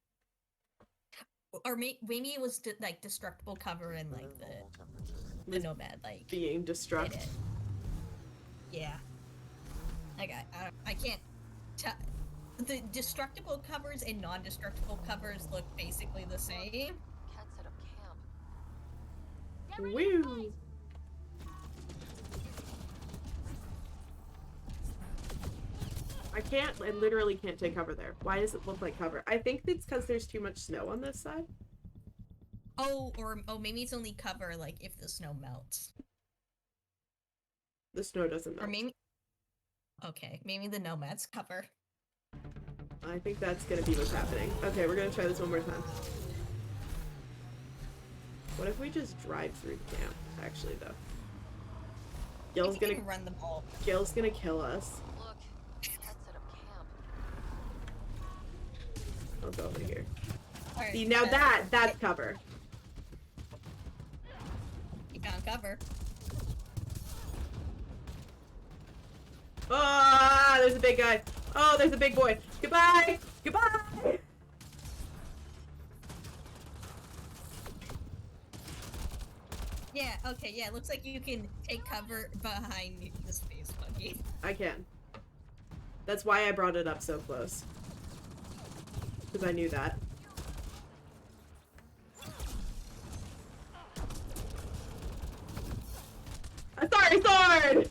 Or maybe it was like destructible cover and like the Nomad like being destruct. Yeah. Like I can't tell. The destructible covers and non-destructible covers look basically the same. Cat set up camp. Woo! I literally can't take cover there. Why does it look like cover? I think it's because there's too much snow on this side. Oh, maybe it's only cover, like, if the snow melts. The snow doesn't melt. Or maybe... Okay, maybe the Nomad's cover. I think that's gonna be what's happening. Okay, we're gonna try this one more time. What if we just drive through the camp, actually, though? Gil's gonna run the ball. Gil's gonna kill us. Look, cat set up camp. I'll go over here. Right, see, now that's cover. You found cover. Ah, there's a big guy. Oh, there's a big boy. Goodbye. Goodbye. Yeah, okay, yeah, looks like you can take cover behind the space buggy. I can. That's why I brought it up so close. Because I knew that. A sorry sword!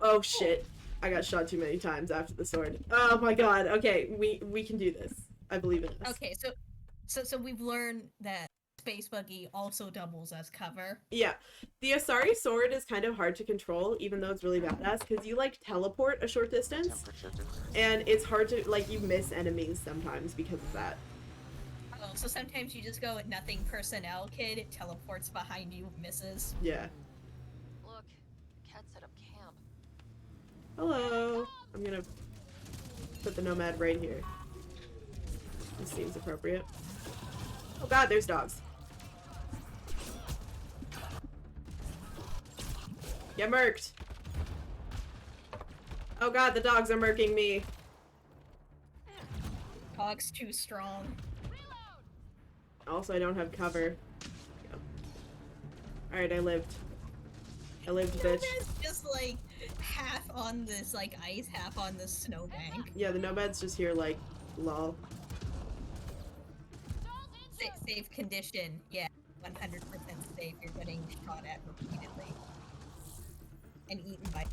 Oh shit. I got shot too many times after the sword. Oh my god. Okay, we can do this. I believe in us. Okay, so we've learned that space buggy also doubles as cover. Yeah. The Asari sword is kind of hard to control, even though it's really badass, because you, like, teleport a short distance, and it's hard to, like, you miss enemies sometimes because of that. Oh, so sometimes you just go with nothing personnel kid, it teleports behind you, misses. Yeah. Look, cat set up camp. Hello. I'm gonna put the Nomad right here. This seems appropriate. Oh god, there's dogs. Get murked. Oh god, the dogs are murking me. Dog's too strong. Also, I don't have cover. Alright, I lived. I lived, bitch. Nomad's just like half on this like ice, half on the snowbank. Yeah, the Nomad's just here like, lol. Safe condition, yeah, 100% safe. You're getting shot at repeatedly and eaten by.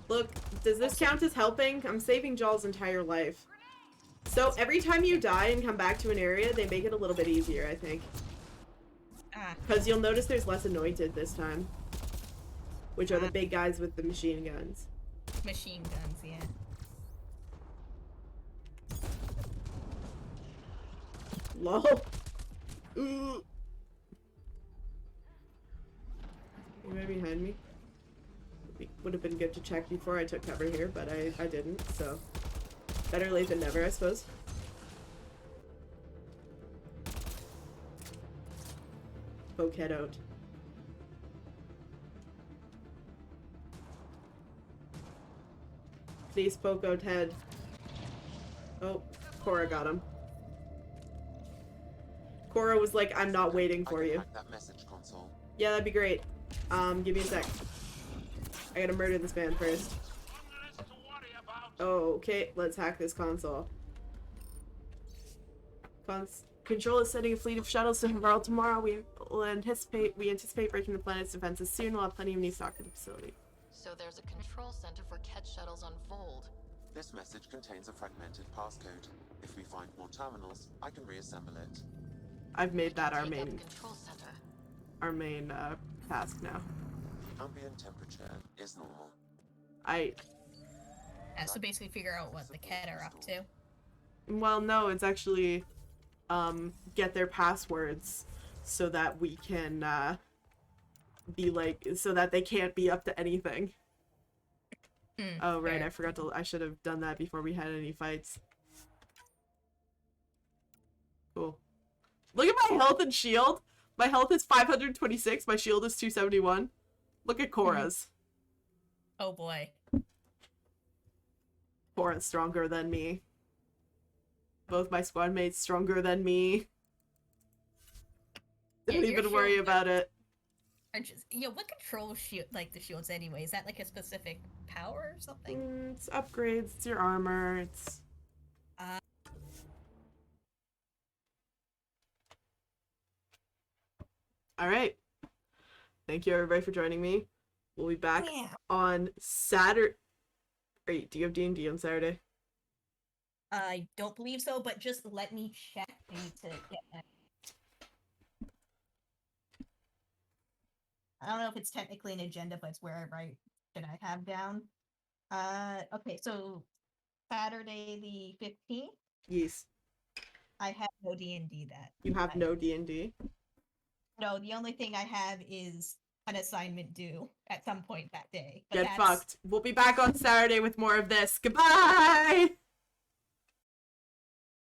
Look, does this count as helping? I'm saving Jaw's entire life. So every time you die and come back to an area, they make it a little bit easier, I think. Because you'll notice there's less anointed this time. Which are the big guys with the machine guns. Machine guns, yeah. Lol. Ooh. You right behind me? It would have been good to check before I took cover here, but I didn't, so... Better late than never, I suppose. Poke head out. Please poke out head. Oh, Cora got him. Cora was like, I'm not waiting for you. That message console. Yeah, that'd be great. Give me a sec. I gotta murder this man first. Oh, okay, let's hack this console. Control is sending a fleet of shuttles to Havarl tomorrow. We anticipate breaking the planet's defenses soon. We'll have plenty of new stock in the facility. So there's a control center for Ket shuttles on Vold. This message contains a fragmented passcode. If we find more terminals, I can reassemble it. I've made that our Take out main the control center. task now. Ambient temperature is normal. Yeah, so basically figure out what the Ket are up to. Well, no, it's actually get their passwords so that we can be like, so that they can't be up to anything. Oh right, fair. I forgot to. I should have done that before we had any fights. Cool. Look at my health and shield. My health is 526. My shield is 271. Look at Cora's. Oh boy. Cora's stronger than me. Both my squad mates stronger than me. Don't your even worry shield- about it. What controls shield like the shields anyway? Is that like a specific power or something? It's upgrades. It's your armor. It's. All right. Thank you everybody for joining me. We'll be back on Saturday. Wait, do you have D&D on Saturday? I don't believe so, but just let me check. I need to get that. I don't know if it's technically an agenda, but it's where I have down. Okay, so Saturday the 15th. Yes. I have no D&D that. You have no D&D? No, the only thing I have is an assignment due at some point that day. But Get fucked. We'll be back on Saturday with more of this. Goodbye!